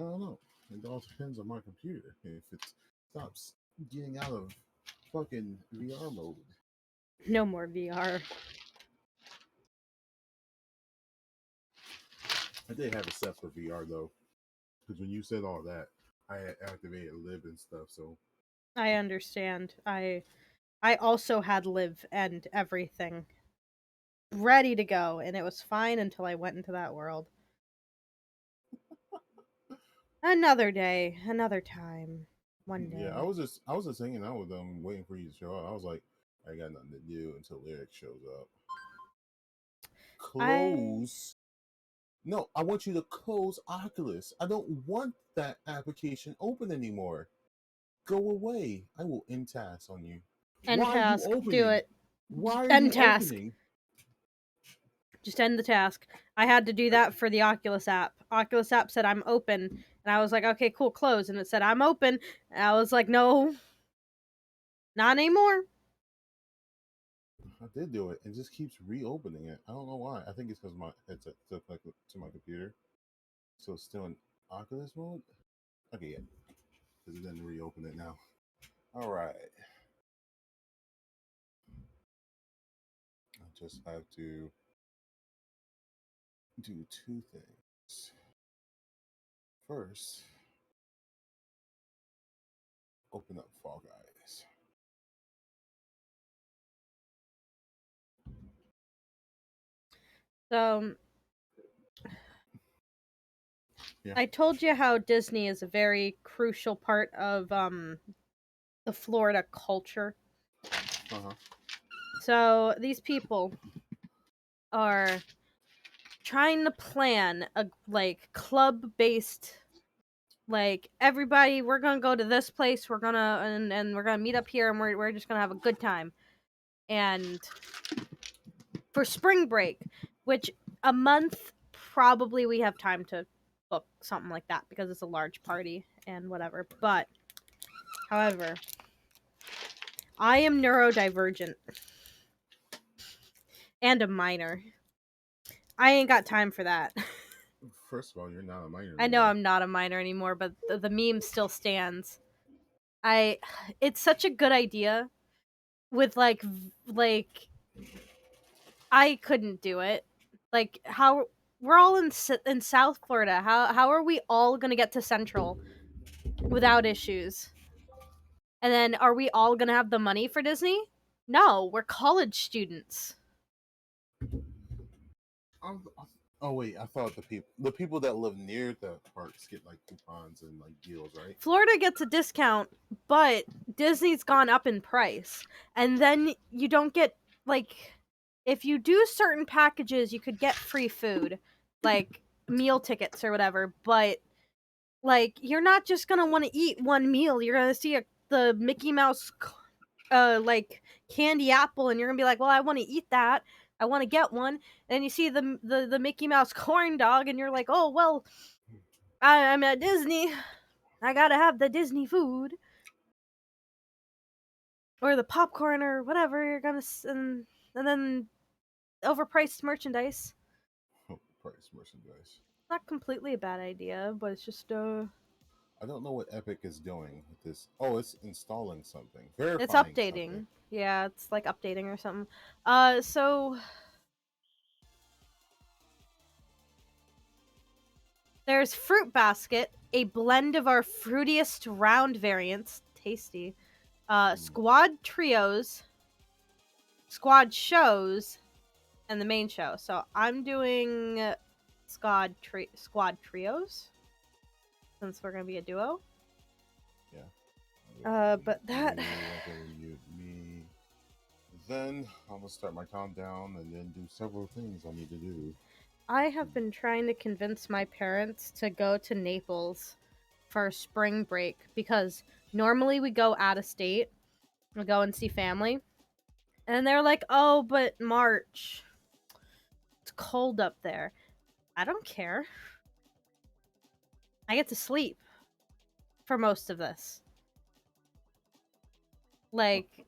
don't know. It all depends on my computer. If it stops getting out of fucking VR mode. No more VR. I did have it set for VR though, because when you said all that, I had activated Lib and stuff. So I understand. I also had live and everything ready to go, and it was fine until I went into that world. Another day, another time, one yeah, day. I was just hanging out with them, waiting for you to show up. I was like, I got nothing to do until Lyric shows up. I Close. No, I want you to close Oculus. I don't want that application open anymore. Go away. I will end task on you. end Why are you task. Do opening? it. Why are End you task. opening? Just end the task. I had to do that for the Oculus app. Oculus app said I'm open, and I was like, okay, cool, close. And it said I'm open, and I was like, no, not anymore. I did do it. It just keeps reopening it. I don't know why. I think it's because my headset stuck to my computer, so it's still in Oculus mode. Okay, yeah, because it didn't reopen it now. All right. I just have to do two things. First, open up Fall Guys. So Yeah. I told you how Disney is a very crucial part of the Florida culture. Uh-huh. So these people are trying to plan a like club based, like, everybody, we're gonna go to this place, we're gonna and we're gonna meet up here, and we're just gonna have a good time. And for spring break, which a month, probably we have time to book something like that because it's a large party and whatever. But however, I am neurodivergent and a minor. I ain't got time for that. First of all, you're not a minor I know anymore. I'm not a minor anymore, but the meme still stands. I It's such a good idea with like I couldn't do it. Like, how we're all in South Florida. How are we all going to get to Central without issues? And then are we all going to have the money for Disney? No, we're college students. I'm, oh wait, I thought the people that live near the parks get like coupons and like deals, right? Florida gets a discount, but Disney's gone up in price. And then you don't get, like, if you do certain packages, you could get free food, like meal tickets or whatever, but like, you're not just going to want to eat one meal. You're going to see the Mickey Mouse like candy apple, and you're going to be like, "Well, I want to eat that. I want to get one." And you see the Mickey Mouse corn dog, and you're like, "Oh, well, I'm at Disney. I gotta have the Disney food or the popcorn or whatever you're gonna and then overpriced merchandise. Price merchandise. Not completely a bad idea, but it's just I don't know what Epic is doing with this. Oh, it's installing something, it's verifying something. updating. Yeah, it's like updating or something. So there's Fruit Basket, a blend of our fruitiest round variants, tasty. Squad trios, squad shows, and the main show. So I'm doing squad trios since we're gonna be a duo. Yeah. But that You, me. Then I'm gonna start my countdown and then do several things I need to do. I have been trying to convince my parents to go to Naples for spring break because normally we go out of state, we go and see family, and they're like, "Oh, but March, it's cold up there." I don't care. I get to sleep for most of this. Like,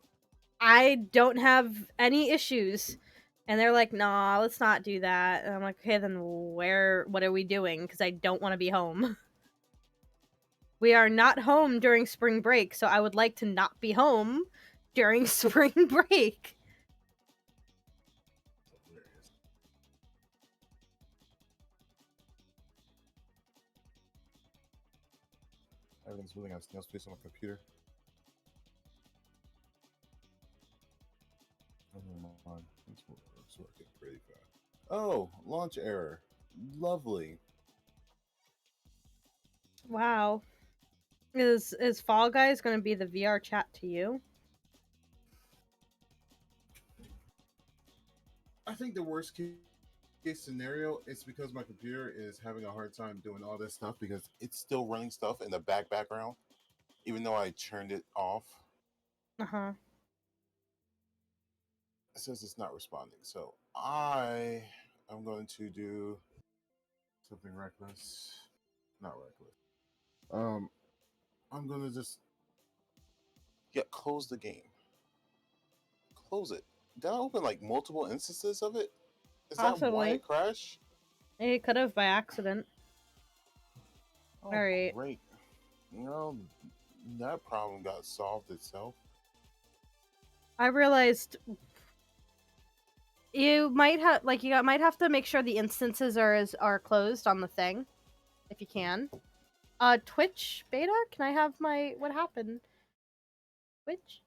I don't have any issues. And they're like, "Nah, let's not do that." And I'm like, "Okay, then what are we doing? Because I don't want to be home." We are not home during spring break, so I would like to not be home during spring break. Everything's moving at snail space on my computer. Oh my, it's working pretty fast. Oh, launch error. Lovely. Wow. Is Fall Guys going to be the VR chat to you? I think the worst case scenario is because my computer is having a hard time doing all this stuff because it's still running stuff in the background, even though I turned it off. Uh-huh. It says it's not responding. So I am going to do something reckless. Not reckless. I'm gonna just close the game. Close it. Did I open like multiple instances of it? Is that why Possibly. it crashed? It could have by accident. Oh, Alright. great. You know, that problem got solved itself. I realized you might have might have to make sure the instances are closed on the thing, if you can. Twitch beta? Can I have my what happened? Twitch?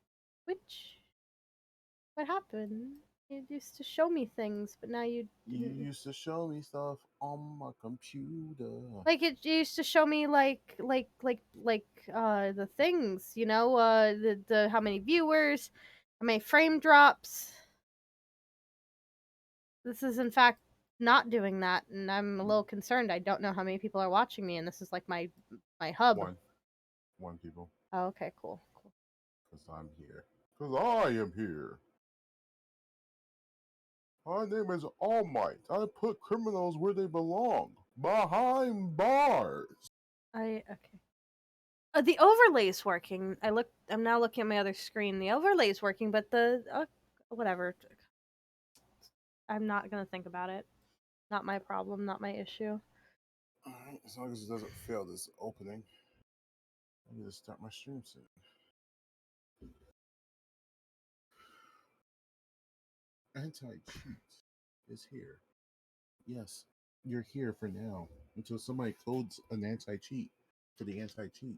What happened? You used to show me things, but now you You used to show me stuff on my computer. like it used to show me the things, you know, the how many viewers, how many frame drops. This is in fact not doing that, and I'm a little concerned. I don't know how many people are watching me, and this is like my hub. One people. Oh, okay, cool. Because I'm here. Because I am here. My name is All Might. I put criminals where they belong. Behind bars. Okay. The overlay's working. I'm now looking at my other screen. The overlay's working, but the whatever. I'm not gonna think about it. Not my problem. Not my issue. Alright, as long as it doesn't fail this opening. I need to start my stream soon. Anti-cheat is here. Yes, you're here for now until somebody codes an anti-cheat for the anti-cheat.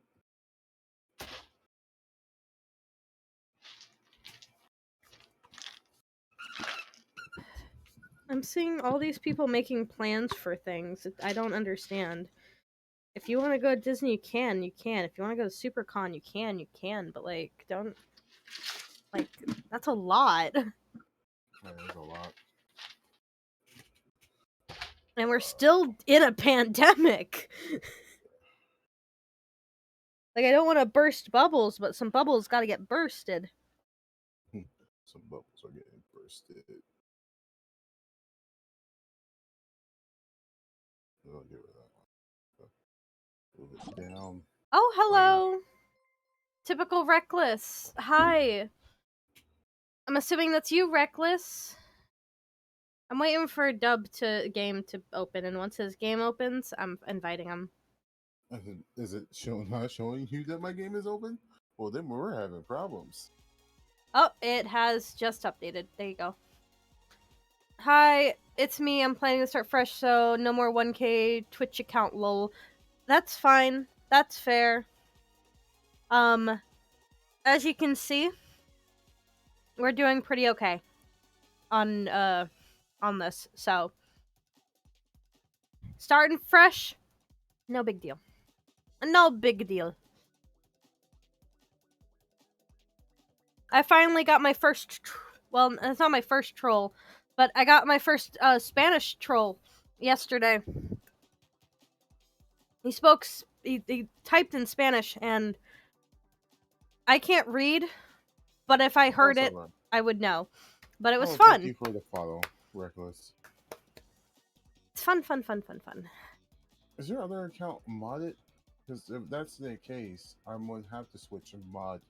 I'm seeing all these people making plans for things. I don't understand. If you want to go to Disney, you can. You can. If you want to go to SuperCon, you can. You can. But like, don't like that's a lot. That is a lot. And we're still in a pandemic. Like, I don't want to burst bubbles, but some bubbles got to get bursted. Some bubbles are getting bursted. I'll get rid of that one. Move it down. Oh, hello. Typical Reckless. Hi. I'm assuming that's you, Reckless. I'm waiting for Dub to game to open, and once his game opens, I'm inviting him. Is it not showing you that my game is open? Well, then we're having problems. Oh, it has just updated. There you go. Hi, it's me. I'm planning to start fresh, so no more 1K Twitch account lol. That's fine. That's fair. As you can see, we're doing pretty okay on this. So, starting fresh, no big deal. No big deal. I finally got my first well, it's not my first troll, but I got my first Spanish troll yesterday. He spoke he typed in Spanish, and I can't read, but if I heard it, I would know. But it was fun. Thank you for the follow, Reckless. It's fun. Is your other account modded? Because if that's the case, I'm going to have to switch a mod.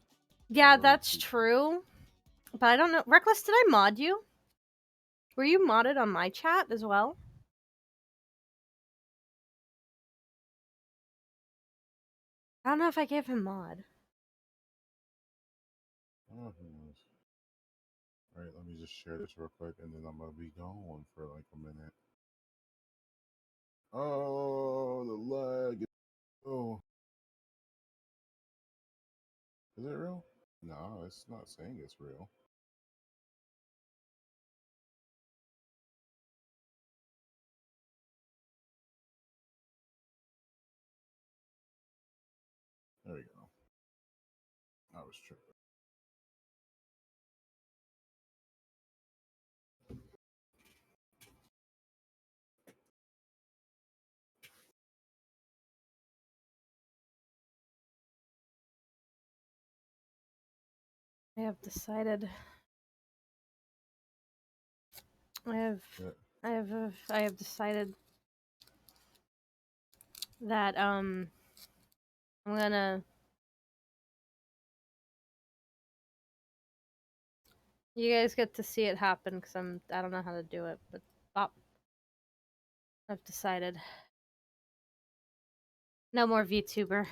Yeah, that's true. But I don't know. Reckless, did I mod you? Were you modded on my chat as well? I don't know if I gave him mod. Oh, who knows? All right, let me just share this real quick, and then I'm gonna be gone for like a minute. Oh, the lag. Oh, is it real? No, it's not saying it's real. There we go. I was tripping. I have decided. I have decided that I'm gonna. You guys get to see it happen because I don't know how to do it, but I've decided. No more VTuber.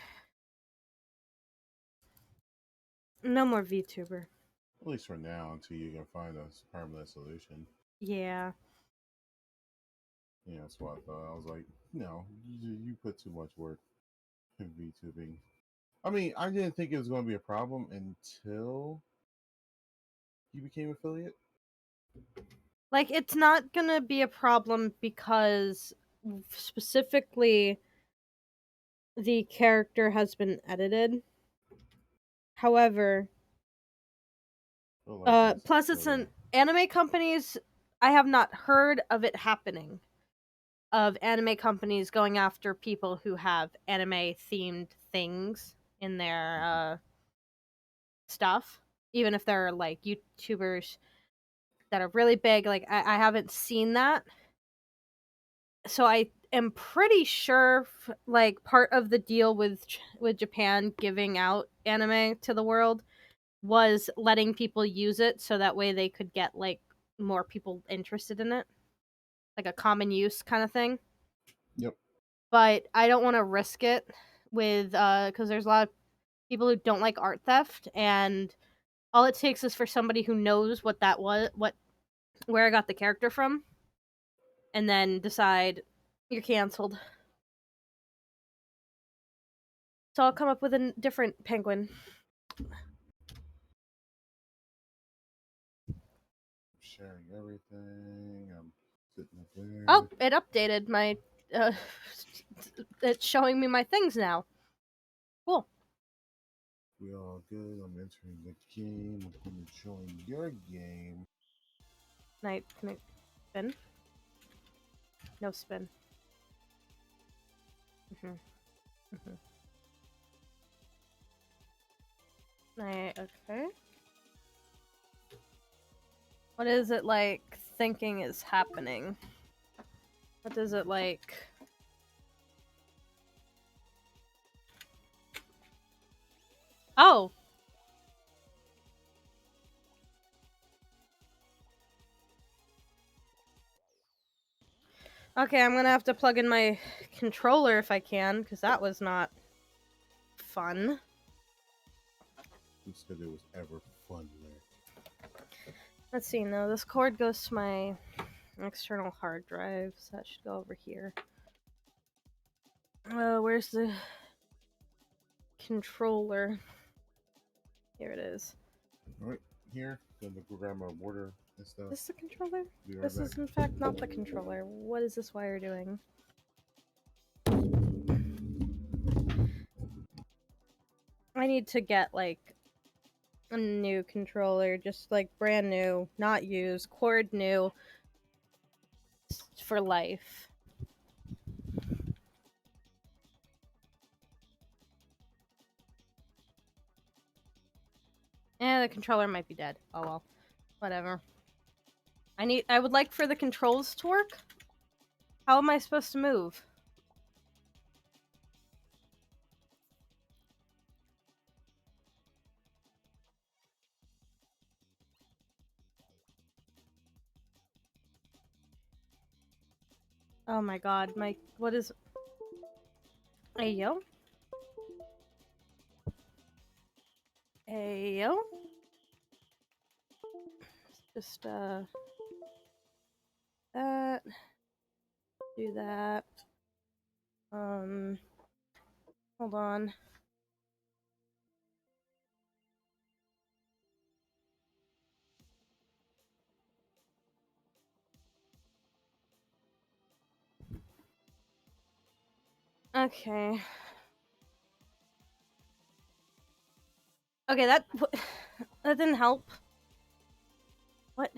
No more VTuber. At least for now, until you can find a permanent solution. Yeah. Yeah, that's what I thought. I was like, no, you put too much work in VTubing. I mean, I didn't think it was going to be a problem until you became affiliate. Like, it's not gonna be a problem because specifically the character has been edited. However, Like plus it's an anime companies. I have not heard of it happening. Of anime companies going after people who have anime themed things in their stuff, even if they're like YouTubers that are really big. Like I haven't seen that, so I am pretty sure like part of the deal with Japan giving out anime to the world was letting people use it so that way they could get like more people interested in it, like a common use kind of thing. Yep. But I don't want to risk it with because there's a lot of people who don't like art theft, and all it takes is for somebody who knows what that was, where I got the character from, and then decide you're canceled. So I'll come up with a different penguin. Sharing everything. I'm sitting up there. Oh, it updated my. Uh, it's showing me my things now. Cool. We all good. I'm entering the game. I'm going to join your game. Can I spin? No spin. Okay. What is it like thinking is happening? What is it like? Oh! Okay, I'm gonna have to plug in my controller if I can, because that was not fun. Who said it was ever fun there? Let's see, no, this cord goes to my external hard drive, so that should go over here. Where's the controller? Here it is. Alright, here. Gonna go grab my water and stuff. Is this the controller? Be right This back. is in fact not the controller. What is this wire doing? I need to get like a new controller, just like brand new, not used, cord new, for life. The controller might be dead. Oh well. Whatever. I would like for the controls to work. How am I supposed to move? Oh my god, what is... Hey, yo? Ayo. Just that. Do that. Hold on. Okay. Okay, that didn't help. What?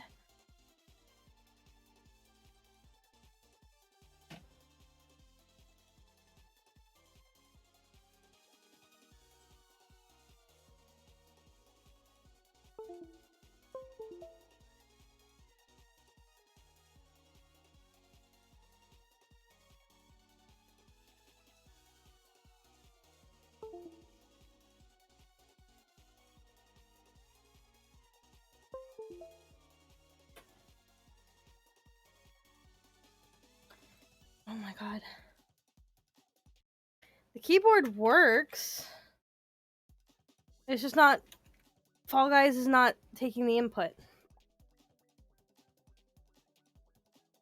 Oh my god. The keyboard works. It's just not... Fall Guys is not taking the input.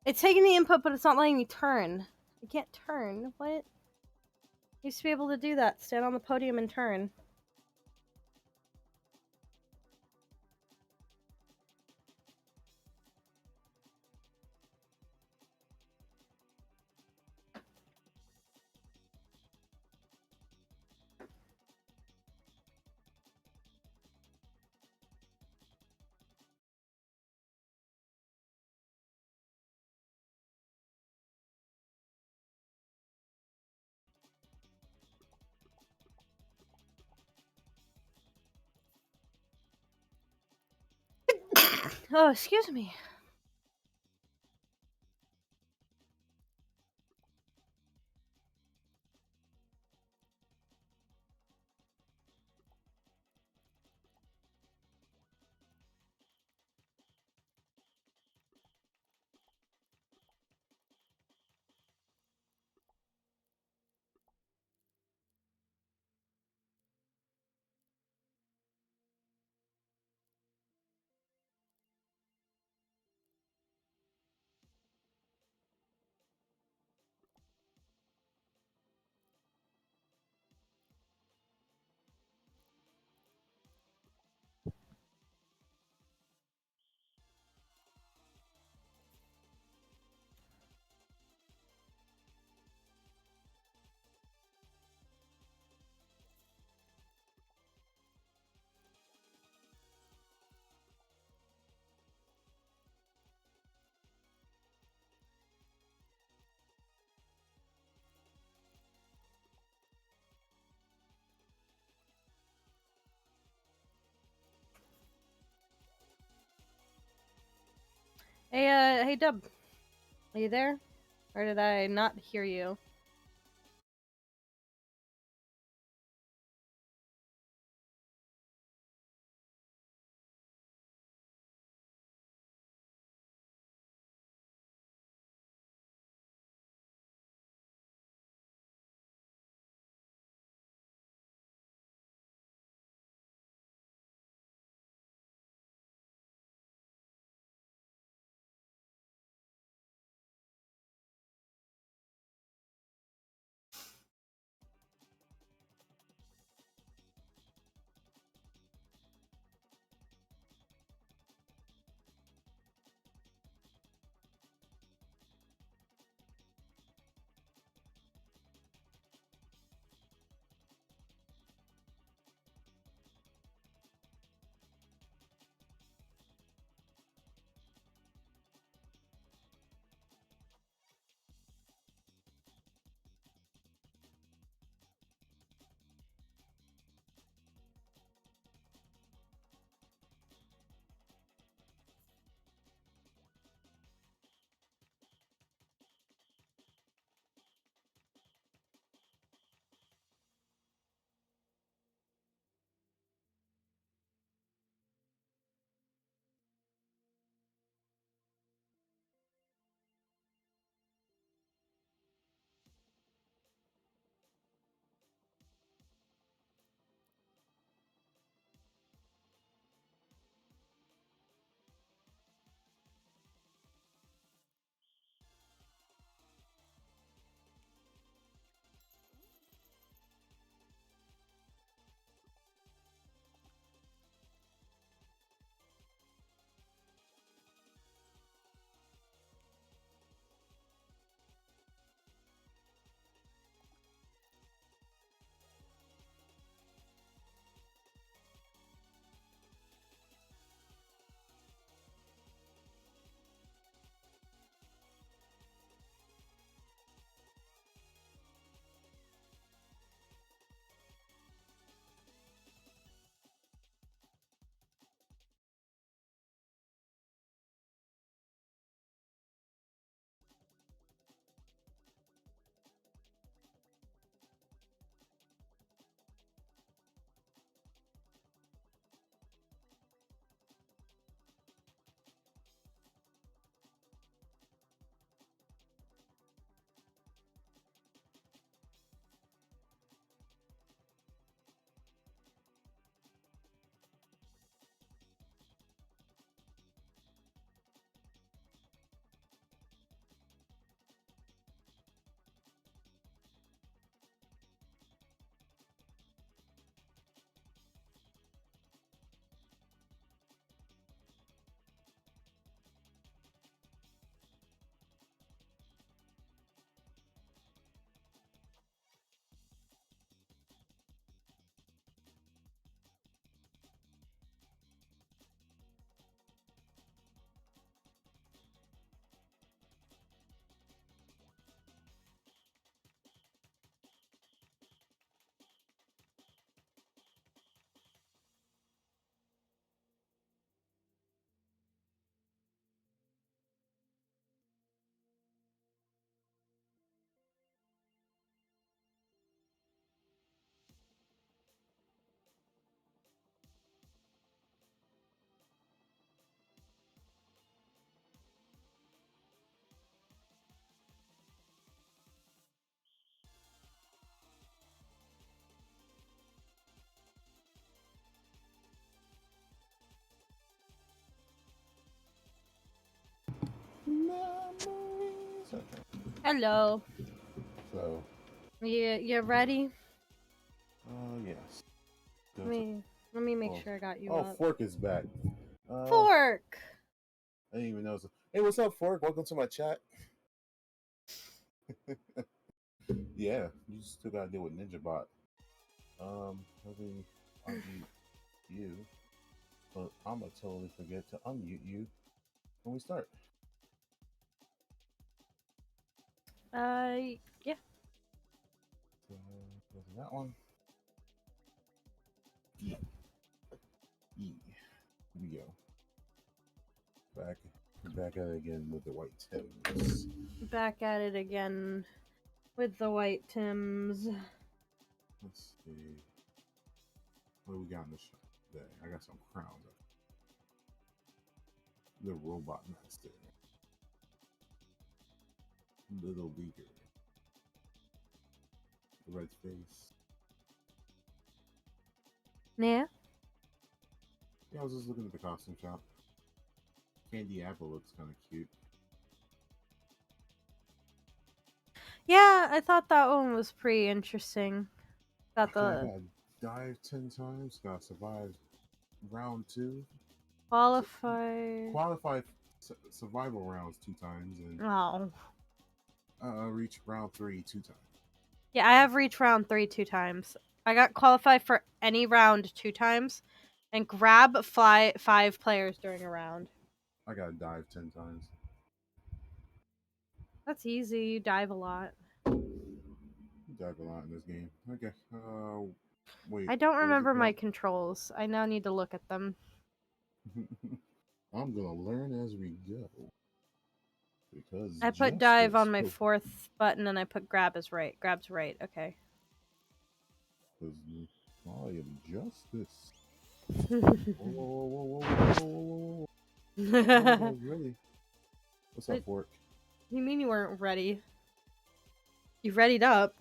It's taking the input, but it's not letting me turn. I can't turn. What? I used to be able to do that. Stand on the podium and turn. Oh, excuse me. Hey, Dub. Are you there? Or did I not hear you? So, Hello. so You ready? yes. Let me make Oh, sure I got you oh, up. Fork is back. I Fork. didn't even know. Hey, what's up, Fork? Welcome to my chat. Yeah, you still gotta deal with NinjaBot. Let me unmute you, but I'm gonna totally forget to unmute you when we start. Yeah. So, that one. E. E. Here we go. Back at it again with the white Tims. Back at it again with the white Tims. Let's see. What do we got in the shop today? I got some crowns. The robot master. Little Beaker. The red face. Yeah. Yeah, I was just looking at the costume shop. Candy Apple looks kind of cute. Yeah, I thought that one was pretty interesting. Got Okay, I the gotta dive 10 times. Gotta survive round 2. qualify. Qualify survival rounds 2 times. And Oh. reach round 3 2 times. Yeah, I have reached round 3 2 times. I got qualified for any round 2 times, and grab 5 players during a round. I gotta dive 10 times. That's easy. You dive a lot. Dive a lot in this game. Okay. Wait. I don't What is it remember my called? controls. I now need to look at them. I'm gonna learn as we go. Because I put dive justice. on my 4th button, and I put grab as right. Grab's right. Okay. Because I am justice. Whoa, whoa, whoa, whoa, whoa, whoa, whoa, whoa. Oh, that was really. What's up, Fork? You mean you weren't ready? You readied up.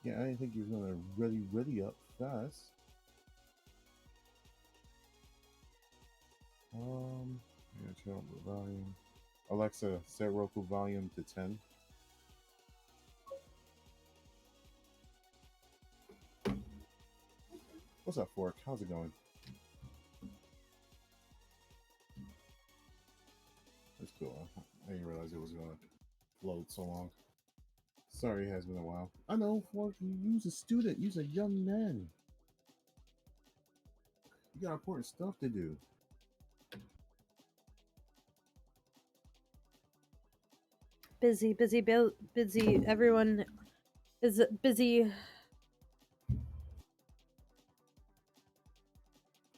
Yeah, I didn't think you were gonna ready up fast. Yeah, turn up the volume. Alexa, set Roku volume to 10. What's up, Fork? How's it going? That's cool. I didn't realize it was gonna load so long. Sorry, it has been a while. I know, Fork. You's a student. You's a young man. You got important stuff to do. Busy. Everyone is busy.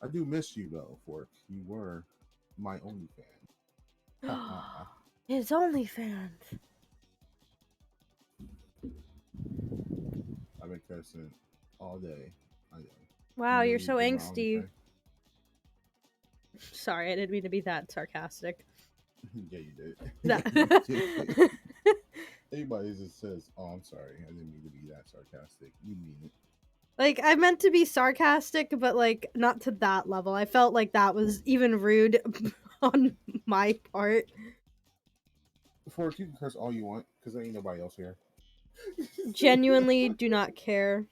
I do miss you though, Fork. You were my only fan. His OnlyFans. I've been cursing all day. I know. Wow, You know you're you so did my angsty. OnlyFans. Sorry, I didn't mean to be that sarcastic. Yeah, you did. That- You did. Anybody just says, "Oh, I'm sorry. I didn't mean to be that sarcastic." You mean it. Like, I meant to be sarcastic, but, like, not to that level. I felt like that was even rude on my part. Fork, you can curse all you want because there ain't nobody else here. Genuinely do not care.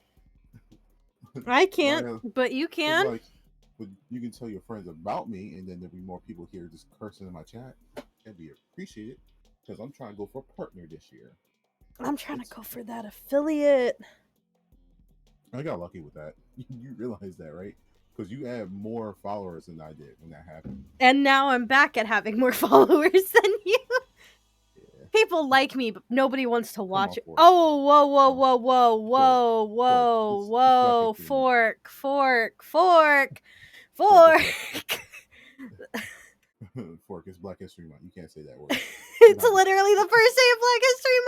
I can't, but you It's can. like, you can tell your friends about me, and then there'll be more people here just cursing in my chat. That'd be appreciated because I'm trying to go for a partner this year. I'm trying to go for that affiliate. I got lucky with that. You realize that, right? Because you had more followers than I did when that happened. And now I'm back at having more followers than you. Yeah. People like me, but nobody wants to watch it. Fork. Oh, whoa, whoa, Come on. whoa, whoa, whoa, whoa, It's Black whoa. History Month. Fork. Fork, Fork, it's Black History Month. You can't say that word. It's literally the first day of Black History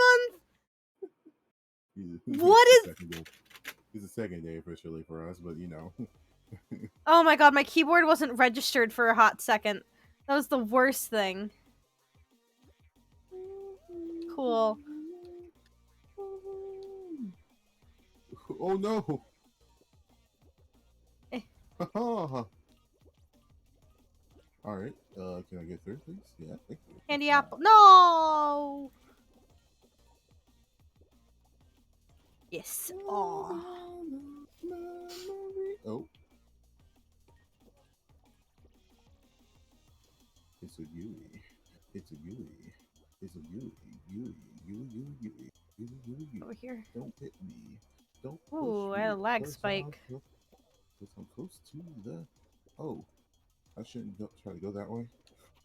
Month. What is... It's the second day officially for us, but you know. Oh my god, my keyboard wasn't registered for a hot second. That was the worst thing. Cool. Oh no! All right. Can I get through, please? Yeah, thank you. That's Candy fine. apple. No. Yes. Oh. Oh, it's a gooey. It's a gooey. It's a gooey. Gooey. Gooey. Gooey. Gooey. Gooey. Gooey. Over Gooey. here. Don't hit me. Don't push Ooh, I had me. a lag spike. Cause I'm close to the. Oh, I shouldn't try to go that way.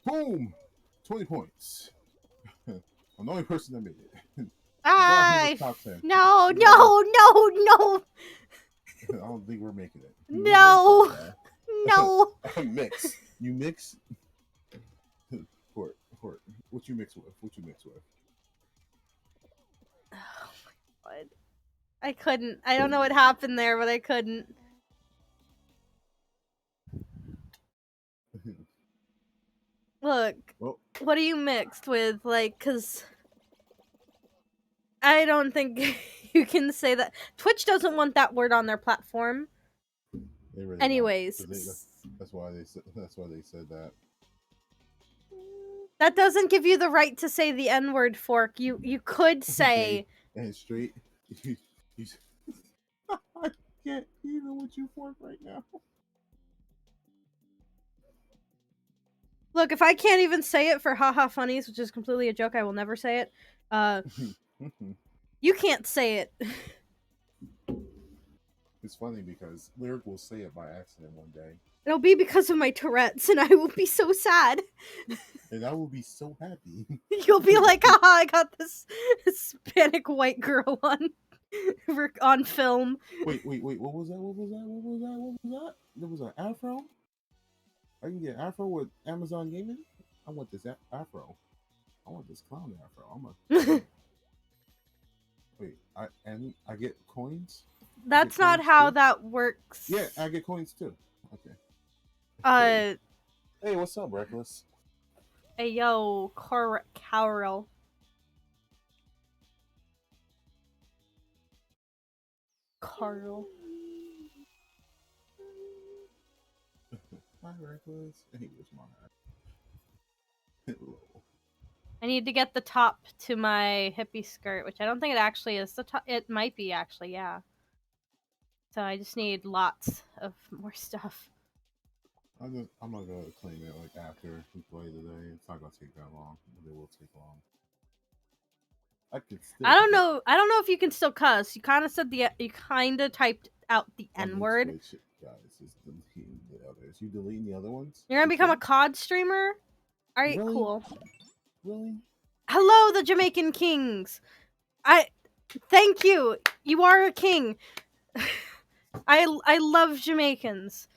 Boom! 20 points. I'm the only person that made it. Got in the top 10. No, We got no, no, no, I don't think we're making it. Moving no, on. no. Mix. You mix. Port. What you mix with? What you mix with? Oh my god. I couldn't. I don't know what happened there, but I couldn't. Look, Well, what are you mixed with? Like, cause I don't think you can say that. Twitch doesn't want that word on their platform. they really Anyways, don't. That's why they said. That's why they said that. that doesn't give you the right to say the N-word, Fork. You could Okay, say and straight. You, I can't even with you fork right now. look, if I can't even say it for haha funnies, which is completely a joke, I will never say it. You can't say it. It's funny because Lyric will say it by accident one day, It'll be because of my Tourette's, and I will be so sad. and I will be so happy. You'll be like, haha, I got this Hispanic white girl on film. Wait. What was that? What was that? What was that? What was that? There was an afro. I can get afro with Amazon Gaming. I want this afro. I want this clown afro. Wait. I get coins. I get That's not coins how too. that works. Yeah, I get coins too. Okay. Uh, Hey, what's up, Reckless? hey, yo, Carol. Carl. Hi, Reckless. Hey, where's my hello? I need to get the top to my hippie skirt, which I don't think it actually is the top. It might be actually, yeah. So I just need lots of more stuff. I'm gonna go claim it like after we play today. It's not gonna take that long, but it will take long. I could still I don't pick up. know. I don't know if you can still cuss. You kind of said you kind of typed out the I'm N in word. Twitch, guys. Just deleting the others. You deleting the other ones? You're gonna become a Too? COD streamer. All right, Really? cool. Really? Hello, the Jamaican Kings. I thank you. You are a king. I love Jamaicans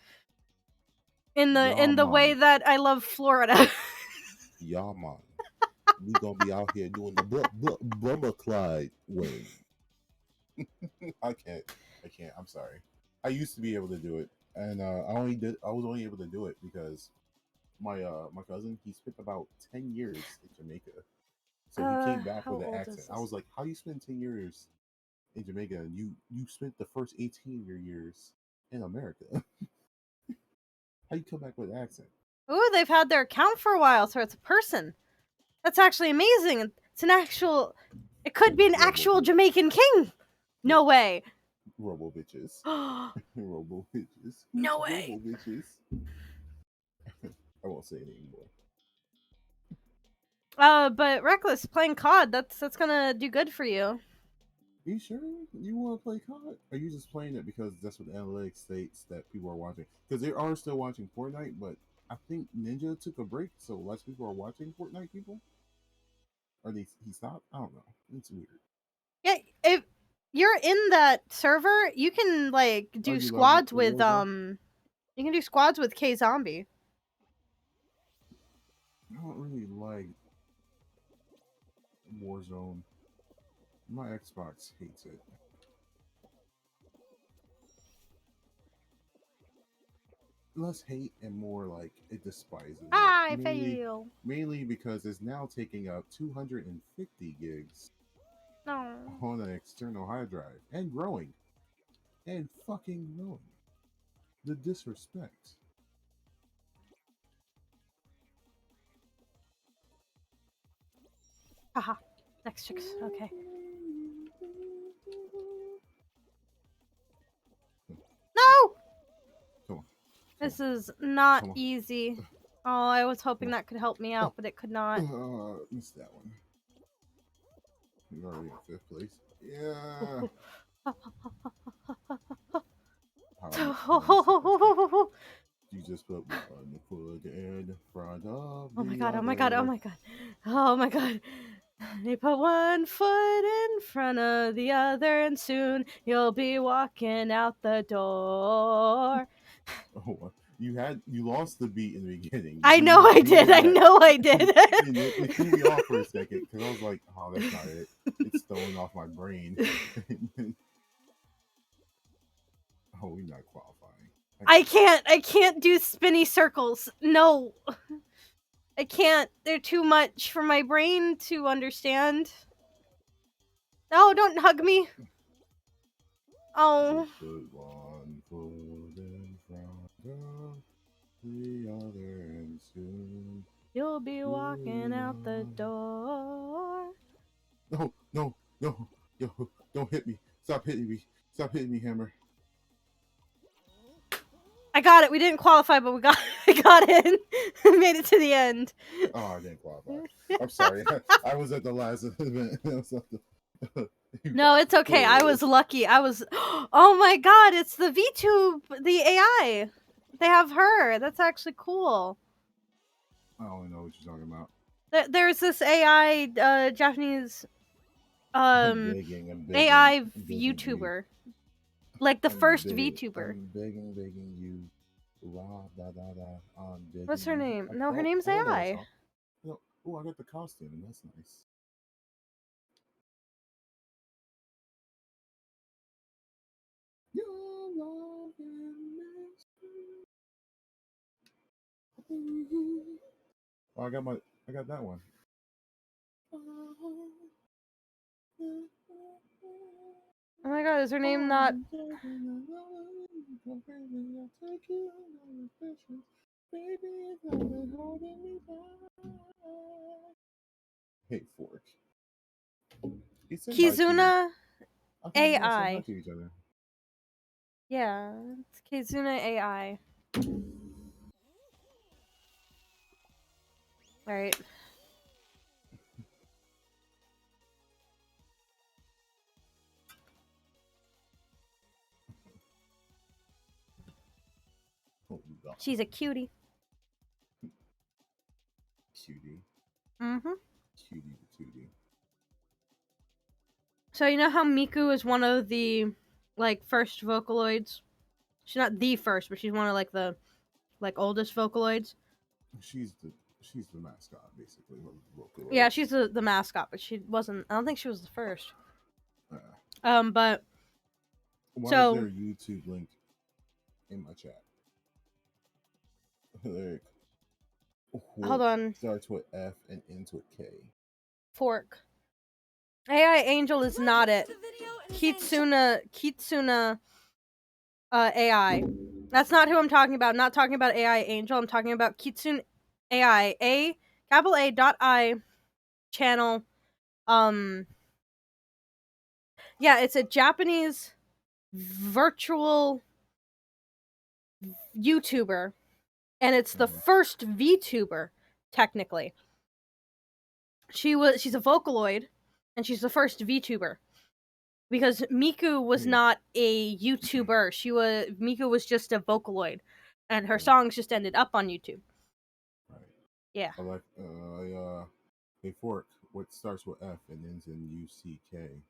in Yeah, the way man. that I love Florida. Yeah, man. We gonna be out here doing the Bubba Clyde way. I can't. I can't. I'm sorry. I used to be able to do it, and I was only able to do it because my cousin he spent about 10 years in Jamaica, so he came back How with an old is accent. I this? was like, "How you spend 10 years in Jamaica? And you spent the first 18 of your years in America. How you come back with an accent?" Ooh, they've had their account for a while, so it's a person. That's actually amazing. It's an actual. It could be an actual Jamaican king. Yep. No way. Robo bitches. No Robo bitches. way. Robo bitches. I won't say it anymore. But Reckless playing COD, that's gonna do good for you. Are you sure you want to play COD? Are you just playing it because that's what the analytics states that people are watching? Because they are still watching Fortnite, but I think Ninja took a break, so less people are watching Fortnite. People, or he stopped? I don't know. It's weird. Yeah, if you're in that server, you can like Oh, do you love squads with Warzone? you can do squads with K Zombie. I don't really like Warzone. My Xbox hates it. Less hate and more like it despises it. I fail. Mainly because it's now taking up 250 gigs No. on an external hard drive and growing and fucking growing. The disrespect. Haha. Next chicks. Okay. No! Come on. This is not Come on. easy. Oh, I was hoping that could help me out, but it could not. Missed that one. You're already in 5th place. Yeah. You just put one foot in front of Oh my the god, oh my god, oh other. my god. Oh my god. You put one foot in front of the other, and soon you'll be walking out the door. Oh, you lost the beat in the beginning. I know I did. I know I did. It threw me off for a second because I was like, "Oh, that's not it. It's thrown off my brain." Oh, we're not qualifying. I can't do spinny circles. No. I can't. They're too much for my brain to understand. No, don't hug me. Oh. Just put one foot in front of the other, and soon You'll be walking out the door. No, no, no, yo, don't hit me! Stop hitting me! Stop hitting me, Hammer! I got it. We didn't qualify, but we got in. Made it to the end. Oh, I didn't qualify. I'm sorry. I was at the last event. No, it's okay. I was lucky. I was. Oh my god! It's the VTube, the AI. They have her. That's actually cool. I don't know what you're talking about. There's this AI, Japanese, I'm begging, AI begging YouTuber, you. like the first VTuber. I'm begging you. Rah, da, da, da. I'm begging What's her you. name? No, her name's AI. No, oh, I got the costume, and that's nice. Your love and mystery. Oh, I got that one. Oh my god, is her name not? Hey, Fork. He said hi to you. Kizuna I thought you guys said hi AI. to each other. Yeah, it's Kizuna AI. Alright. Oh, God. She's a cutie. Cutie. Mm-hmm. Cutie patootie. So you know how Miku is one of the like first Vocaloids? She's not the first, but she's one of like the oldest Vocaloids. She's the mascot, basically. Vocaloid. Yeah, she's the mascot, but she wasn't. I don't think she was the first. But Why is so there a YouTube link in my chat? Like, hold on. Starts with F and ends with K. Fork. AI Angel is not it. Kitsuna AI. That's not who I'm talking about. I'm not talking about AI Angel. I'm talking about Kitsune AI. Capital A dot I channel. Yeah, it's a Japanese virtual YouTuber, and it's the first VTuber, technically. She's a Vocaloid, and she's the first VTuber. Because Miku was not a YouTuber. Miku was just a Vocaloid, and her songs just ended up on YouTube. Right. Yeah. I like hey Fork, what starts with F and ends in UCK?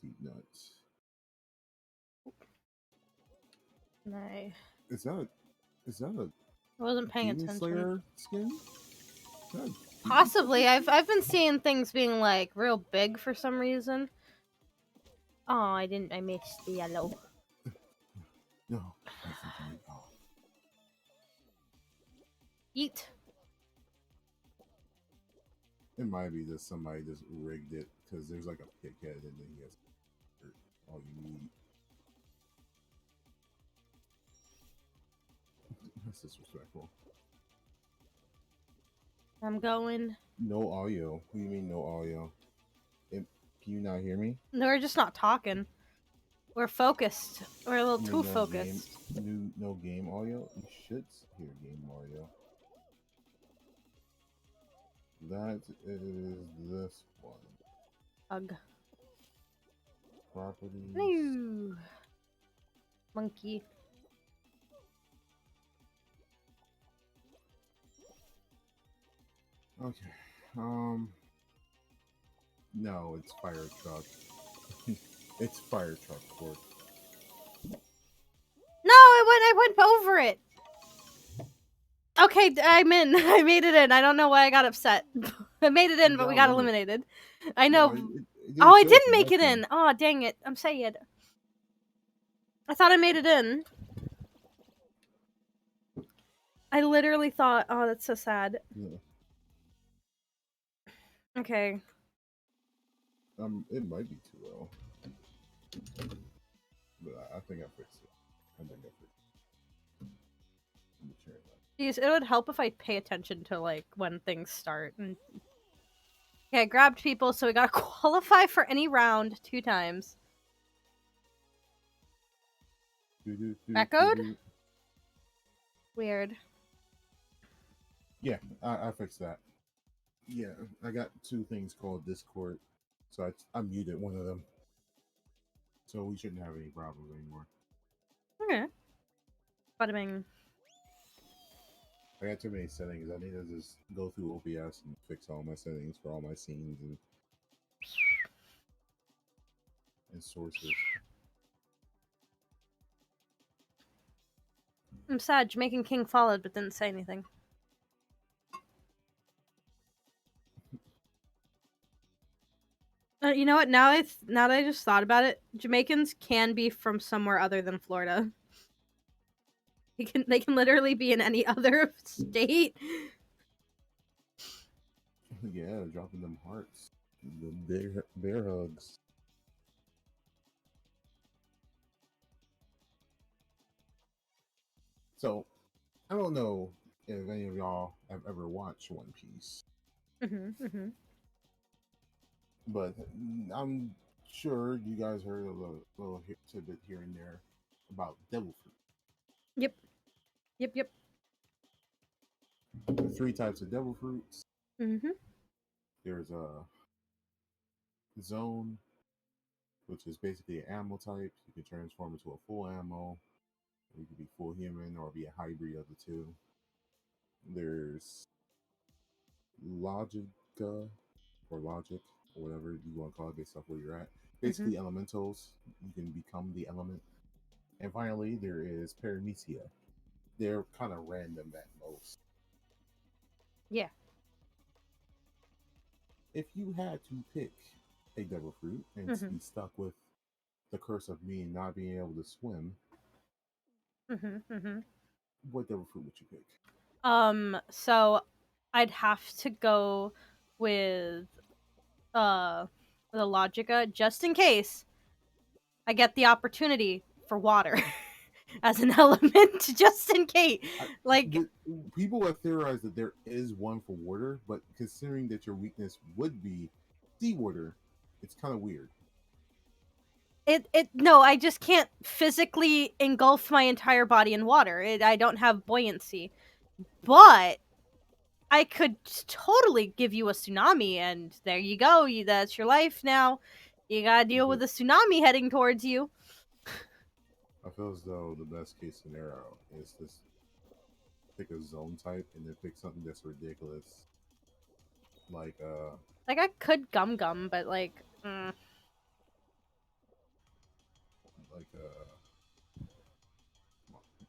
Deep nuts. No. Is that a I wasn't paying Demon attention. Slayer skin? Possibly. I've been seeing things being like real big for some reason. Oh, I missed the yellow. No. Oh. Eat. It might be that somebody just rigged it because there's like a pig head and then he has all you need. That's disrespectful. I'm going. No audio. What do you mean no audio? Can you not hear me? No, we're just not talking. We're focused. We're a little You too mean no game? focused. No game audio. You should hear game audio. That is this one. Ugh. Properties. No. Monkey. Okay. No, it's fire truck. It's fire truck court. No, I went over it. Okay, I'm in. I made it in. I don't know why I got upset. I made it in, You but we got got limit. eliminated. I No, know. it Oh, I show didn't make it connection. in. Oh, dang it. I'm saying. I thought I made it in. I literally thought, oh, that's so sad. Yeah. Okay. It might be too low, but I think I fixed it. I think I fixed it. Let me try that. Jeez, it would help if I pay attention to like when things start. And okay, I grabbed people, so we gotta qualify for any round 2 times. Echoed? Weird. Yeah, I fixed that. Yeah, I got 2 things called Discord, so I muted one of them, so we shouldn't have any problems anymore. Okay. Bada bing. I got too many settings. I need to just go through OBS and fix all my settings for all my scenes and sources. I'm sad. Jamaican King followed, but didn't say anything. You know what? Now that I just thought about it, Jamaicans can be from somewhere other than Florida. They can literally be in any other state. Yeah, dropping them hearts, the bear hugs. So, I don't know if any of y'all have ever watched One Piece, but I'm sure you guys heard a little tidbit here and there about devil fruit. Yep. Yep. There are 3 types of devil fruits. There's a zone, which is basically an animal type. You can transform into a full animal, or you could be full human, or be a hybrid of the two. There's Logica, or Logic, or whatever you want to call it based off where you're at. Basically, elementals. You can become the element. And finally, there is Paramecia. They're kind of random at most. Yeah. If you had to pick a devil fruit and be stuck with the curse of me not being able to swim, what devil fruit would you pick? So I'd have to go with the Logica just in case I get the opportunity for water as an element, just in case. People have theorized that there is one for water, but considering that your weakness would be seawater, it's kind of weird. No, I just can't physically engulf my entire body in water. I don't have buoyancy. But I could totally give you a tsunami, and there you go. That's your life now. You gotta deal with a tsunami heading towards you. I feel as though the best case scenario is just pick a zone type and then pick something that's ridiculous. Like I could gum, but like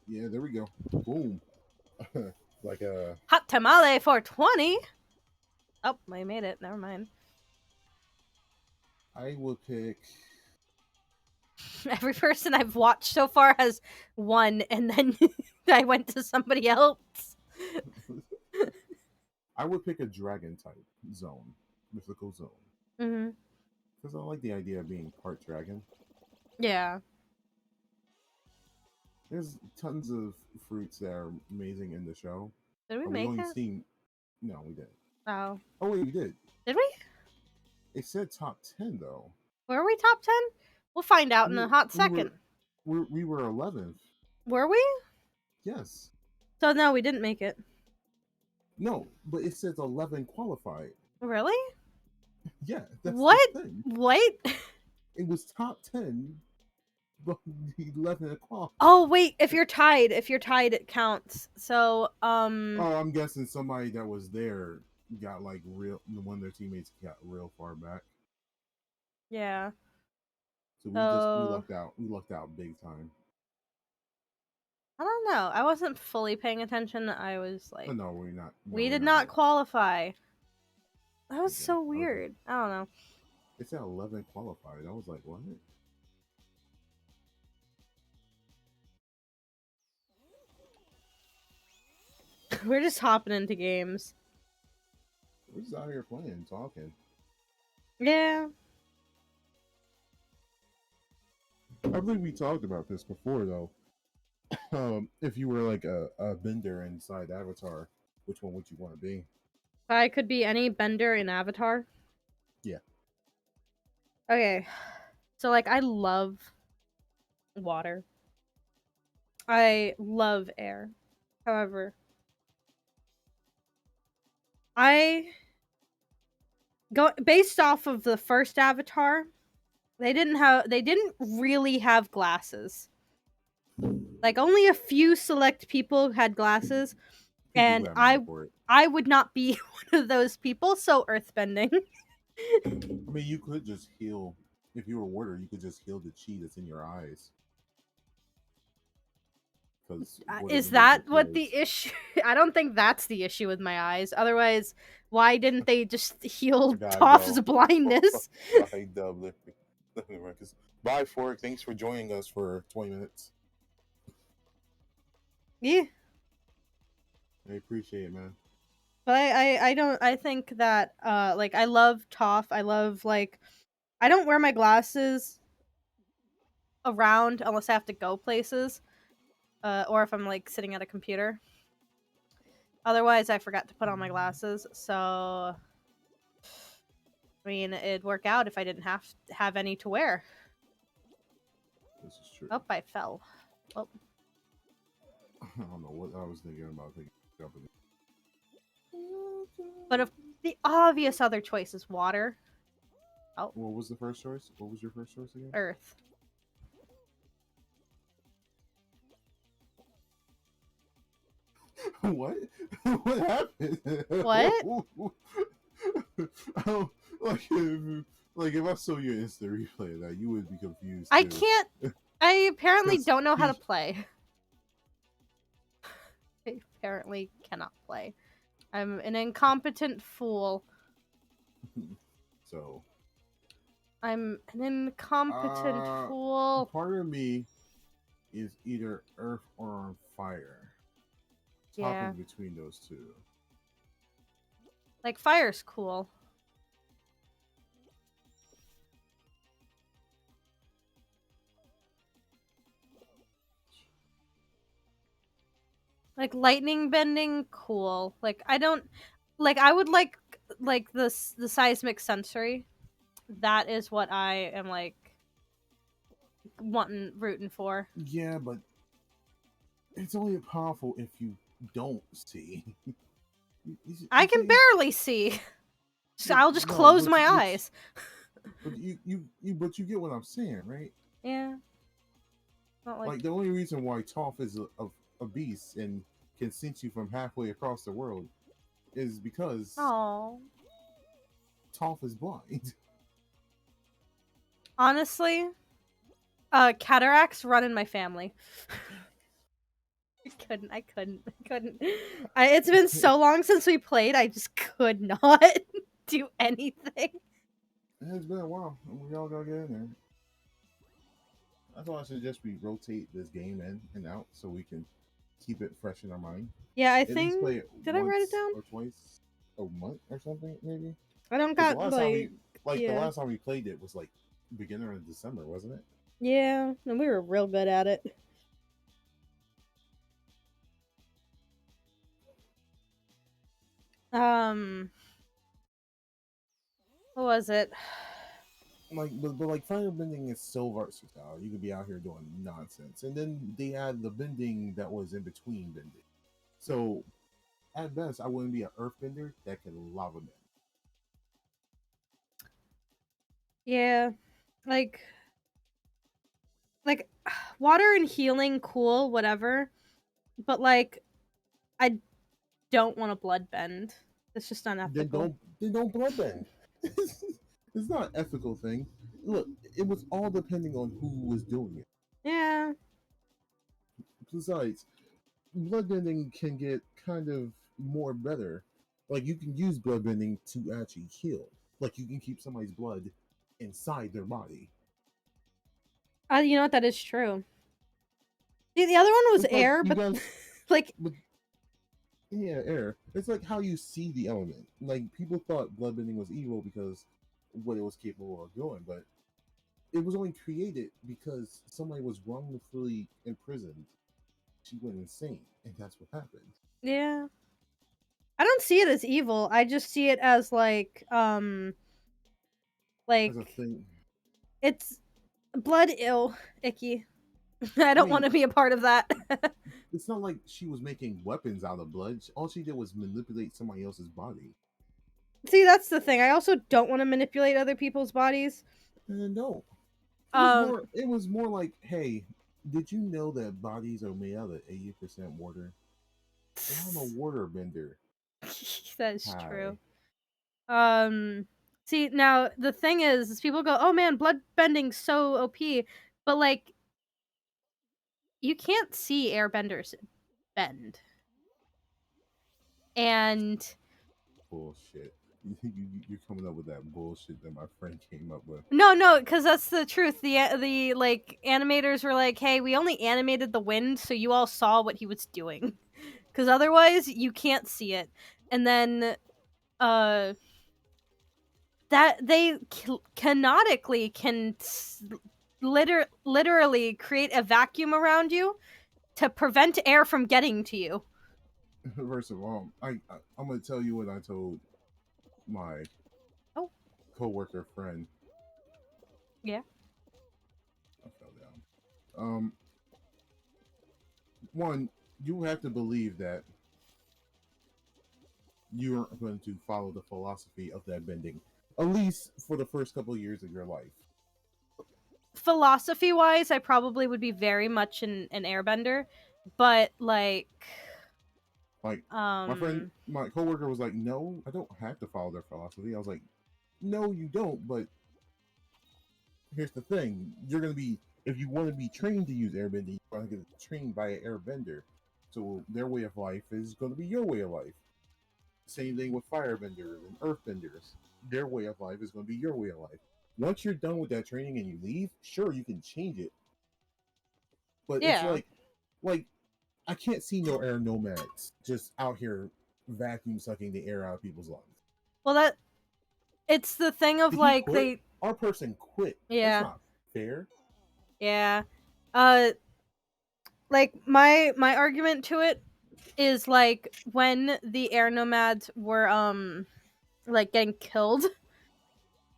yeah, there we go. Boom. Like hot tamale for 20. Oh, I made it. Never mind. I would pick. Every person I've watched so far has won, and then I went to somebody else. I would pick a dragon type zone, mythical zone. Because I like the idea of being part dragon. Yeah. There's tons of fruits that are amazing in the show. Did we make it? No, we didn't. Oh. Oh wait, we did. Did we? It said top 10 though. Were we top 10? We'll find out in a hot we second. we were 11th. Were we? Yes. So no, we didn't make it. No, but it says 11 qualified. Really? Yeah. That's What? The thing. What? It was top 10, but 11 qualified. Oh wait, if you're tied, it counts. So Oh, I'm guessing somebody that was there got like one of their teammates got real far back. Yeah. So we lucked out. We lucked out big time. I don't know. I wasn't fully paying attention. I was like, no, we're not. No, we we're did not yet. qualify. That was Okay. so weird. I don't know. It said 11 qualified. I was like, what? We're just hopping into games. We're just out here playing, talking. Yeah. I believe we talked about this before, though. If you were like a bender inside Avatar, which one would you want to be? I could be any bender in Avatar. Yeah. Okay. So, like, I love water. I love air. However, based off of the first Avatar, they didn't really have glasses. Like, only a few select people had glasses, and I would not be one of those people, so earthbending. I mean, you could just heal. If you were water, you could just heal the chi that's in your eyes. Is that what the issue? I don't think that's the issue with my eyes. Otherwise, why didn't they just heal Toph's blindness? Bye, Fork. Thanks for joining us for 20 minutes. Yeah. I appreciate it, man. But I think that like I love Toph. I love like I don't wear my glasses around unless I have to go places. Or if I'm like sitting at a computer. Otherwise I forgot to put on my glasses, so I mean it'd work out if I didn't have any to wear. This is true. Oh, I fell. Oh. I don't know what I was thinking about taking company. But if the obvious other choice is water. Oh. What was the first choice? What was your first choice again? Earth. What? What happened? What? Oh, like if I saw your instant replay of that, you would be confused. I can't. I apparently don't know how to play. I apparently cannot play. I'm an incompetent fool. So. I'm an incompetent fool. Part of me is either earth or on fire. Topping between those two. Like, fire's cool. Like, lightning bending, cool. Like, I don't... Like, I would like the seismic sensory. That is what I am, like, rooting for. Yeah, but it's only powerful if you don't see. I can barely see. So I'll just close my eyes. But you get what I'm saying, right? Yeah. Not like the only reason why Toph is a beast and can sense you from halfway across the world is because Toph is blind. Honestly, cataracts run in my family. I couldn't. It's been so long since we played, I just could not do anything. It's been a while. We all gotta get in there. That's why I suggest we rotate this game in and out so we can keep it fresh in our mind. Yeah, I think. Did I write it down? Or twice a month or something, maybe. I don't got the last time we played it was like beginner of December, wasn't it? Yeah, and we were real good at it. What was it? But like firebending is so versatile. You could be out here doing nonsense, and then they had the bending that was in between bending. So at best, I wouldn't be an earthbender that can lava bend. Yeah, like like water and healing, cool, whatever. But like, I don't want to blood bend. It's just unethical. Then don't bloodbend. It's not an ethical thing. Look, it was all depending on who was doing it. Yeah, Besides, bloodbending can get kind of more better. Like you can use bloodbending to actually heal. Like you can keep somebody's blood inside their body. you know what? That is true. The other one was It's like air, you but guys, like, but yeah, air. It's like how you see the element. Like people thought bloodbending was evil because what it was capable of doing, but it was only created because somebody was wrongfully imprisoned. She went insane, and that's what happened. yeah, I don't see it as evil. I just see it as As a like thing, it's blood ill, icky. I I don't want mean, to be a part of that. it's not like she was making weapons out of blood. All she did was manipulate somebody else's body. See, that's the thing. I also don't want to manipulate other people's bodies. And no, it was Um, more. It was more like, hey, did you know that bodies are made out of 80% water? And I'm a water bender. that is true. Hi. Um, see, now the thing is people go, "Oh man, blood bending's so OP," but like you can't see airbenders bend. And Bullshit. You're coming up with that bullshit that my friend came up with. no, because that's the truth. The like animators were like, "Hey, we only animated the wind, so you all saw what he was doing, because otherwise you can't see it." And then uh that they canonically can literally create a vacuum around you to prevent air from getting to you. First of all, I'm gonna tell you what I told my Oh, coworker friend. yeah. I fell down. One, you have to believe that you are going to follow the philosophy of that bending, at least for the first couple of years of your life. Philosophy wise, I probably would be very much an airbender, but like Like um my coworker was like, "No, I don't have to follow their philosophy." I was like, "No, you don't." But here's the thing: you're going to be if you want to be trained to use airbending, you're going to get trained by an airbender. So their way of life is going to be your way of life. Same thing with firebenders and earthbenders. Their way of life is going to be your way of life. Once you're done with that training and you leave, sure you can change it, but it's yeah. like I can't see no air nomads just out here vacuum sucking the air out of people's lungs. Well, that it's the thing of Did he like quit? they Our person quit. That's yeah. not fair. Yeah. Uh like my argument to it is like when the air nomads were like getting killed,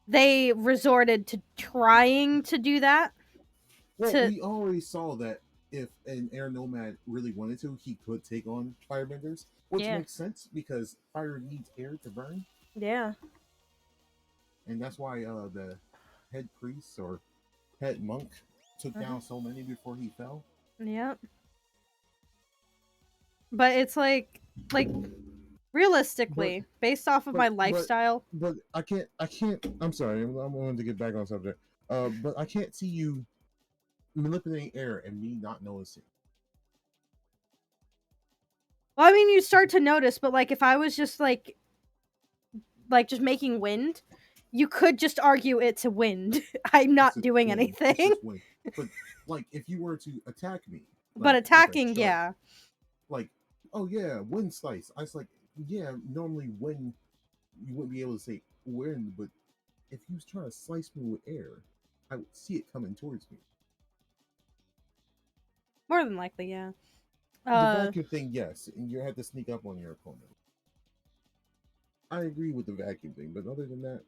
they resorted to trying to do that Well, to we already saw that if an air nomad really wanted to, he could take on firebenders, which yeah. makes sense because fire needs air to burn, Yeah. and that's why the head priest or head monk took Uh-huh. down so many before he fell. Yeah. But it's like But realistically, based off of but my but lifestyle, but I can't. I'm sorry. I'm wanting to get back on subject. But I can't see you manipulating air and me not noticing. well, I mean, you start to notice, but like if I was just like just making wind, you could just argue it's a wind. I'm It's not just doing wind. It's anything. just wind. But like, if you were to attack me, But like with a attacking, shark, yeah. like, oh yeah, wind slice. I was like, yeah, normally wind you wouldn't be able to say wind, but if you was trying to slice me with air, I would see it coming towards me. More than likely, yeah. The Uh vacuum thing, yes, and you had to sneak up on your opponent. I agree with the vacuum thing, but other than that,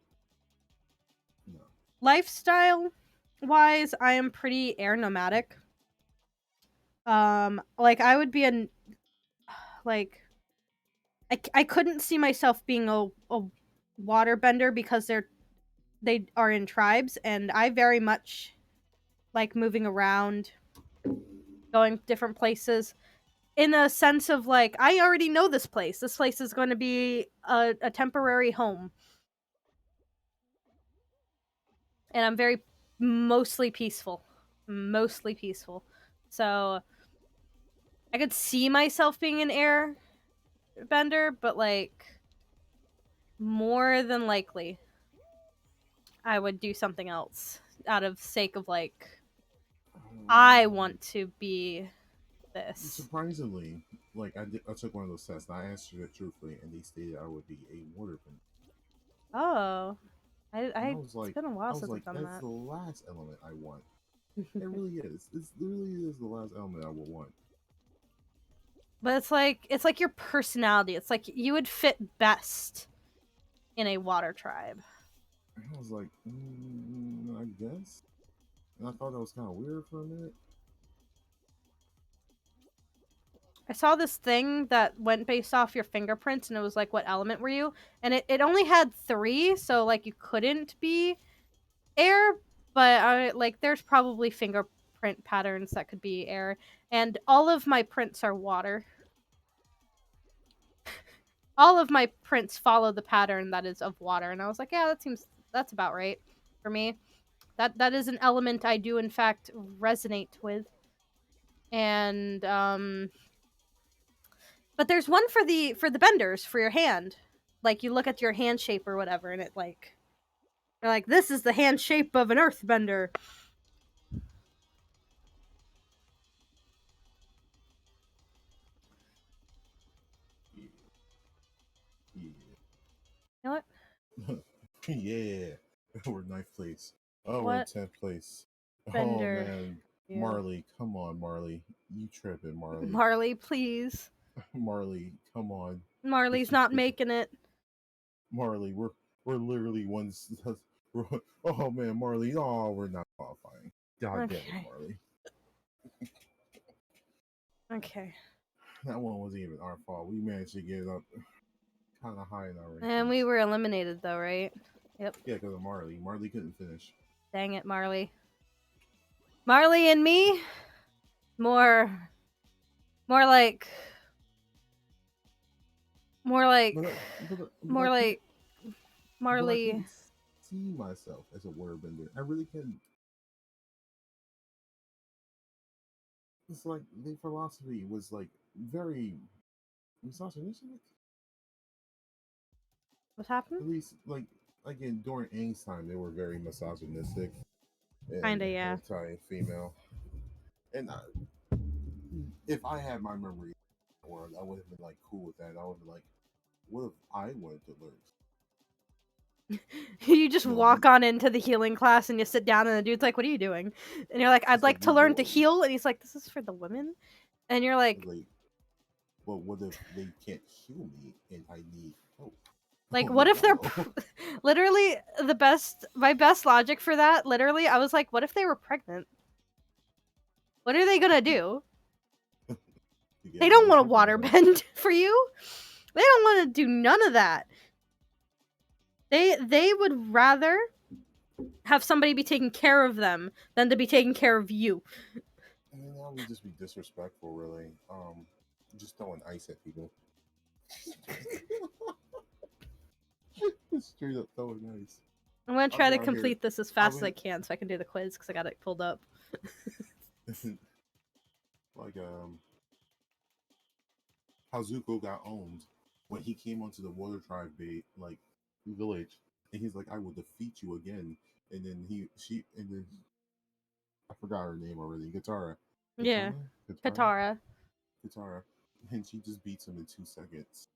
lifestyle wise, I am pretty air nomadic. Like I would be like I couldn't see myself being a waterbender because they are in tribes, and I very much like moving around, going different places in a sense of like I already know this place. This place is going to be a temporary home, and I'm very mostly peaceful, mostly peaceful. So I could see myself being an air bender, but like more than likely I would do something else out of sake of like I want to be this. Surprisingly, like I took one of those tests and I answered it truthfully, and they stated I would be a waterbender. Oh, And it's been a while I was since I've like, done that's that. the last element I want. It really is. It really is the last element I would want. But it's like your personality. It's like you would fit best in a water tribe. And I was like, I guess. And I thought that was kind of weird for a minute. I saw this thing that went based off your fingerprints, and it was like, what element were you? And it only had 3, so like you couldn't be air, but like there's probably fingerprint patterns that could be air, and all of my prints are water. All of my prints follow the pattern that is of water, and I was like, yeah, that's about right for me. That is an element I do in fact resonate with. And but there's one for the benders for your hand. Like you look at your hand shape or whatever, and it like they're like, this is the hand shape of an earthbender. Yeah, You know what? yeah, yeah. We're ninth place. Oh, we're in What 10th place. Oh bender man, you? Marley, come on, Marley, you tripping, Marley. Marley, please. Marley, come on. This Marley's is not this making it. Marley. We're literally ones. Oh man, Marley. Oh, we're not qualifying. God damn it, Okay. Marley. Okay. That one wasn't even our fault. We managed to get up kind of high in our And we rankings. were eliminated though, right? Yep. Yeah, because of Marley. Marley couldn't finish. Dang it, Marley. Marley and me, more more like more like But I more can't. like But I Marley. can't see myself as a waterbender. I really can. It's like the philosophy was like very misogynistic. What happened? At least like again during Aang's time, they were very misogynistic and Kinda, yeah. anti-female. And if I had my memory world, I would have been like cool with that. I would have been like, what if I wanted to learn? You just You know, be walk on into the healing class and you sit down, and the dude's like, "What are you doing?" And you're like, "I'd it's like like to we learn to go heal." And he's like, "This is for the women." And you're like, like, well, what if they can't heal me and I need help? "Like, Oh what no, if they're no. literally the best? My best logic for that, literally, I was like, what if they were pregnant? What are they gonna do? You get They don't another want to puppy dog. waterbend for you. They don't want to do none of that. They would rather have somebody be taking care of them than to be taking care of you." And then that would just be disrespectful, really. Just throwing ice at people. Straight up throwing ice. I'm gonna I'll try be to out here. complete this as I'll fast as be I can so I can do the quiz because I got it pulled up. like how Zuko got owned when he came onto the Water Tribe like village, and he's like, "I will defeat you again." And then and then I forgot her name already. Yeah, Katara, Katara. Katara, and she just beats him in 2 seconds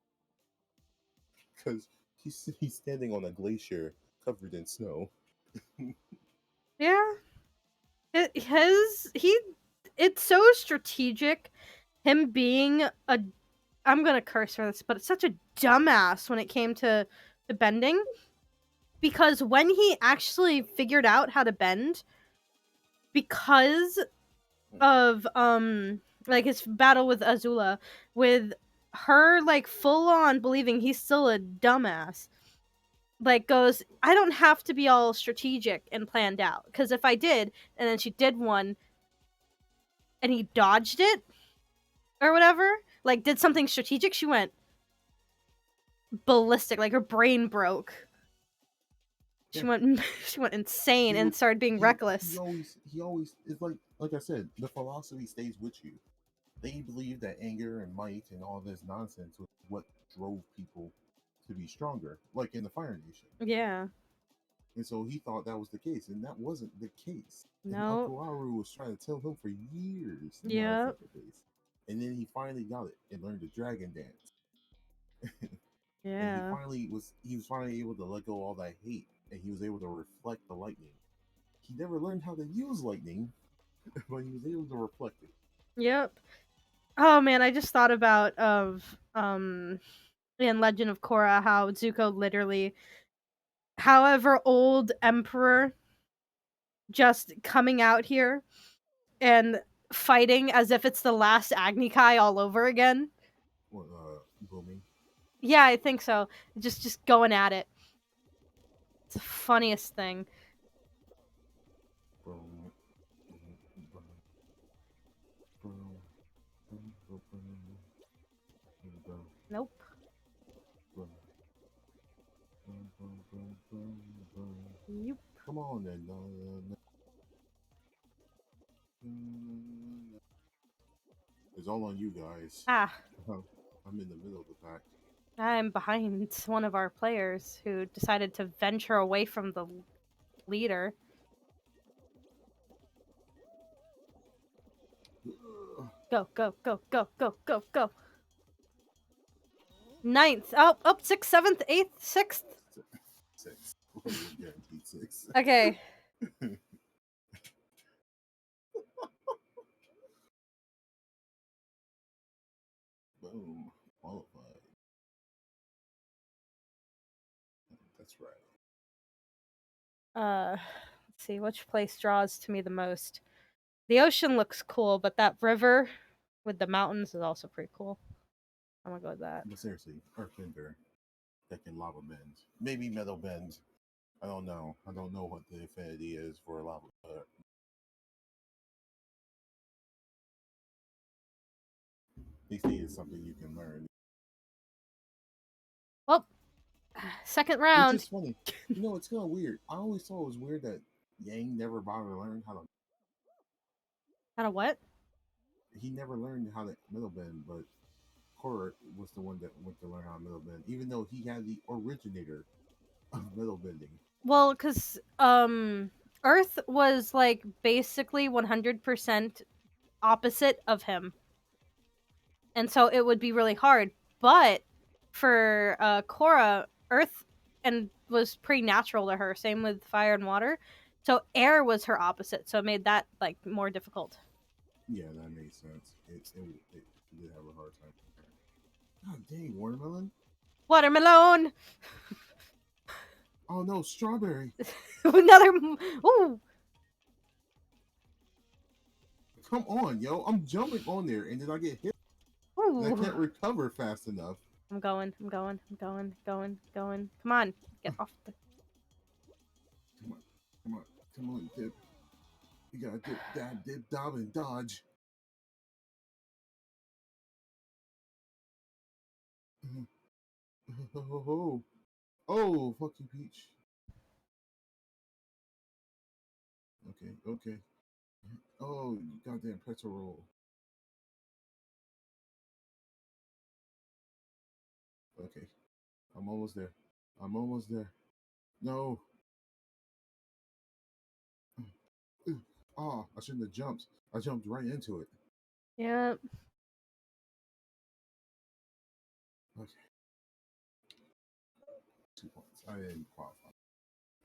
because he's standing on a glacier covered in snow. Yeah, he. It's so strategic. Him being a, I'm gonna curse for this, but it's such a dumbass when it came to bending. because when he actually figured out how to bend, because of like his battle with Azula, with her like full on believing he's still a dumbass, like goes, I don't have to be all strategic and planned out, because if I did, and then she did one and he dodged it or whatever, like did something strategic, she went ballistic, like her brain broke. She Yeah. went she went insane and started being reckless. He always is like I said, the philosophy stays with you. They believe that anger and might and all this nonsense was what drove people to be stronger, like in the Fire Nation. Yeah. And so he thought that was the case, and that wasn't the case. And No. Uncle Aru was trying to tell him for years that that was Yeah. not the case. And then he finally got it and learned the dragon dance. And Yeah. he was finally able to let go all that hate, and he was able to reflect the lightning. He never learned how to use lightning, but he was able to reflect it. Yep. Oh man, I just thought about in Legend of Korra how Zuko literally, however old emperor, just coming out here and fighting as if it's the last Agni Kai all over again. What, booming? Yeah, I think so. Just going at it. It's the funniest thing. Boom, boom, boom, boom, boom, boom, Nope. boom, boom, boom, boom, boom, boom. Yep. Come on then. It's all on you guys. Ah, I'm in the middle of the pack. I'm behind one of our players who decided to venture away from the leader. Go, go, go, go, go, go, go. Ninth. Oh, oh, sixth, seventh, eighth, sixth. Six. We're guaranteed six. Okay. Boom. Qualified. That's right. Let's see, which place draws to me the most? The ocean looks cool, but that river with the mountains is also pretty cool. I'm gonna go with that. But seriously, Earthbender that can lava bend. Maybe metal bend. I don't know. I don't know what the affinity is for lava. These things is something you can learn. Well, second Which round. is funny. It's kind of weird. I always thought it was weird that Yang never bothered to learn how to. Out of what? He never learned how to middle bend, but Korra was the one that went to learn how to middle bend, even though he had the originator of middle bending. Well, because Earth was like basically 100% opposite of him, and so it would be really hard. But for Korra, Earth and was pretty natural to her. Same with fire and water. So air was her opposite, so it made that like more difficult. Yeah, that makes sense. It did have a hard time. God dang, watermelon! Watermelon. Oh no, strawberry! Another. Ooh. Come on, yo! I'm jumping on there, and then I get hit, and I Ooh. can't recover fast enough. I'm going. I'm going. I'm going. Going. Going. Come on, get off the. Come on, come on, come on, dip! You gotta dip, dab, dip, dob, and dodge. Oh, oh, fuck you, Peach. Okay, okay. Oh, you goddamn pretzel roll. Okay, I'm almost there. I'm almost there. No. Oh, I shouldn't have jumped. I jumped right into it. Yep. Okay, 2 points. I didn't qualify.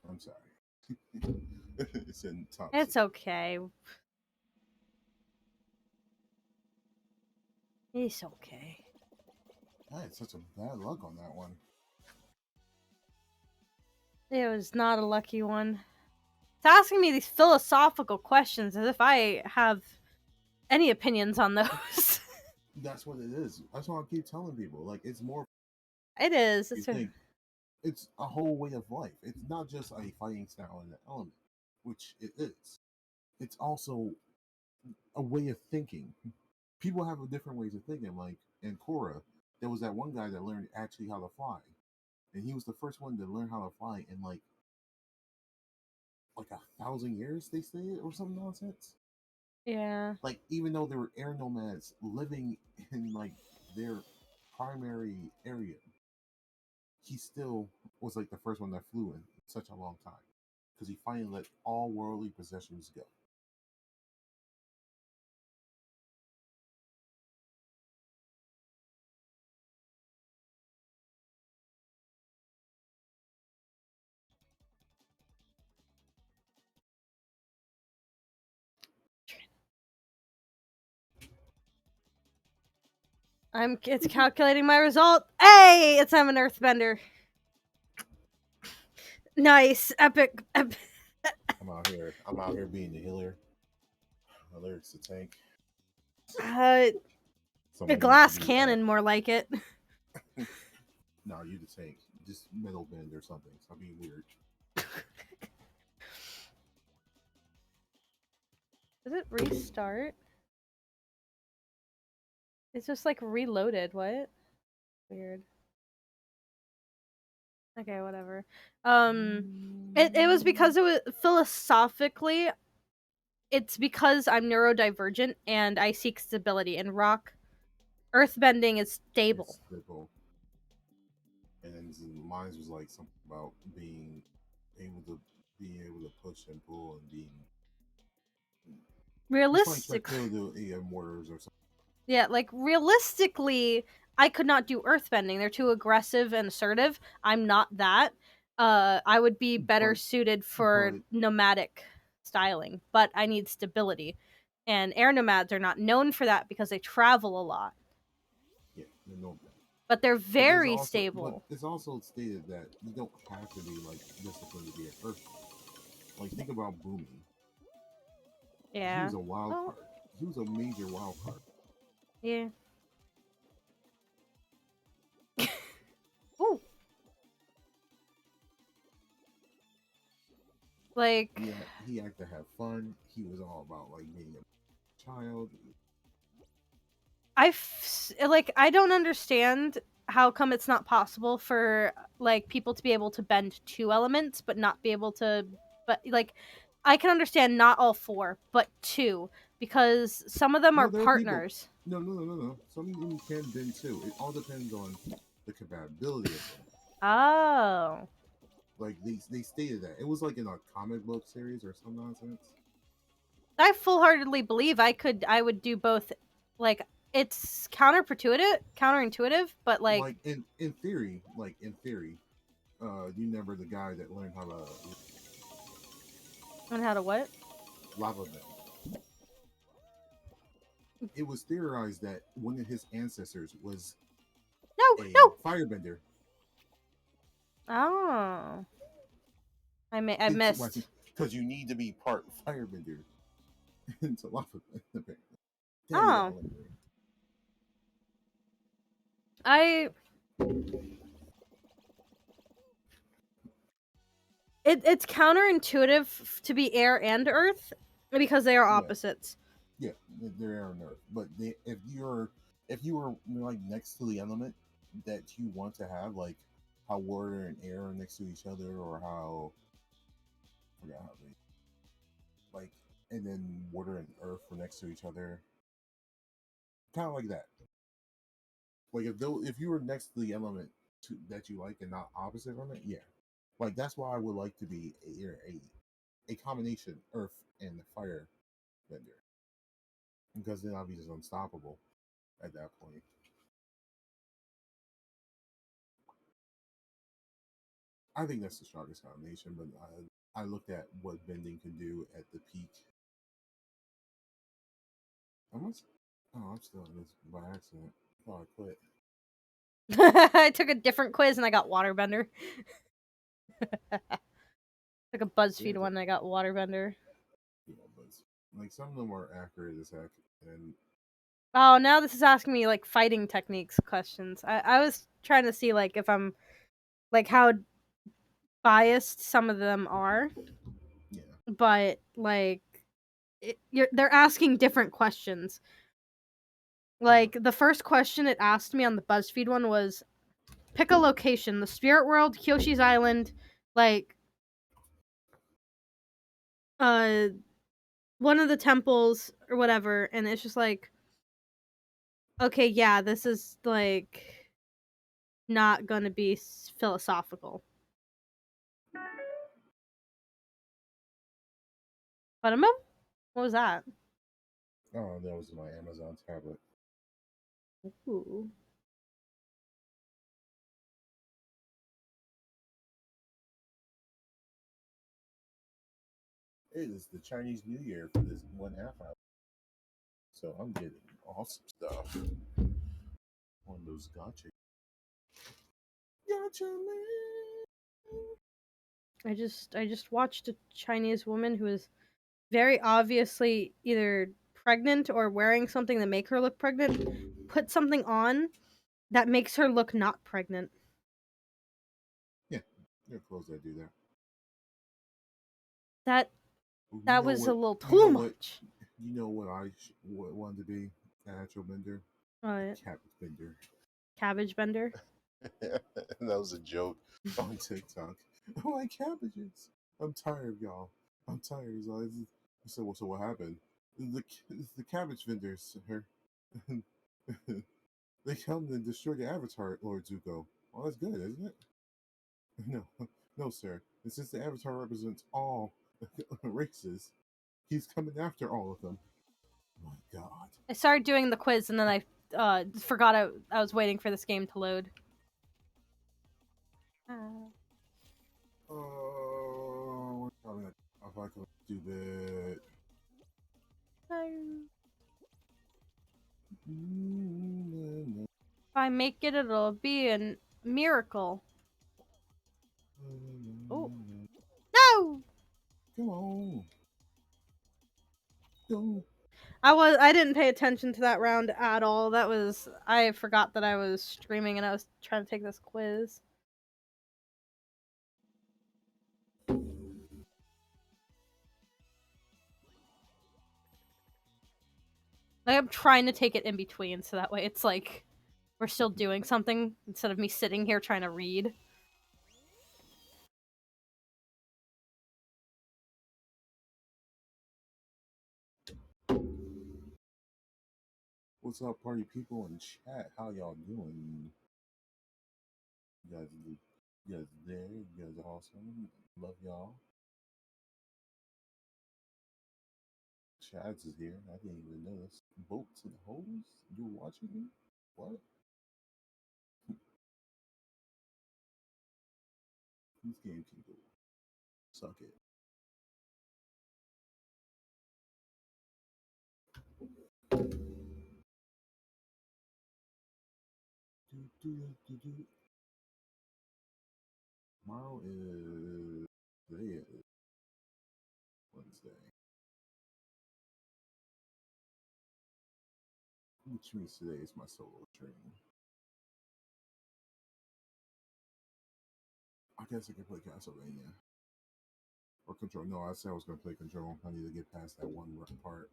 I'm sorry. It's in top It's six. okay. It's okay. I had such a bad luck on that one. It was not a lucky one. It's asking me these philosophical questions as if I have any opinions on those. That's what it is. That's why I keep telling people. Like, it's more. It is. You think it's a whole way of life. It's not just a fighting style and an element, which it is. It's also a way of thinking. People have a different ways of thinking. Like in Korra, there was that one guy that learned actually how to fly, and he was the first one to learn how to fly in like 1,000 years. They say it or some nonsense. Yeah. Like even though there were air nomads living in like their primary area, he still was like the first one that flew in such a long time because he finally let all worldly possessions go. It's calculating my result. Hey, I'm an earthbender. Nice. Epic. I'm out here being the healer. My lyrics the tank. Uh, a Someone needs to glass be cannon, more like it. no, you the tank. Just metal bend or something. Stop being weird. Does it restart? It's just like reloaded. What? Weird. Okay, whatever. It was because it was philosophically. It's because I'm neurodivergent and I seek stability. And rock earthbending is stable. It's simple. And then mine was like something about being able to push and pull and being just like Realistic. kill the mortars or something. Yeah, like realistically, I could not do earthbending. They're too aggressive and assertive. I'm not that. I would be better But suited for but nomadic styling, but I need stability. And air nomads are not known for that because they travel a lot. yeah, no. But they're very But stable. it's also stated that you don't have to be like disciplined to be an earth. Like think about Boomy. He Yeah. was a wild Oh, card. He was a major wild card. yeah. Ooh. Like, He had to have fun. He was all about like being a child. I don't understand how come it's not possible for like people to be able to bend two elements but not be able to, but like I can understand not all four but two because some of them No, are there are people. partners. No. Some of them can bend too. It all depends on the compatibility of them. Oh. Like they stated that it was like in a comic book series or some nonsense. I full-heartedly believe I would do both. Like, it's counterintuitive, but like Like in theory, you remember the guy that learned how to on how to what? lava bend. It was theorized that one of his ancestors was No, a no. firebender. Oh. I It's missed. because you need to be part firebender into lava bend. Damn, we got Oh. eliminated. I it's counterintuitive to be air and earth because they are Yeah, opposites. yeah, they're on Earth. But if you were like next to the element that you want to have, like how water and air are next to each other, or how I forgot how they like, and then water and earth were next to each other, kind of like that. Like if you were next to the element that you like and not opposite from it, yeah. Like that's why I would like to be a combination earth and fire bender because then I'll be just unstoppable at that point. I think that's the strongest combination, but I looked at what bending can do at the peak. I'm still in this by accident. Oh, I quit. I took a different quiz and I got waterbender. Like a BuzzFeed Yeah, one, I got waterbender. yeah, but like some of them are accurate as heck, and Oh, now this is asking me like fighting techniques questions. I was trying to see like if I'm like how biased some of them are, yeah, but like they're asking different questions. yeah, Like the first question it asked me on the BuzzFeed one was pick a location, the spirit world, Kyoshi's Island, like uh one of the temples or whatever, and it's just like okay, yeah, this is like not gonna be philosophical. But what was that? oh, that was my Amazon tablet. Ooh. It is the Chinese New Year for this 1/2 hour, so I'm getting awesome stuff on those gotcha man. I just watched a Chinese woman who is very obviously either pregnant or wearing something that make her look pregnant put something on that makes her look not pregnant. Yeah, there are clothes that do that. That Well, that was a little You too know what? much. You know what wanted to be a natural bender? Uh, A cabbage bender. Cabbage bender. That was a joke on TikTok. I like cabbages. I'm tired of y'all. I'm tired. So I said, well, so what happened? The cabbage vendors, sir. They come and destroy the avatar, Lord Zuko. Well, that's good, isn't it? No, no, sir. And since the avatar represents all races, he's coming after all of them. My God. I started doing the quiz and then I forgot I was waiting for this game to load. Oh, we're probably not do that. If I make it, it'll be a miracle. Oh no! Come on. Go. I didn't pay attention to that round at all. I forgot that I was streaming and I was trying to take this quiz. Like I'm trying to take it in between so that way it's like we're still doing something instead of me sitting here trying to read. What's up, party people in chat? How y'all doing? You guys there? You guys are awesome. Love y'all. Chads is here. I didn't even notice. Boats and hoes? You were watching me? What? This game can go. Suck it. Do. Tomorrow is today is Wednesday, which means today is my solo stream. I guess I can play Castlevania or Control. No, I said I was going to play Control. I need to get past that one part.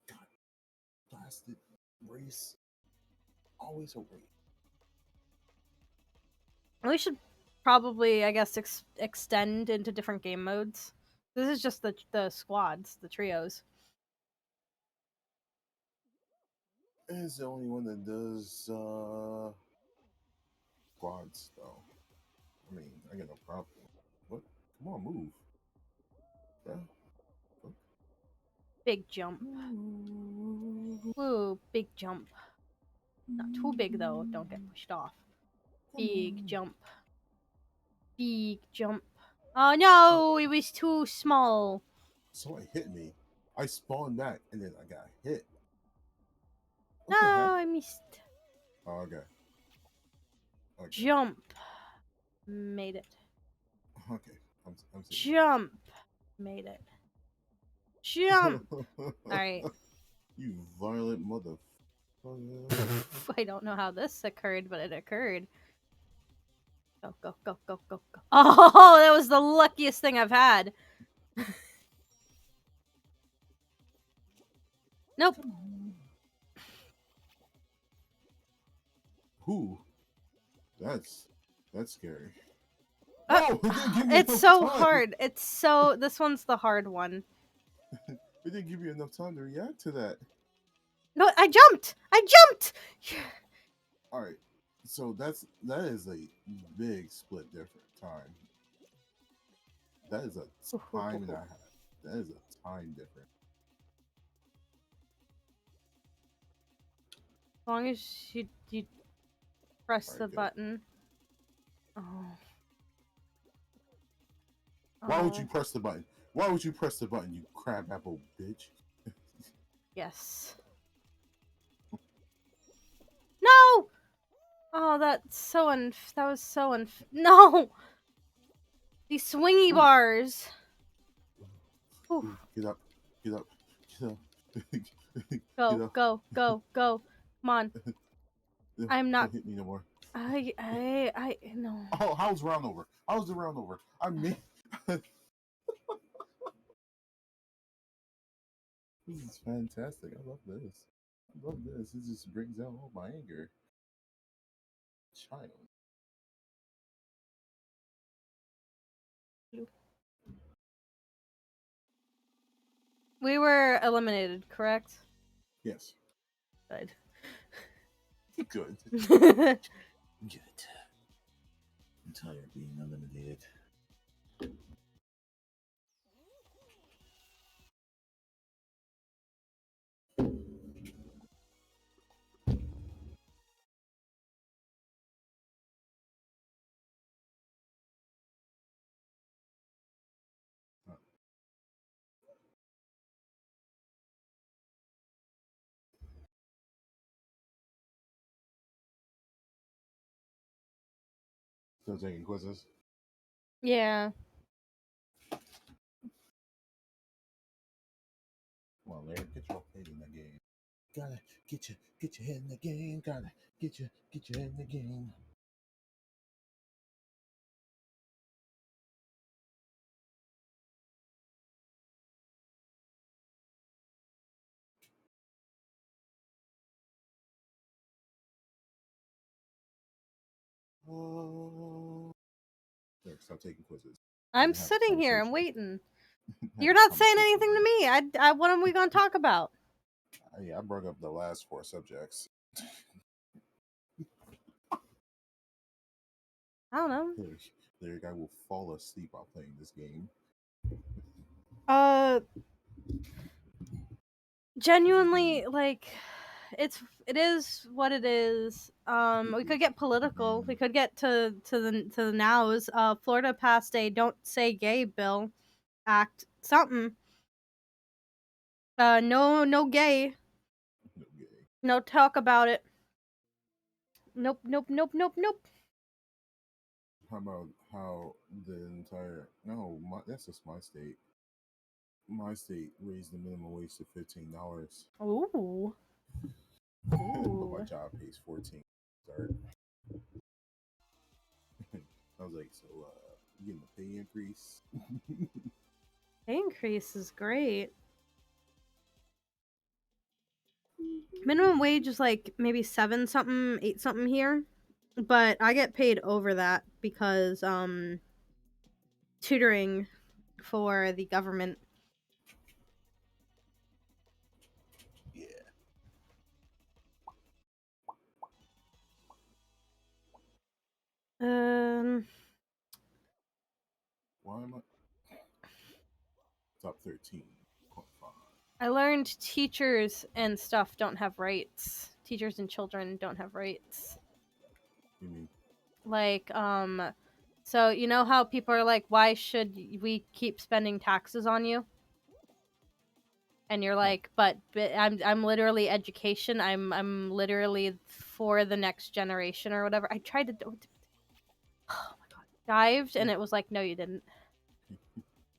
God, blasted race. Always a race. We should probably, I guess, extend into different game modes. This is just the squads, the trios. It's the only one that does squads, though. I mean, I got no problem. What? Come on, move. Yeah. Big jump. Woo, big jump. Not too big though, don't get pushed off. Big jump. Big jump. Oh no, it was too small. Someone hit me. I spawned back and then I got hit. What the heck? No, I missed. Oh, okay. Okay. Jump. Made it. Okay. I'm seeing Jump. Made it. Jump. it. Alright. You violent mother. I don't know how this occurred, but it occurred. Go, go, go, go, go, go. Oh, that was the luckiest thing I've had. Nope. Who? That's scary. Uh, No, it didn't give me it's enough so time. hard. It's so. This one's the hard one. It didn't give you enough time to react to that. No, I jumped. I jumped. All right. So that is a big split different time. That is a time and a half. That is a time difference. As long as you press All the right, good. button. Oh. Why would you Oh. press the button? Why would you press the button, you crabapple bitch? Yes. No. Oh, that's so that was so no. These swingy Ooh, bars. Ooh. ooh, get up, get up, get up, get Go, up. go, go, go. Come on. I'm not. Don't hit me no more. No. Oh, how's round over? How's the round over? I mean, this is fantastic. I love this. I love this. It just brings out all my anger. Child. We were eliminated, correct? Yes. Good. Good. Good. I'm tired of being eliminated. Still taking quizzes. Yeah. Come on, Larry, get your head in the game. Gotta get your head in the game. Gotta get your head in the game. There, stop taking quizzes. I'm And have a sitting here. I'm conversation. waiting. Have You're a not saying conversation anything with to me. me. What are we going to talk about? Yeah, I brought up the last four subjects. I don't know. Lyric, I will fall asleep while playing this game. Genuinely, like, it is what it is. We could get political. We could get to the nows. Florida passed a "Don't Say Gay" bill, act something. No gay. Okay. No talk about it. Nope, nope, nope, nope, nope. How about how the entire that's just my state. My state raised the minimum wage to $15. Ooh. But my Ooh. job pays 14 start. I was like, so you getting a pay increase? Pay increase is great. Minimum wage is like maybe 7 something, 8 something here. But I get paid over that because tutoring for the government. Yeah. Um Why am I top 13.5? I learned teachers and stuff don't have rights. Teachers and children don't have rights. You mean Like so you know how people are like, why should we keep spending taxes on you? And you're like, but I'm literally education. I'm literally for the next generation or whatever. I tried to oh my god, dived and it was like, no, you didn't.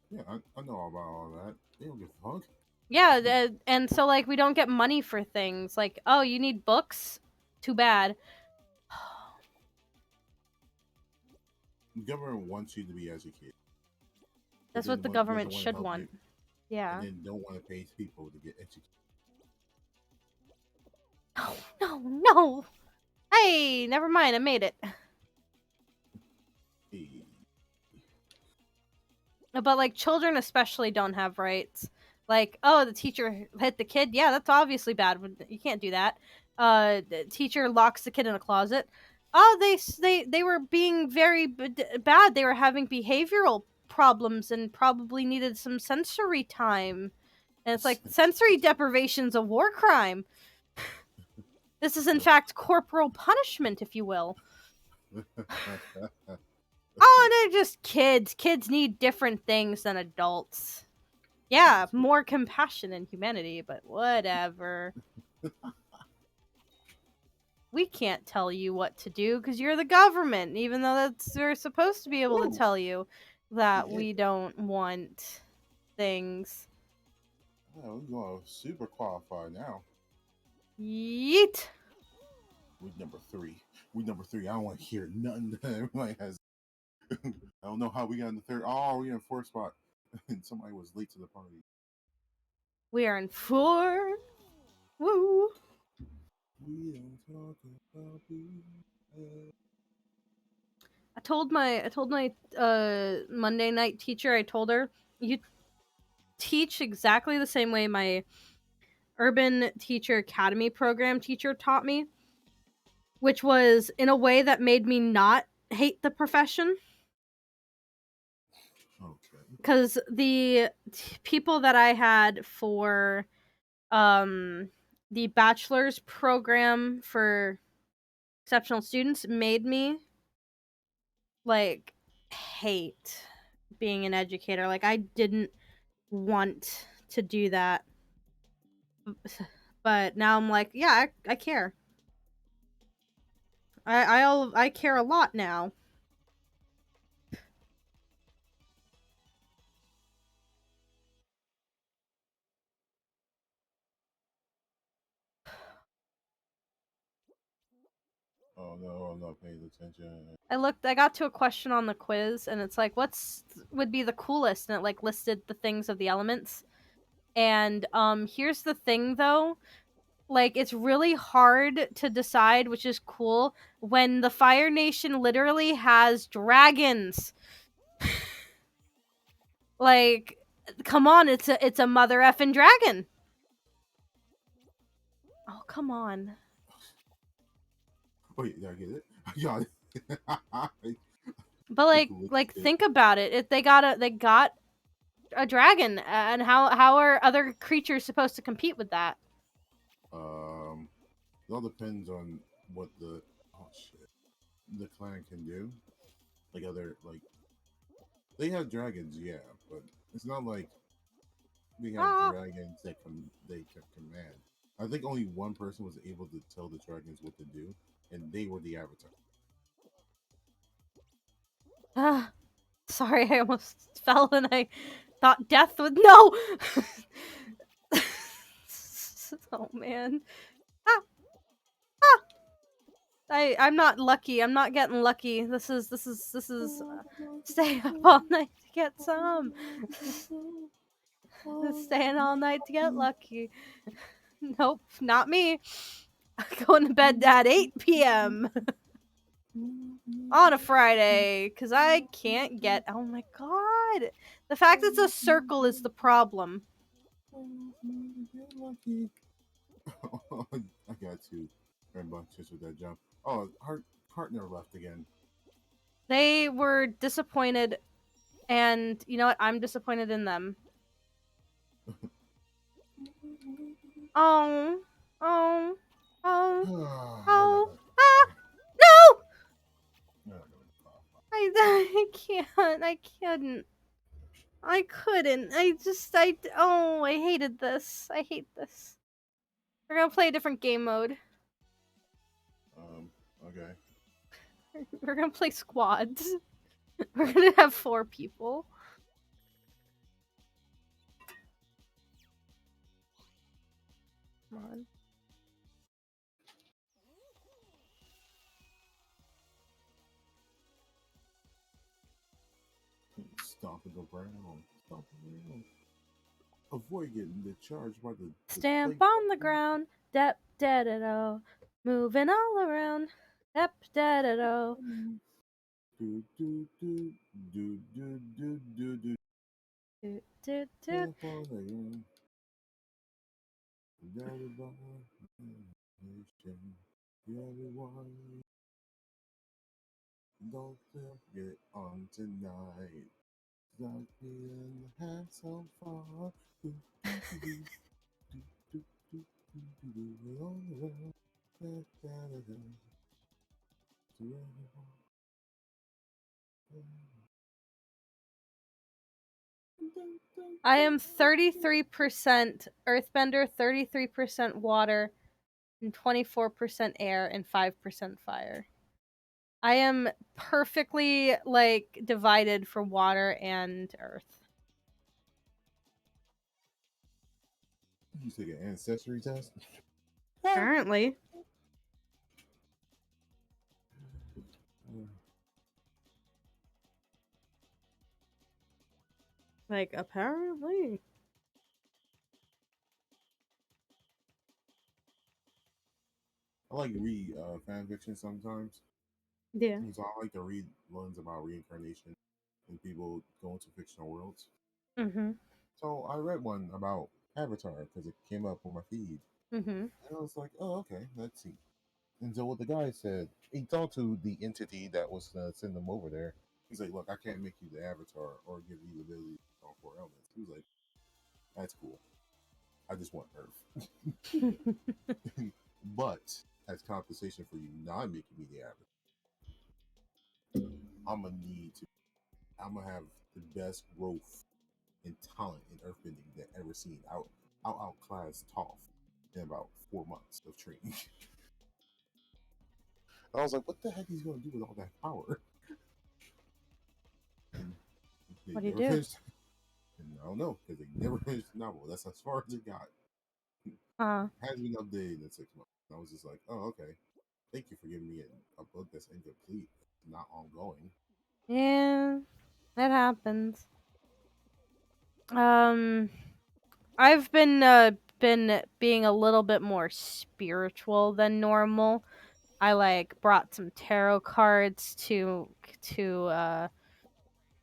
Yeah, I know all about all that. They don't give a fuck. Yeah, and so like we don't get money for things. Like, oh, you need books? Too bad. The government wants you to be educated, but That's then what the doesn't government want to should help you, want. and Yeah. then don't want to pay people to get educated. No, no, no. Hey, never mind. I made it. Hey, But like children especially don't have rights. Like, oh, the teacher hit the kid. Yeah, that's obviously bad. You can't do that. The teacher locks the kid in a closet. Oh, they were being very bad. They were having behavioral problems and probably needed some sensory time. And it's like sensory deprivation's a war crime. This is in fact corporal punishment, if you will. Oh, they're just kids. Kids need different things than adults. Yeah, more compassion and humanity, but whatever. We can't tell you what to do because you're the government, even though we're supposed to be able to tell you that yeah, we don't want things. we're going super qualified now. Yeet. We're number three. We're number three. I don't want to hear nothing that everybody has. I don't know how we got in the third. Oh, we're in fourth spot. And somebody was late to the party. We are in 4. Woo. We don't talk about I told my Monday night teacher, I told her, you teach exactly the same way my Urban Teacher Academy program teacher taught me, which was in a way that made me not hate the profession. Okay. Because the people that I had for the bachelor's program for exceptional students made me like hate being an educator. Like I didn't want to do that. But now I'm like, yeah, I care. I care a lot now. Oh no, I'm not paying attention. I got to a question on the quiz and it's like, what's would be the coolest? And it like listed the things of the elements. And here's the thing though, like it's really hard to decide which is cool when the Fire Nation literally has dragons. Like, come on, it's a mother effing dragon. Oh, come on. Wait, did I get it? I got it. But like think about it. If they got a dragon, and how are other creatures supposed to compete with that? It all depends on what the clan can do. Like they have dragons, yeah, but it's not like we have Ah, dragons that they can command. I think only one person was able to tell the dragons what to do, and they were the avatar. ah, sorry, I almost fell and I thought death would no. Oh man. Ah, ah. I'm not lucky. I'm not getting lucky. This is stay up all night to get some. Staying all night to get lucky. Nope, not me. Going to bed at 8 p.m. on a Friday because I can't get. Oh my god. The fact it's a circle is the problem. I got two rambunctious with that jump. Oh, our partner left again. They were disappointed, and you know what? I'm disappointed in them. Oh, oh, oh, oh, ah, no! I can't. I couldn't. I couldn't. I hated this. I hate this. We're gonna play a different game mode. Okay. We're gonna play squads. We're gonna have 4 people. Come on. Stomping the ground. Stomping the ground. Avoid getting the charge by the Stamp plate. on the ground. Dep da da do. Moving all around. Dep da da do. Do do do do do do do do. Do, do, do. Step on the ground. Down the nation. Everyone, don't get on tonight. Like me and have so far. Do, do, do, do, do, do, do, do, do, do, all around. Da, da, da, da. To everyone. I am 33% earthbender, 33% water, and 24% air, and 5% fire. I am perfectly like divided for water and earth. You take an ancestry test? Apparently. Like, apparently. I like to read fan fiction sometimes. Yeah. And so I like to read ones about reincarnation and people go into fictional worlds. Mm-hmm. So I read one about Avatar because it came up on my feed. Mm-hmm. And I was like, oh, okay, let's see. And so what the guy said, he talked to the entity that was send them over there. He's like, look, I can't make you the Avatar or give you the ability to control 4 elements. He was like, that's cool. I just want Earth. But as compensation for you not making me the Avatar, I'm gonna need to. I'm gonna have the best growth and talent in earthbending that ever seen. I'll outclass Toph in about 4 months of training. I was like, what the heck is he gonna do with all that power? And they What do you never do? finished. And I don't know because they never finished the novel. That's as far as it got. Hasn't been updated in 6 months. And I was just like, oh, okay. Thank you for giving me a book that's incomplete, not ongoing. Yeah, that happens. Um, I've been being a little bit more spiritual than normal. I like brought some tarot cards to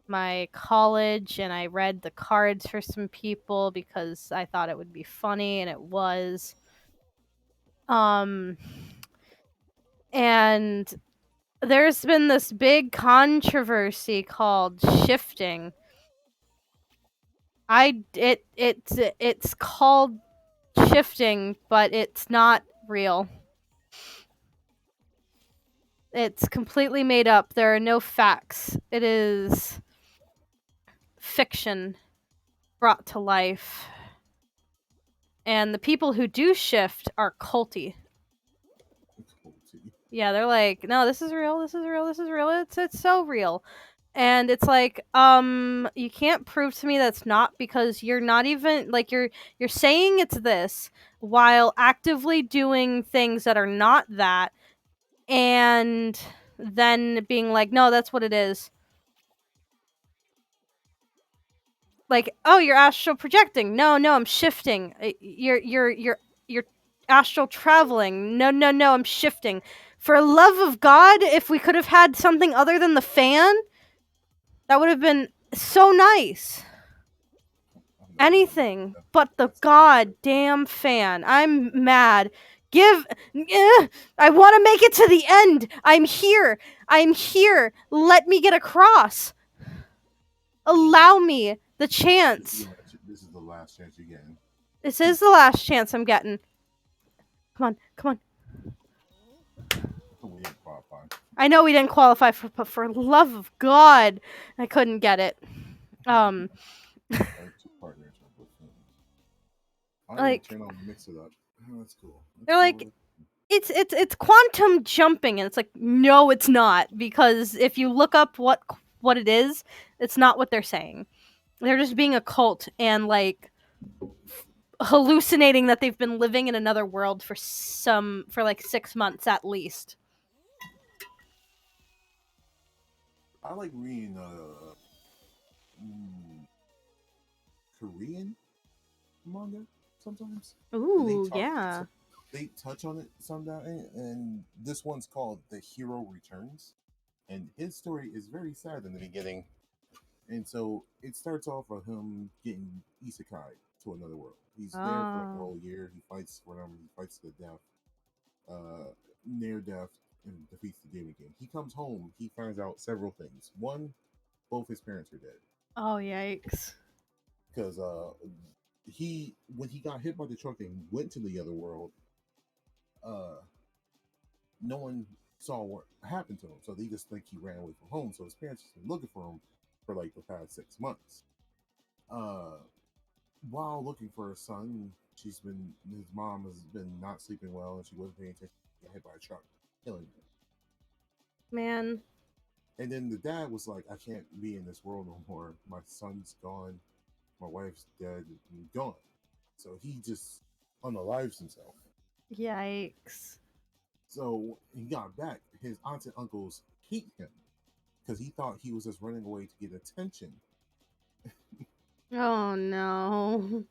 my college, and I read the cards for some people because I thought it would be funny, and it was. Um, and there's been this big controversy called shifting. It's called shifting, but it's not real. It's completely made up. There are no facts. It is fiction brought to life. And the people who do shift are culty. Yeah, they're like, no, this is real. This is real. This is real. It's so real. And it's like, you can't prove to me that's not, because you're not even like you're saying it's this while actively doing things that are not that, and then being like, no, that's what it is. Like, oh, you're astral projecting. No, I'm shifting. You're astral traveling. No, I'm shifting. For love of God, if we could have had something other than the fan, that would have been so nice. Anything but the goddamn fan. I'm mad. I want to make it to the end. I'm here. Let me get across. Allow me the chance. This is the last chance you're getting. This is the last chance I'm getting. Come on. We didn't qualify. I know we didn't qualify but for love of God, I couldn't get it. Right, two partners on both films. I didn't even Like turn on the mix it up. Oh, that's cool. That's they're cool. like it's quantum jumping, and it's like no, it's not, because if you look up what it is, it's not what they're saying. They're just being a cult and like hallucinating that they've been living in another world for like 6 months at least. I like reading mm, Korean manga sometimes, and Ooh, yeah. they touch on it sometimes. And this one's called "The Hero Returns," and his story is very sad in the beginning. And so it starts off with him getting isekai to another world. He's there for like a Oh. whole year. He fights whatever. He fights to death, near death, and defeats the demon king. He comes home. He finds out several things. One, both his parents are dead Oh, yikes. because he when he got hit by the truck and went to the other world, uh, no one saw what happened to him, so they just think he ran away from home. So his parents have been looking for him for like the past 6 months. Uh, while looking for her son, his mom has been not sleeping well, and she wasn't paying attention. She got hit by a truck, killing her. Man. And then the dad was like, "I can't be in this world no more. My son's gone. My wife's dead and gone." So he just unalives himself. Yikes. So he got back. His aunts and uncles hate him because he thought he was just running away to get attention. Oh no.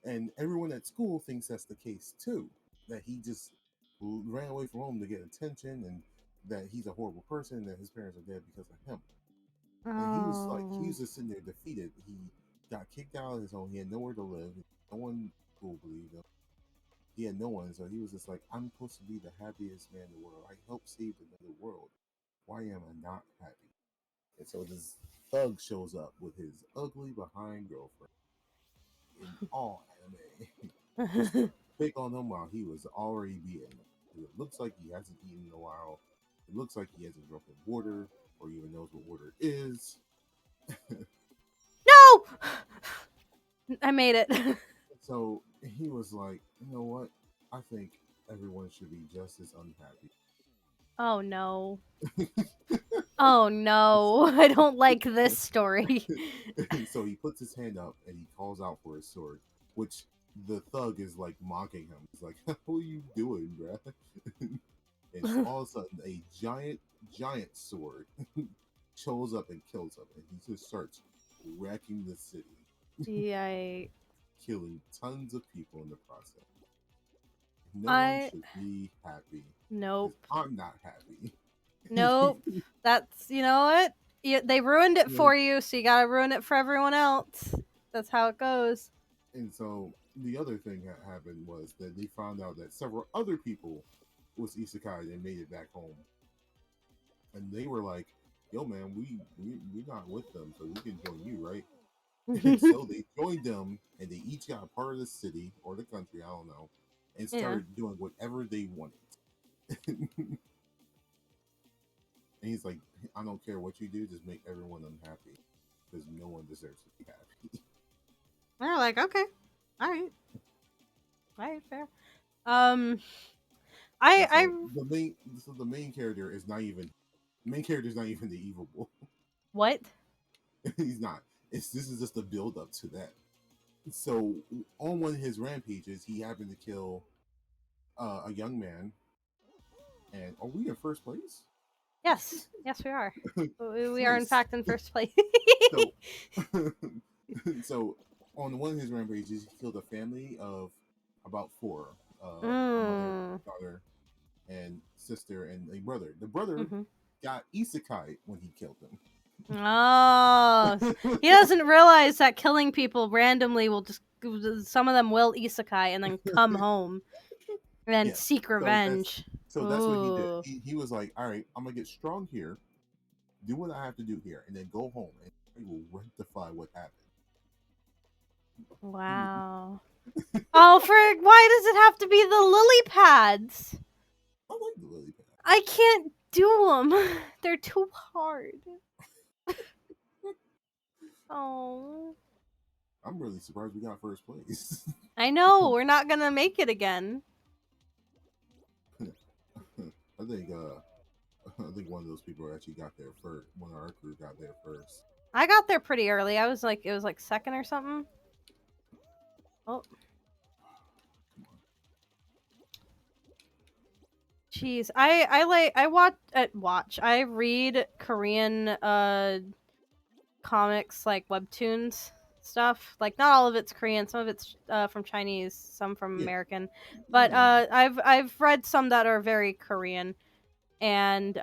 And everyone at school thinks that's the case too. That he just ran away from home to get attention, and that he's a horrible person, and that his parents are dead because of him. And he Oh. was just sitting there defeated. He got kicked out of his home. He had nowhere to live. No one will believe him. He had no one, so he was just like, "I'm supposed to be the happiest man in the world. I helped save another world. Why am I not happy?" And so this thug shows up with his ugly behind girlfriend in all anime, just to pick on him while he was already beaten. It looks like he hasn't eaten in a while. It looks like he hasn't drunk water or even knows what water is. No! I made it. So he was like, "You know what? I think everyone should be just as unhappy." Oh no. Oh no. I don't like this story. So he puts his hand up and he calls out for his sword, which the thug is like mocking him. He's like, "What are you doing, bruh?" And all of a sudden, a giant sword shows up and kills him, and he just starts wrecking the city, Yikes. killing tons of people in the process. No one I should be happy because Nope. I'm not happy. Nope. That's, you know what? They ruined it for you, so you gotta ruin it for everyone else. That's how it goes. And so the other thing that happened was that they found out that several other people was isekai and made it back home, and they were like, "Yo, man, we not with them, so we can join you, right?" And so they joined them, and they each got a part of the city or the country, I don't know, and Yeah. started doing whatever they wanted. And he's like, "I don't care what you do, just make everyone unhappy, because no one deserves to be happy." They're like, okay. Alright. Alright, fair. Um And I so the main character is not even the main character is not even the evil boy. What? He's not. This is just a build up to that. So on one of his rampages, he happened to kill a young man. And are we in first place? Yes. Yes, we are. We are in Nice. fact in first place. So, so on one of his rampages, he killed a family of about four: a mother, Mm. daughter, and sister, and a brother. The brother Mhm. got isekai when he killed him. Oh, he doesn't realize that killing people randomly will just some of them will isekai and then come home and Yeah. seek So revenge. that's what he did. Ooh. He was like, "All right, I'm gonna get strong here, do what I have to do here, and then go home, and I will rectify what happened." Wow. Oh, frig, why does it have to be the lily pads? I like the lily pad. I can't do them. They're too hard. Oh. I'm really surprised we got first place. I know we're not gonna make it again. I think I think one of those people actually got there first. One of our crew got there first. I got there pretty early. It was like second or something. Oh, jeez. I read Korean comics, like webtoons stuff. Like not all of it's Korean, some of it's from Chinese, some from Yeah, American. But yeah. I've read some that are very Korean, and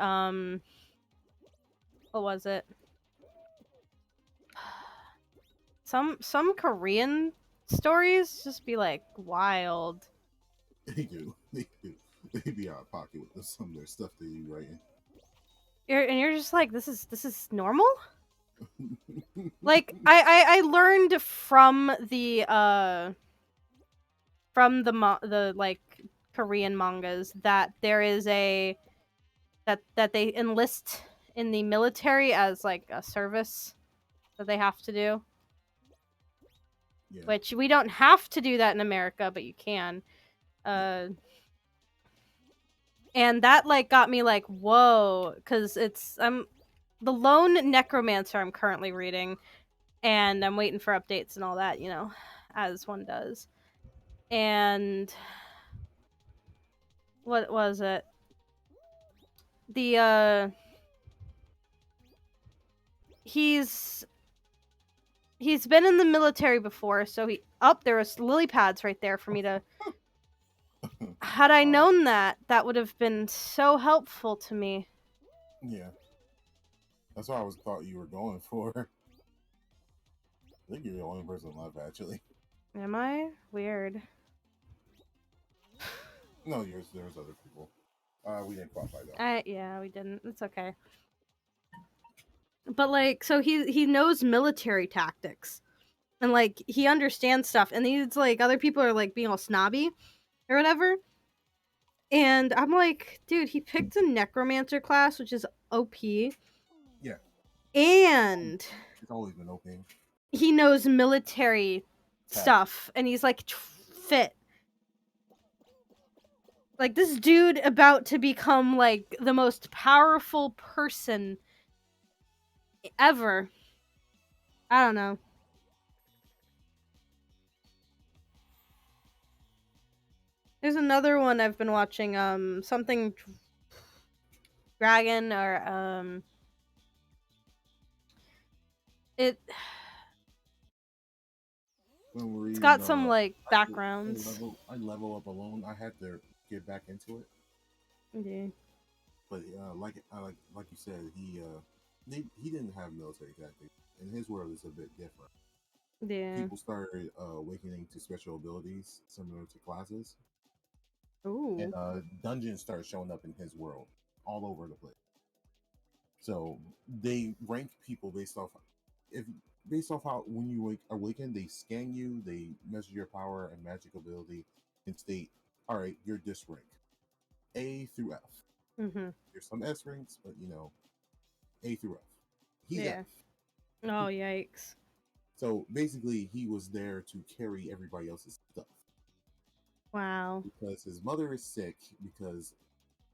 what was it? Some Korean stories just be like wild. They do. They do. They be out of pocket with some of their stuff they be writing. You're just like, this is normal. Like I learned from the the like Korean mangas that there is that they enlist in the military as like a service that they have to do. Yeah. Which we don't have to do that in America, but you can. And that like got me like, whoa, because I'm the Lone Necromancer I'm currently reading, and I'm waiting for updates and all that, as one does. And what was it? The he's been in the military before, so there was lily pads right there for me to. Had I known that would have been so helpful to me. Yeah. That's what I was thought you were going for. I think you're the only person left, actually. Am I? Weird. No, there's other people. We didn't qualify though. Yeah, we didn't. It's okay. But like, so he knows military tactics, and like he understands stuff, and these like other people are like being all snobby or whatever. And I'm like, dude, he picked a necromancer class, which is OP, Yeah. and It's always been open. he knows military stuff, and he's like fit. Like this dude about to become like the most powerful person ever. I don't know. There's another one I've been watching, something dragon or it it's got some like backgrounds. I level up alone. I had to get back into it. Yeah. But like you said, he didn't have military tactics. In his world, it's a bit different. Yeah. People started awakening to special abilities similar to classes, Ooh. and dungeons started showing up in his world all over the place. So they rank people if based off how when you awaken, they scan you, they measure your power and magic ability, and state, all right, you're this rank, A through F. Mm-hmm. There's some S ranks, but A through F. He's Yeah. F. Oh yikes. So basically, he was there to carry everybody else's stuff. Wow. Because his mother is sick, because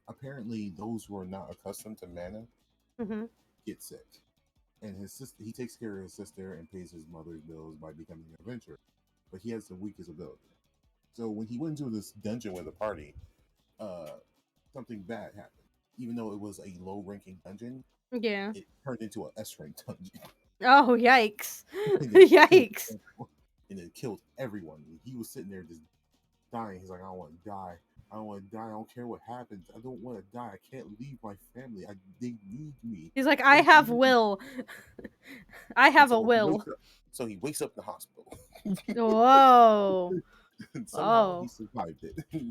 apparently those who are not accustomed to mana Mm-hmm. get sick. And his sister, he takes care of his sister and pays his mother's bills by becoming an adventurer. But he has the weakest ability. So when he went into this dungeon with a party, uh, something bad happened. Even though it was a low ranking dungeon, Yeah. it turned into an S rank dungeon. Oh yikes. and Yikes. And it killed everyone. He was sitting there just dying. He's like, I don't want to die. I don't want to die. I don't care what happens. I don't want to die. I can't leave my family. They need me. He's like, I have will. I have a will. So he wakes up in the hospital. Whoa. And somehow he survived it.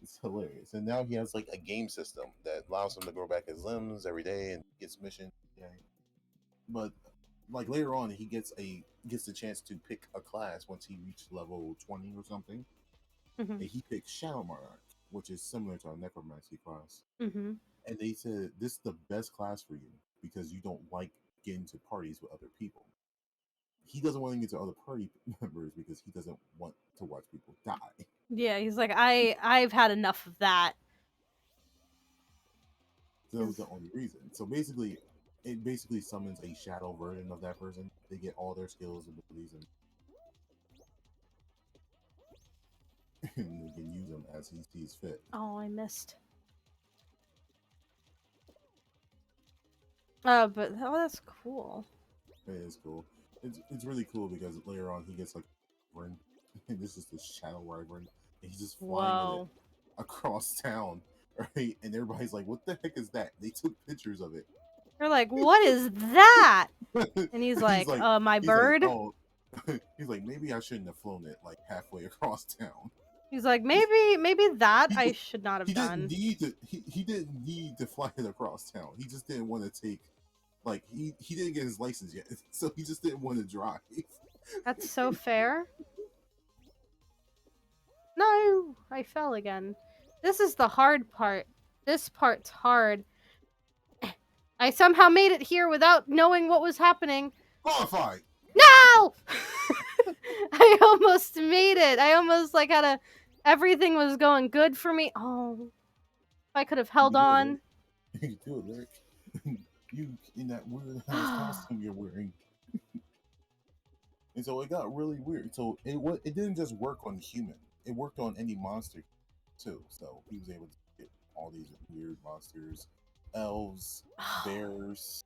It's hilarious. And now he has like a game system that allows him to grow back his limbs every day and gets missions. Yeah. But like later on, he gets the chance to pick a class once he reached level 20 or something. Mm-hmm. And he picked Shadow Monarch, which is similar to our Necromancy class. Mm-hmm. And they said this is the best class for you because you don't like getting to parties with other people. he doesn't want to get to other party members because he doesn't want to watch people die. Yeah, he's like, I've had enough of that. So that was the only reason. So basically, it basically summons a shadow version of that person. They get all their skills, abilities, and and he can use them as he sees fit. Oh, I missed. But oh, that's cool. It is cool. It's really cool because later on he gets like wyvern, and this is the shadow wyvern, and he's just flying with it Whoa. across town, right? And everybody's like, "What the heck is that?" They took pictures of it. They're like, what is that? And he's like, my he's like, bird. oh, he's like, maybe I shouldn't have flown it like halfway across town. He's like, maybe that He I did, should not have he didn't done. need to. He didn't need to fly it across town. He just didn't want to take. Like he didn't get his license yet, so he just didn't want to drive. That's so fair. No, I fell again. This is the hard part. This part's hard. I somehow made it here without knowing what was happening. Qualified. No! I almost made it. I almost like had a. Everything was going good for me. Oh, if I could have held on. You can do it, Lyric. You in that weird ass costume you're wearing. And so it got really weird. So it didn't just work on human. It worked on any monster too. So he was able to get all these weird monsters, elves, bears,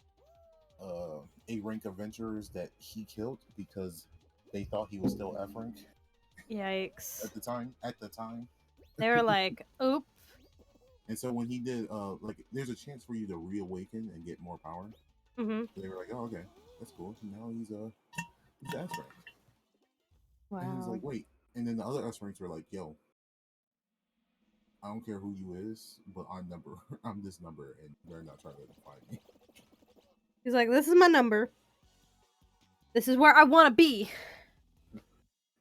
A rank adventurers that he killed because they thought he was still F rank Yikes. at the time. They were like, oop. And so when he did, like, there's a chance for you to reawaken and get more power. Mm-hmm. They were like, oh, okay, that's cool. So now he's F rank. Wow. And he's like, wait. And then the other S ranks were like, yo, I don't care who you is, but I'm this number, and they're not trying to find me. He's like, this is my number. This is where I want to be.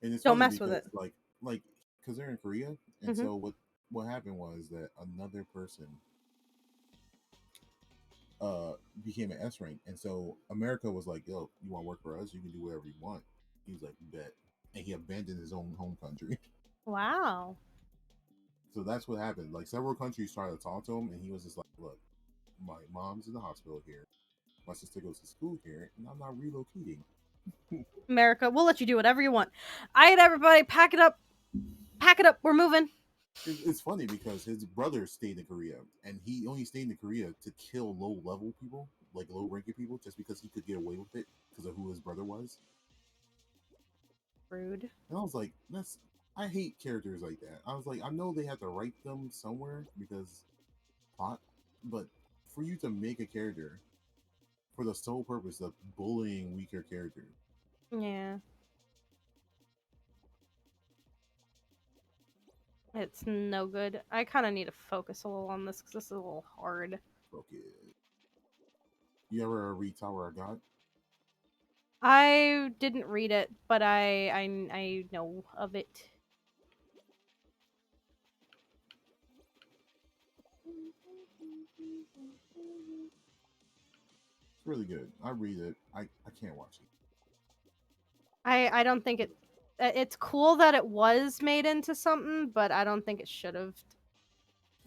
And it's Don't funny mess because, with it. like, because they're in Korea, and Mhm. so what happened was that another person became an S rank, and so America was like, yo, you want to work for us? You can do whatever you want. He was like, bet, and he abandoned his own home country. Wow. So that's what happened. Like several countries tried to talk to him, and he was just like, look, my mom's in the hospital here. My sister goes to school here, and I'm not relocating. America, we'll let you do whatever you want. All right, everybody, pack it up. Pack it up. We're moving. It's funny because his brother stayed in Korea, and he only stayed in Korea to kill low level people, like low ranking people, just because he could get away with it because of who his brother was. Rude. And I was like, I hate characters like that. I was like, I know they have to write them somewhere because plot, but for you to make a character for the sole purpose of bullying weaker characters. Yeah. It's no good. I kind of need to focus a little on this because this is a little hard. Okay. You ever read Tower of God? I didn't read it, but I know of it. It's really good. I read it. I can't watch it. I don't think it. It's cool that it was made into something, but I don't think it should have.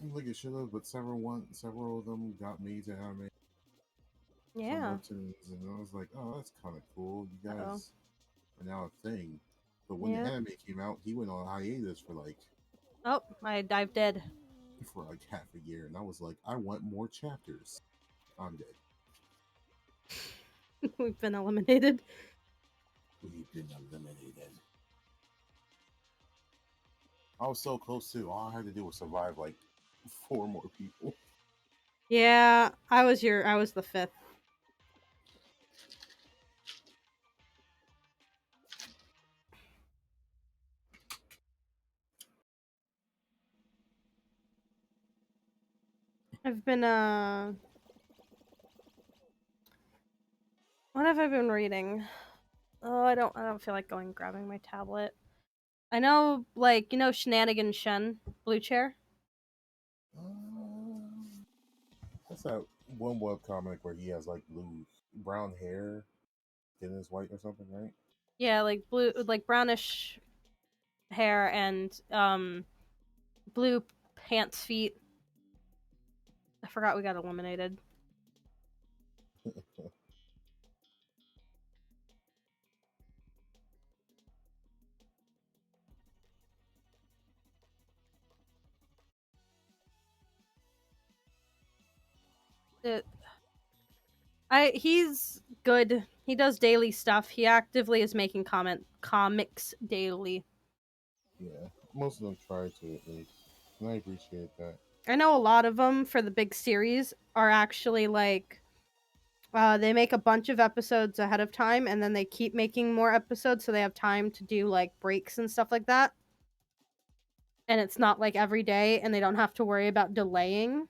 Like it should have, but several of them got made to anime from Yeah. webtoons, and I was like, oh, that's kind of cool. You guys Uh-oh. are now a thing. But when Yeah. the anime came out, he went on hiatus for Oh, I dived dead. half a year, and I was like, I want more chapters. I'm dead. We've been eliminated. We've been eliminated. I was so close too. All I had to do was survive like 4 more people. Yeah, I was the fifth. I've been what have I been reading? Oh, I don't feel like going and grabbing my tablet. I know, like, Shenanigan Shen, Blue Chair. That's that one web comic where he has like blue brown hair skin is white or something, right? Yeah, like blue, like brownish hair and blue pants feet. I forgot we got eliminated. He's good. He does daily stuff. He actively is making comics daily. Yeah, most of them try to at least, and I appreciate that. I know a lot of them for the big series are actually like they make a bunch of episodes ahead of time and then they keep making more episodes so they have time to do like breaks and stuff like that. And it's not like every day and they don't have to worry about delaying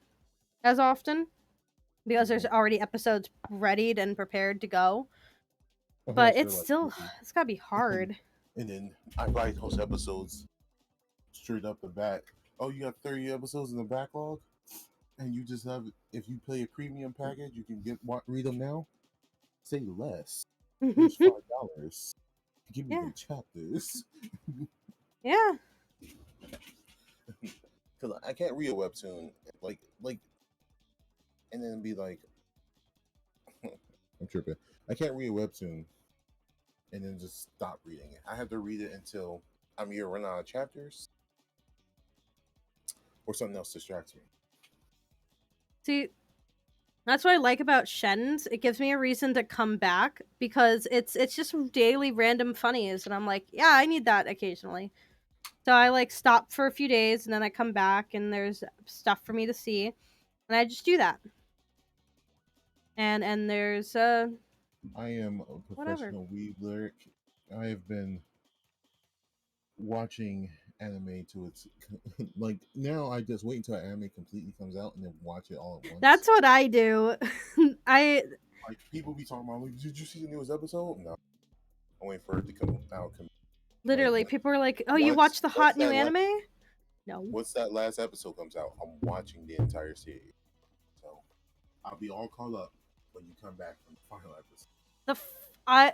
as often because there's already episodes readied and prepared to go. But Unless you're it's like still me, it's got to be hard. and then I write those episodes straight up the back. Oh, you got 30 episodes in the backlog, and you just have. If you pay a premium package, you can read them now. Say less. Here's $5. Give me Yeah. the chapters. Yeah. Because I can't read a webtoon like, and then be like, I'm tripping. I can't read a webtoon and then just stop reading it. I have to read it until I'm either running out of chapters or something else distracts me. See, that's what I like about Shen's. It gives me a reason to come back because it's just daily random funnies, and I'm like, yeah, I need that occasionally. So I like stop for a few days, and then I come back, and there's stuff for me to see, and I just do that. And there's I am a whatever. professional weeb lyric. I have been watching anime to its like now. I just wait until anime completely comes out and then watch it all at once. That's what I do. I Like people be talking about, like, did you see the newest episode? No, I'm waiting for it to come out. Like literally when, people are like, "Oh, you once watch the once hot new that anime?" No. once that last episode comes out, I'm watching the entire series. So I'll be all caught up when you come back from the final episode.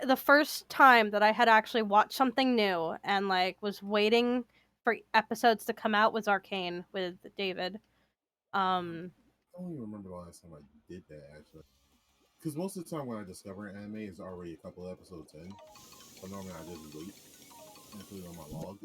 The first time that I had actually watched something new and like was waiting for episodes to come out was Arcane with David. I don't even remember the last time I did that actually. Because most of the time when I discover an anime, it's already a couple of episodes in. So normally I just wait and put it on my log.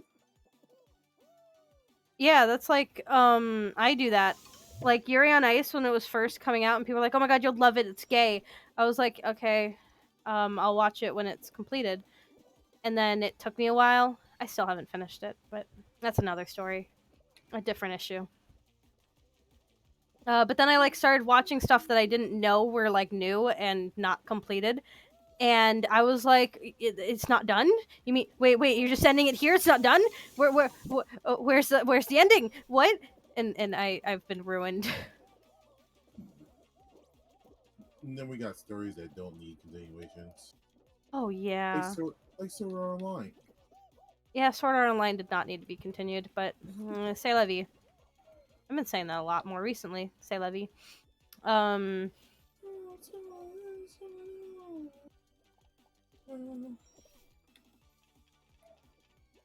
Yeah, that's like I do that. Like Yuri on Ice when it was first coming out and people were like, "Oh my god, you'll love it. It's gay." I was like, "Okay. I'll watch it when it's completed." And then it took me a while. I still haven't finished it, but that's another story. A different issue. But then I like started watching stuff that I didn't know were like new and not completed, and I was like, "It's not done. You mean wait? You're just ending it here? It's not done. Where's the ending? What?" And I've been ruined. And then we got stories that don't need continuations. Oh yeah, Like Sword Art Online. yeah. Sword Art Online did not need to be continued, but say la vie. I've been saying that a lot more recently. Say la vie. Um,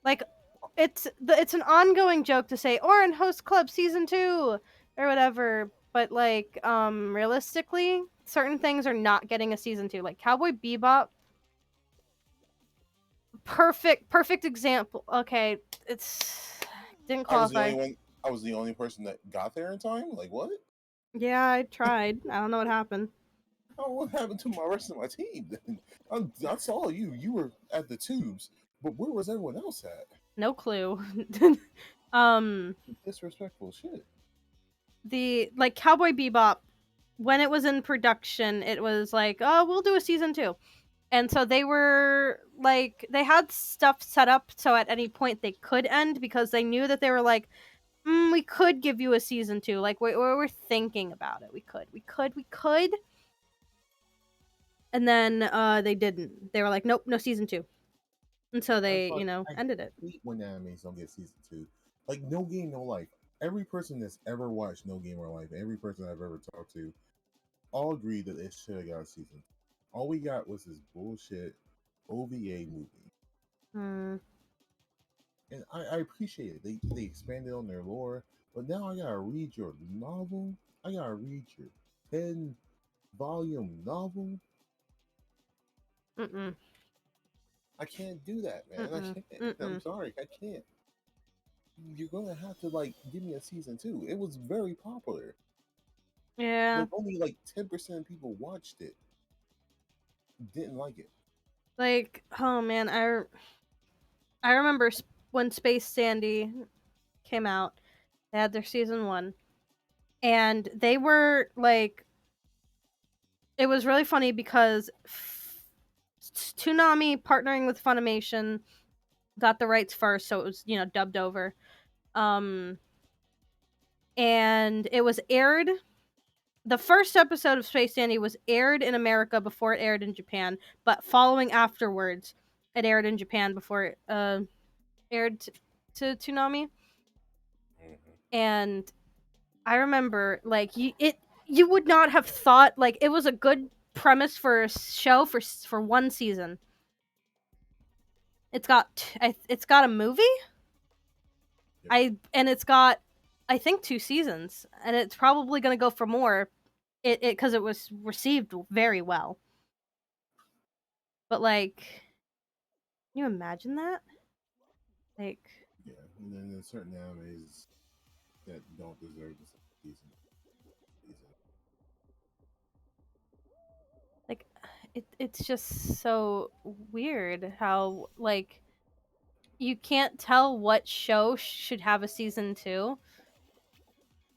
like it's an ongoing joke to say Orin host club season 2 or whatever, but like realistically certain things are not getting a season 2, like Cowboy Bebop. Perfect example. Okay, it's didn't I was the qualify. only one. I was the only person that got there in time. Like what? Yeah, I tried. I don't know what happened. Oh, what happened to my rest of my team? Then I saw you. You were at the tubes, but where was everyone else at? No clue. um Disrespectful shit. the like Cowboy Bebop, when it was in production, it was like, "Oh, we'll do a season 2." And so they were like, they had stuff set up so at any point they could end because they knew that they were like, we could give you a season 2. Like we're thinking about it. We could. And then they didn't. They were like, nope, no season 2. And so they, I ended it. hate when animes don't get season 2. Like No Game No Life. Every person that's ever watched No Game or Life, every person I've ever talked to, all agree that it should have got a season. All we got was this bullshit OVA movie. Hmm. And I appreciate it. They expanded on their lore, but now I gotta read your novel. I gotta read your 10-volume novel. Mm-mm. I can't do that, man. I Mm-mm. can't. I'm Mm-mm. sorry, I can't. You're gonna have to like give me a season two. It was very popular. Yeah. Like only like 10% of people watched it. Didn't like it. Like, oh man, I remember when Space Sandy came out. They had their season 1, and they were like, it was really funny because Toonami partnering with Funimation got the rights first, so it was dubbed over. Um, and it was aired. The first episode of Space Dandy was aired in America before it aired in Japan, but following afterwards, it aired in Japan before it aired to Toonami. Mm-hmm. And I remember, like, you would not have thought, like, it was a good premise for a show for one season. It's got a movie. Yep. And it's got, I think, 2 seasons, and it's probably going to go for more. It because it was received very well. But like, can you imagine that? Like, Yeah. And then there's certain animes that don't deserve the season. Season. like it's just so weird how, like, you can't tell what show should have a season 2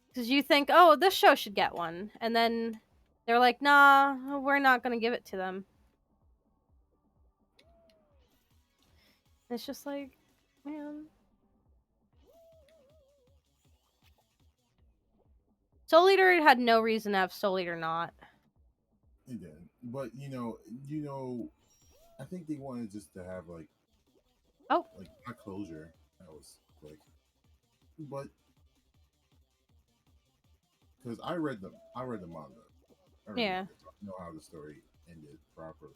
because you think, oh, this show should get one, and then they're like, nah, we're not gonna give it to them. It's just like, man. Soul Eater had no reason to have Soul Eater not. It did. But I think they wanted just to have Oh, not closure. That was like, but because I read the manga. I read the yeah. manga, so I know how the story ended properly.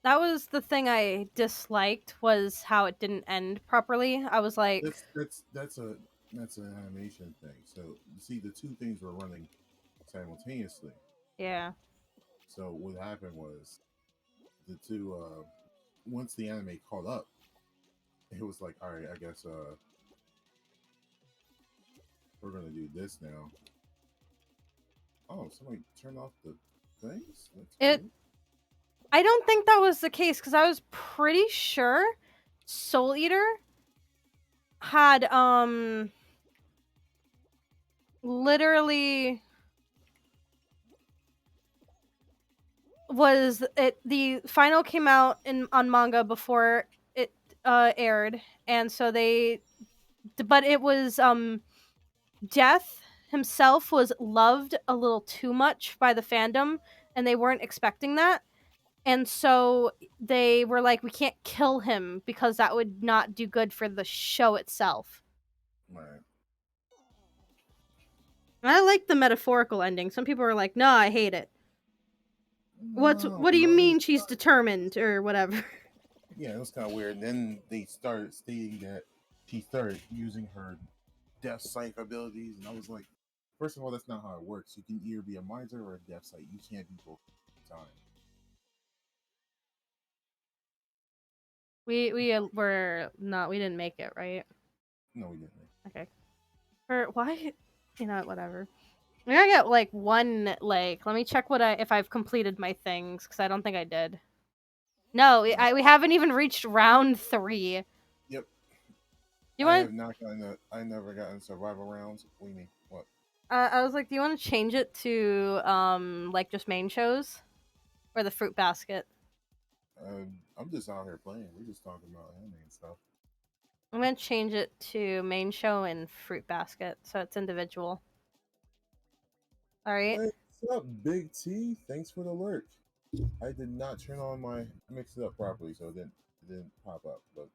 That was the thing I disliked, was how it didn't end properly. I was like, That's an animation thing. So you see, the two things were running simultaneously. yeah. So what happened was the two once the anime caught up, it was like, all right, I guess we're gonna do this now. Oh, somebody turned off the things. That's It weird. I don't think that was the case because I was pretty sure Soul Eater had literally was it the final came out on manga before it aired, and so but it was Death himself was loved a little too much by the fandom, and they weren't expecting that. And so they were like, we can't kill him because that would not do good for the show itself. Right. And I like the metaphorical ending. Some people are like, no, I hate it. No, What do you no, mean she's determined or whatever? yeah, it was kind of weird. And then they started stating that she started using her death psych abilities, and I was like, first of all, that's not how it works. You can either be a miser or a death psych. You can't be both at the time. We didn't make it, right? No, we didn't. Okay. Or why? Whatever. We gotta get like one, like, let me check if I've completed my things, because I don't think I did. No, we haven't even reached round 3. Yep. You want? I never gotten survival rounds. What do you mean? What? I was like, do you want to change it to like just main shows or the fruit basket? I'm just out here playing. We're just talking about anime and stuff. I'm gonna change it to main show and fruit basket, so it's individual. All right. Hey, what's up, Big T? Thanks for the alert. I did not turn on my. I mixed it up properly, so it didn't pop up. But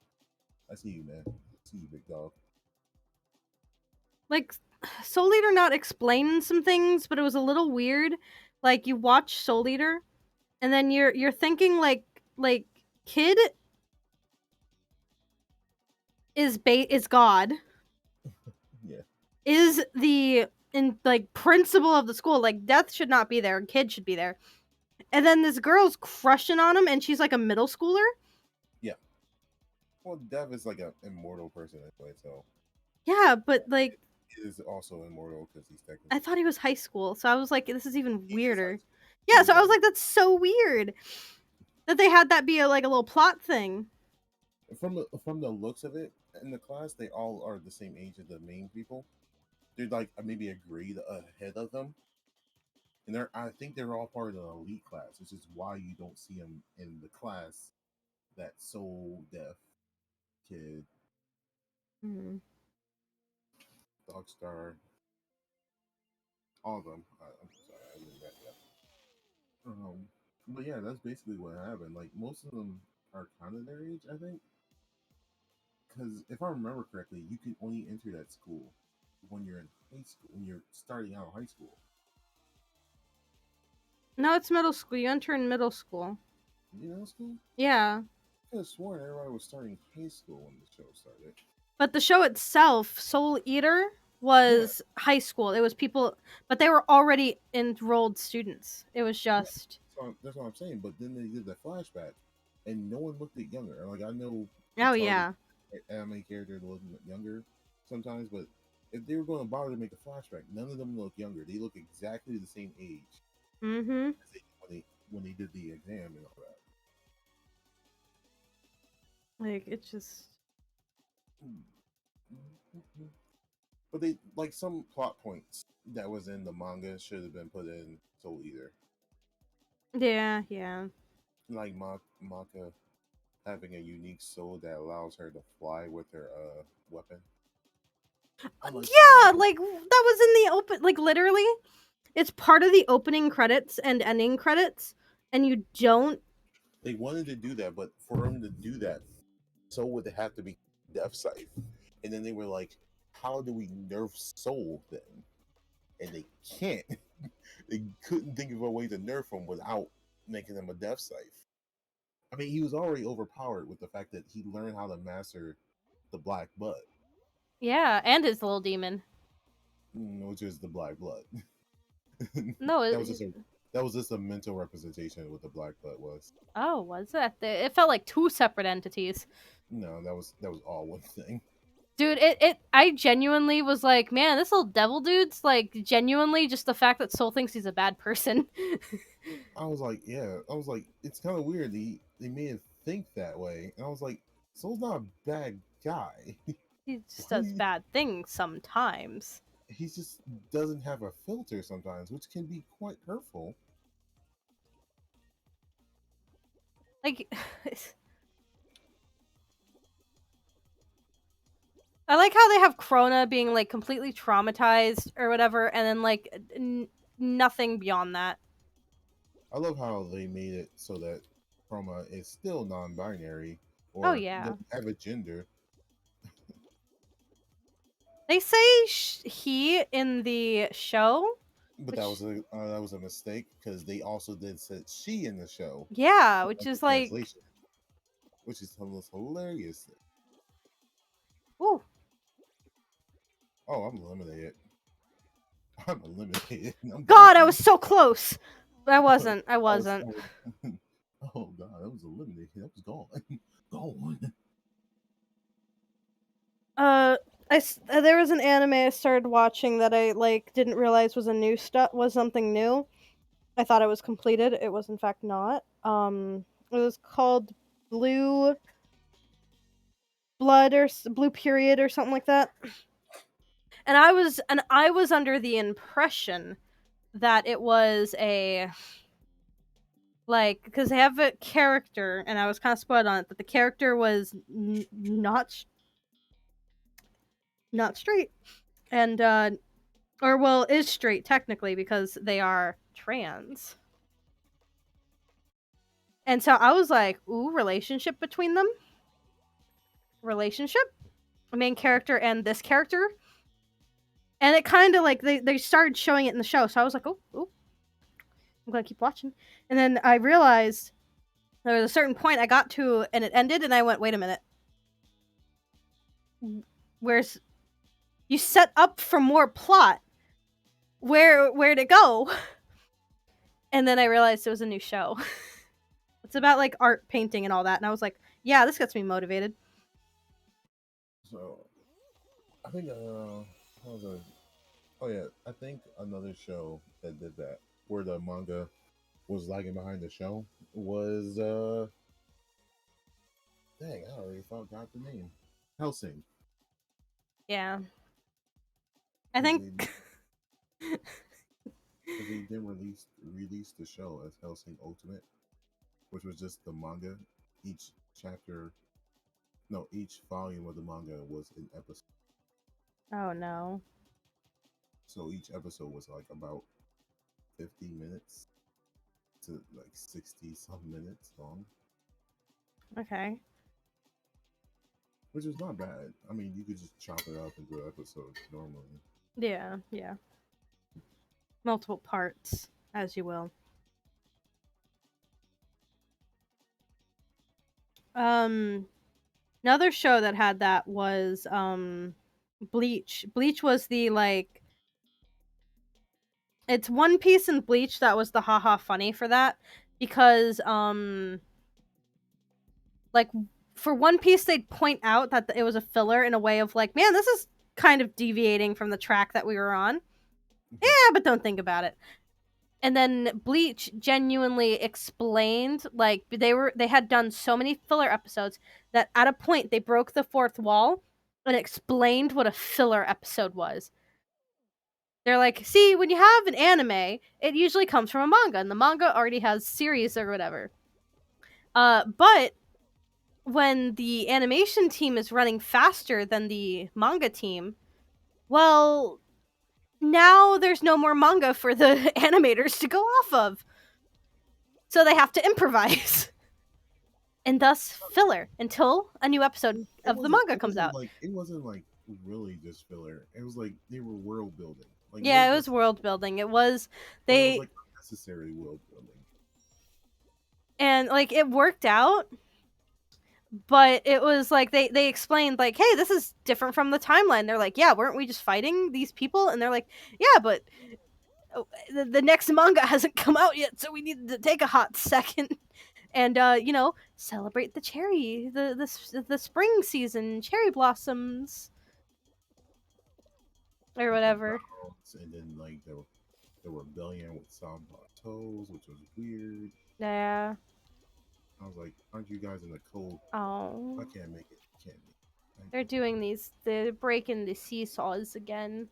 I see you, man. I see you, big dog. Like, Soul Eater not explaining some things, but it was a little weird Like you watch Soul Eater, and then you're thinking like Kid is God, Yeah. is the in like principal of the school. Like Death should not be there, Kid should be there. And then this girl's crushing on him, and she's like a middle schooler. Yeah. Well, Dev is like an immortal person anyway, so Yeah, but like he is also immortal because he's I technically thought he was high school, so I was like, this is even he is high weirder. school. He Yeah, is so I was high like, that's so weird that they had that be like a little plot thing. from the looks of it in the class, they all are the same age as the main people. They're like maybe a grade ahead of them, and I think they're all part of the elite class, which is why you don't see them in the class that soul deaf kid, Hmm. Dogstar, all of them. I'm sorry, I didn't back up. But yeah, that's basically what happened. Like most of them are kind of their age, I think. Because if I remember correctly, you can only enter that school when you're in high school, when you're starting out high school. No, it's middle school. You enter in middle school. Middle school? Yeah. I could have sworn everybody was starting high school when the show started. But the show itself, Soul Eater, Yeah, was high school. It was people, but they were already enrolled students. It was yeah. just. So that's what I'm saying. But then they did the flashback, and no one looked at younger. Like I know Oh, it's hard to yeah. anime character to look younger sometimes, but if they were going to bother to make a flashback, none of them look younger. They look exactly the same age Mm hmm. as they when they did the exam and all that. Like, it's just. But they like some plot points that was in the manga should have been put in Soul Eater, Yeah, yeah. like Maka having a unique soul that allows her to fly with her weapon. I like stuff Yeah, like that. like, that was in the open. Like, literally, it's part of the opening credits and ending credits, and you don't. They wanted to do that, but for them to do that, Soul would have to be Death Scythe, and then they were like, "How do we nerf Soul then?" And they can't. They couldn't think of a way to nerf him without making him a Death Scythe. I mean, he was already overpowered with the fact that he learned how to master the Black Blood, Yeah, and his little demon. which is the Black Blood. No, that was just a that was just a mental representation of what the Black Blood was. oh, was that? It felt like two separate entities. No, that was all one thing. Dude, I genuinely was like, man, this little devil dude's like genuinely just the fact that Soul thinks he's a bad person. I was like, yeah, I was like, it's kind of weird. They made him think that way, and I was like, Soul's not a bad guy. He just does Why? bad things sometimes. He just doesn't have a filter sometimes, which can be quite hurtful. Like, I like how they have Krona being like completely traumatized or whatever, and then like nothing beyond that. I love how they made it so that Chroma is still non-binary Oh or yeah, doesn't have a gender, they say he in the show, but which that was a mistake because they also did said she in the show yeah, for which like the is like, translation, which is the most hilarious. ooh, Oh, I'm eliminated. I'm eliminated. I'm God, I was gone. so close. I wasn't. I I was, wasn't. I was oh god, I was eliminated. I was gone. Gone. There was an anime I started watching that I like didn't realize was a new stuff was something new. I thought it was completed. It was in fact not. It was called Blue Blood or Blue Period or something like that. And I was under the impression that it was a like because they have a character, and I was kind of spoiled on it that the character was not straight, and or well, is straight technically because they are trans. And so I was like, ooh, relationship between them? Relationship? Main character and this character? And it kind of like they started showing it in the show. So I was like, oh, ooh. I'm gonna keep watching. And then I realized there was a certain point I got to, and it ended, and I went, wait a minute. Where's you set up for more plot? Where'd it go? And then I realized it was a new show. It's about like art, painting, and all that, and I was like, yeah, this gets me motivated. So I think what was I? Oh yeah, I think another show that did that where the manga was lagging behind the show was dang, I already forgot the name. Helsing. Yeah, I Because think. they didn't release the show as Helsing Ultimate, which was just the manga. Each chapter, no, each volume of the manga was an episode. Oh no. So each episode was like about 50 minutes to like 60 some minutes long, Okay. which is not bad. I mean, you could just chop it up into episodes normally. Yeah, yeah. Multiple parts, as you will. Another show that had that was Bleach. Bleach was the like it's One Piece and Bleach that was the haha funny for that because like for One Piece they'd point out that it was a filler in a way of like, man, this is kind of deviating from the track that we were on. Yeah, but don't think about it. And then Bleach genuinely explained like they had done so many filler episodes that at a point they broke the fourth wall and explained what a filler episode was. They're like, see, when you have an anime, it usually comes from a manga, and the manga already has series or whatever. But when the animation team is running faster than the manga team, well, now there's no more manga for the animators to go off of. So they have to improvise. And thus filler until a new episode of the manga comes out. It wasn't like really just filler. It was like they were world building. Like Yeah, it was world building. It was like unnecessary world building. And like it worked out, but it was like they explained like, hey, this is different from the timeline. They're like, yeah, weren't we just fighting these people? And they're like, yeah, but the next manga hasn't come out yet, so we needed to take a hot second and celebrate the cherry, the spring season, cherry blossoms or whatever. And then like the rebellion with Sam Toes, which was weird. Yeah. I was like, aren't you guys in the cold? Oh. I can't make it. Can't make it. They're doing they're breaking the seesaws again.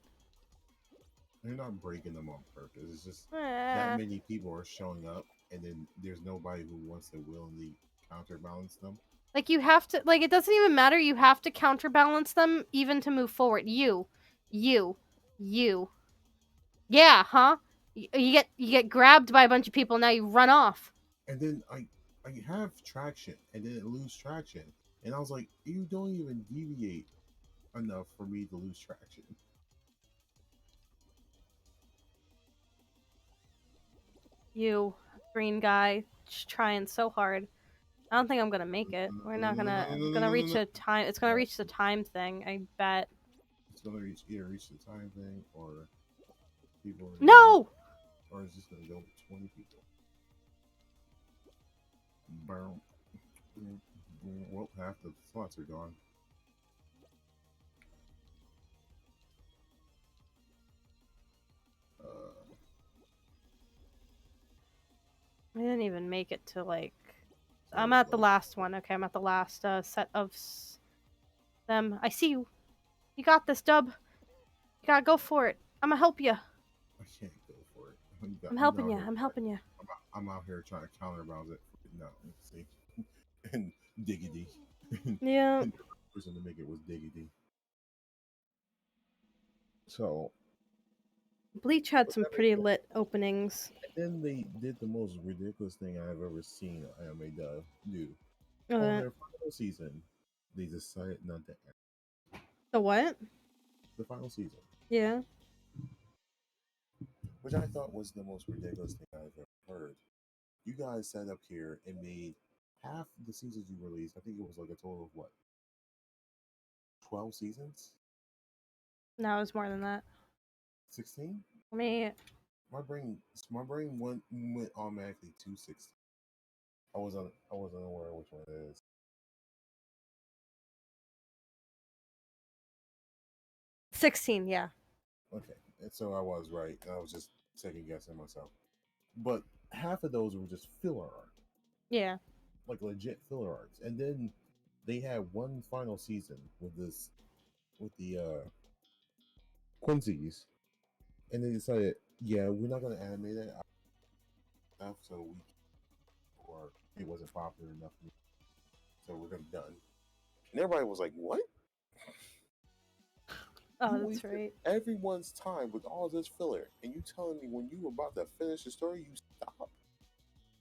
They're not breaking them on purpose. It's just that many people are showing up, and then there's nobody who wants to willingly counterbalance them. Like you have to, like it doesn't even matter. You have to counterbalance them even to move forward. You. Yeah, huh? You get grabbed by a bunch of people. Now you run off. And then I have traction, and then it lose traction, and I was like, you don't even deviate enough for me to lose traction. You, green guy, just trying so hard. I don't think I'm gonna make it. We're not gonna reach a time. It's gonna reach the time thing. I bet. It's gonna reach the time thing, or people. No. Or it's just gonna go with 20 people. Boom. Well, half the slots are gone. I didn't even make it to like. I'm at the last one. Okay, I'm at the last set of them. I see you. You got this, Dub. You gotta go for it. I'm gonna help you. I can't go for it. I'm helping you. I'm helping you. I'm out here trying to counterbalance it. No, see, and diggity. Yeah. And the person to make it was diggity. So Bleach had some pretty lit openings. then they did the most ridiculous thing I've ever seen anime do. Oh, On their final season, they decided not to end. The what? The final season. Yeah. which I thought was the most ridiculous thing I've ever heard. You guys sat up here and made half the seasons you released. I think it was like a total of what, 12 seasons, No, it was more than that. 16. I mean, My brain went automatically to 16. I was unaware which one it is. 16, yeah. Okay, and so I was right. I was just second guessing myself. But half of those were just filler art, Yeah. like legit filler arts. And then they had one final season with this with the Quincy's, and they decided, yeah, we're not going to animate it enough, so we or it wasn't popular enough, so we're going to be done. And everybody was like, "What? Oh, You that's wasted right. everyone's time with all this filler, and you telling me when you were about to finish the story, you stopped?"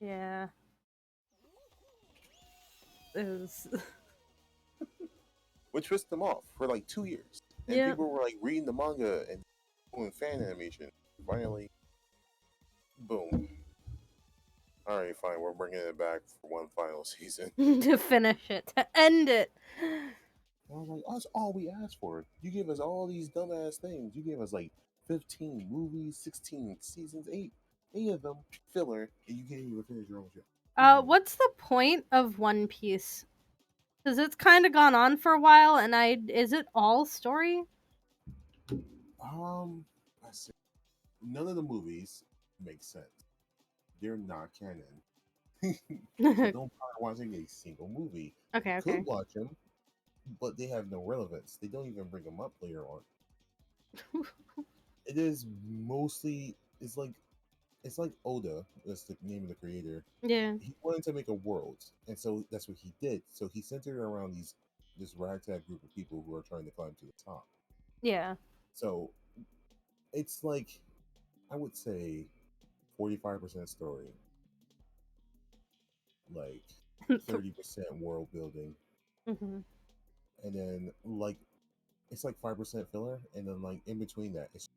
Yeah. It was. Which pissed them off for like 2 years, and Yeah. people were like reading the manga and doing fan animation. Finally, boom. All right, fine. We're bringing it back for one final season. To finish it, to end it. I was like, that's all we asked for. You gave us all these dumbass things. You gave us like 15 movies, 16 seasons, eight of them filler, and you can't even finish your own show. What's the point of One Piece? Because it's kind of gone on for a while, and is it all story? I see. None of the movies make sense. They're not canon. So Okay, don't bother watching a single movie. You could okay. watch them, but they have no relevance. They don't even bring them up later on. It is mostly it's like Oda. That's the name of the creator. Yeah, He wanted to make a world, and so that's what he did. So he centered it around this ragtag group of people who are trying to climb to the top. yeah. So it's like I would say 45% story, like 30% world building, Hmm. and then like it's like 5% filler, and then like in between that, it's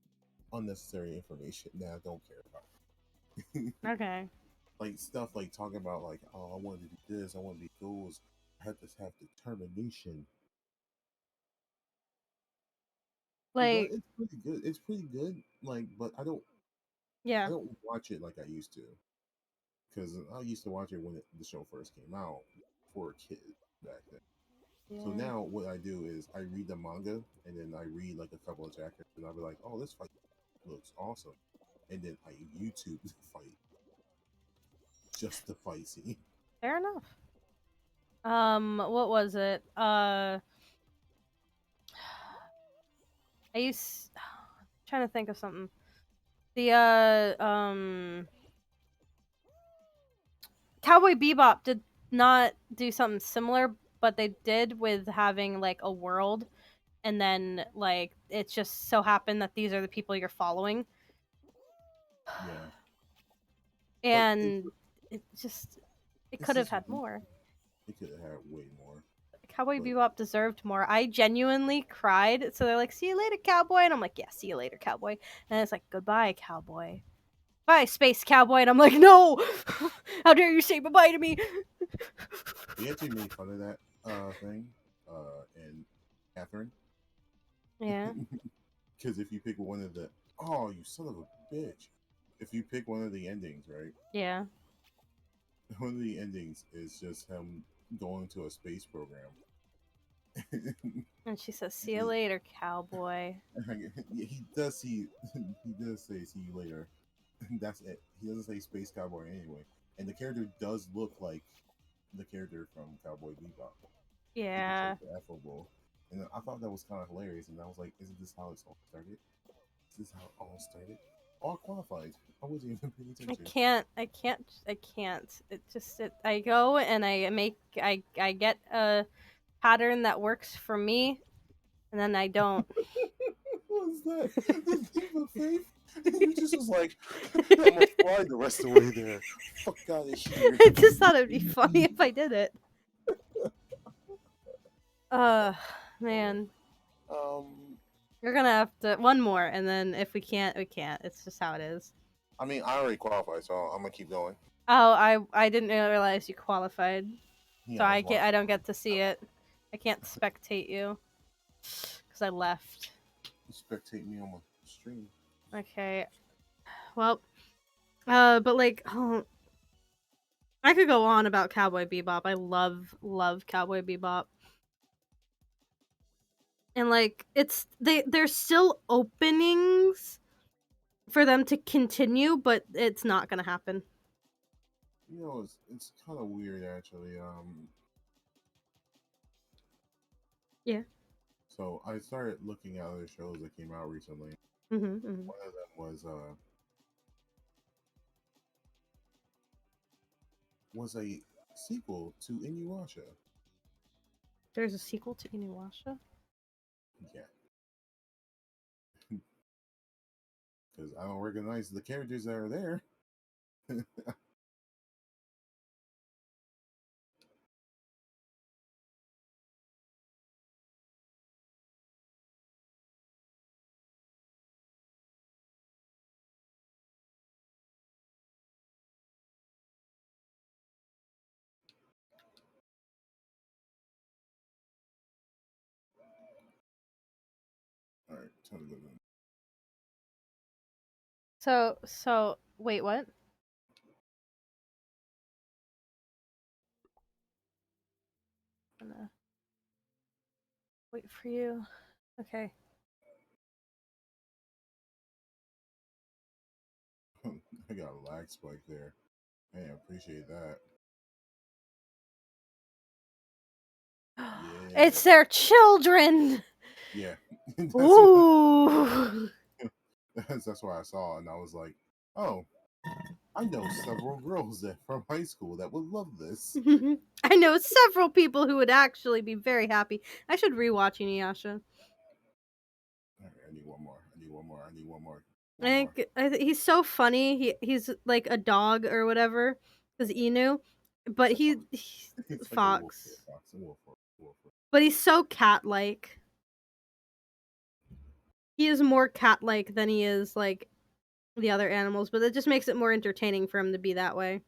unnecessary information that I don't care about. Okay. Like stuff like talking about like, oh, I want to do this, I want to be goals, I have to have determination. But Like, it's pretty good. It's pretty good. Like, but I yeah. don't watch it like I used to, because I used to watch it when the show first came out for a kid back then. So Yeah. now what I do is I read the manga and then I read like a couple of chapters and I'll be like, oh, this fight looks awesome, and then I YouTube the fight, just the fight scene. Fair enough. What was it? I used trying to think of something. The Cowboy Bebop did not do something similar, but they did with having like a world, and then like it just so happened that these are the people you're following, Yeah, but and it just it it's could have just had more. it could have had way more. Cowboy But Bebop deserved more. I genuinely cried. So they're like, "See you later, cowboy," and I'm like, "Yeah, see you later, cowboy." And it's like, "Goodbye, cowboy." Bye, space cowboy. And I'm like, "No! How dare you say bye-bye to me?" they actually made fun of that thing in Catherine. Yeah. Because if you pick one of the, oh, you son of a bitch. If you pick one of the endings, right? Yeah. One of the endings is just him going to a space program. And she says, "See you later, cowboy." He does see, he does say "see you later." That's it. He doesn't say "space cowboy" anyway. And the character does look like the character from Cowboy Bebop. He portrays Yeah. the affable, and I thought that was kind of hilarious. And I was like, "Isn't this how it's all started? Is this how it all started?" All qualified. I wasn't even paying I attention. can't. I can't. I go and I get a pattern that works for me, and then I don't. What was that? The thief of faith? And you just was like, I'm gonna fly the rest of the way there. Fuck out of here. I just thought it'd be funny if I did it. Uh, man. um, You're gonna have to one more, and then if we can't, we can't. It's just how it is. I mean, I already qualified, so I'm gonna keep going. Oh, I didn't realize you qualified, so Yeah, I was I watching. don't get to see it. I can't spectate you because I left. You spectate me on my stream. Okay, well, but like, oh, I could go on about Cowboy Bebop. I love Cowboy Bebop. And like it's there's still openings for them to continue, but it's not gonna happen. You know, it's kind of weird actually. Yeah. So I started looking at other shows that came out recently. Mm-hmm. One of them was a sequel to Inuyasha. There's a sequel to Inuyasha. Yeah, because I don't recognize the characters that are there. All right, time to go. So wait, what? I'm gonna wait for you. Okay. I got a lag spike there. Hey, I appreciate that. Yeah, It's their children. yeah. Ooh. That's why I saw it, and I was like, oh, I know several girls that from high school that would love this. I know several people who would actually be very happy. I should rewatch Inuyasha. All right, I need one more. I need one more. I need one more. I One more. he's so funny. He's like a dog or whatever, because Inu, but It's a fox. he's It's like a wolf or fox. a fox. A wolf or a wolf. But he's so cat-like. He is more cat-like than he is like the other animals, but it just makes it more entertaining for him to be that way.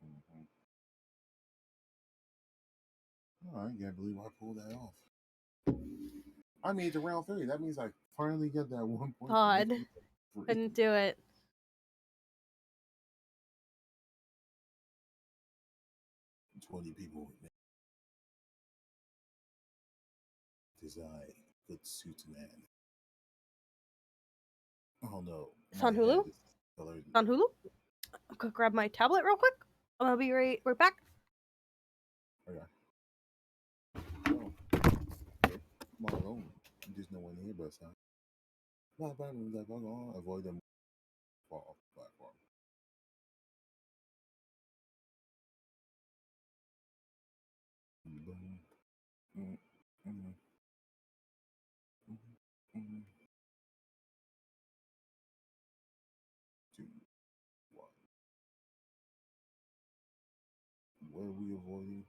Mm-hmm. Oh, I can't believe I pulled that off. I made it to round 3. That means I finally get that 1 point for God, making it free. couldn't do it. 20 people with me. Design good suit man. Oh no, It's my on head Hulu. is colored. It's on Hulu. I'm gonna grab my tablet real quick. I'll be right back. Okay. Oh, okay. I'm all alone. There's no one here but sound. Avoid them fall off the platform. Boom. Mm, mm, mm, mm. 2, 1. What are we avoiding?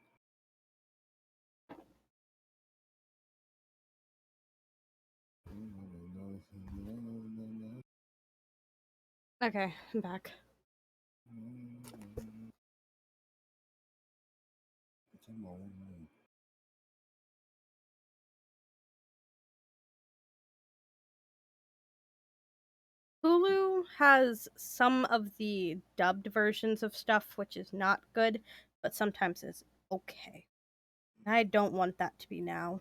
Okay, I'm back. Come on. Hulu has some of the dubbed versions of stuff, which is not good, but sometimes is okay. I don't want that to be now.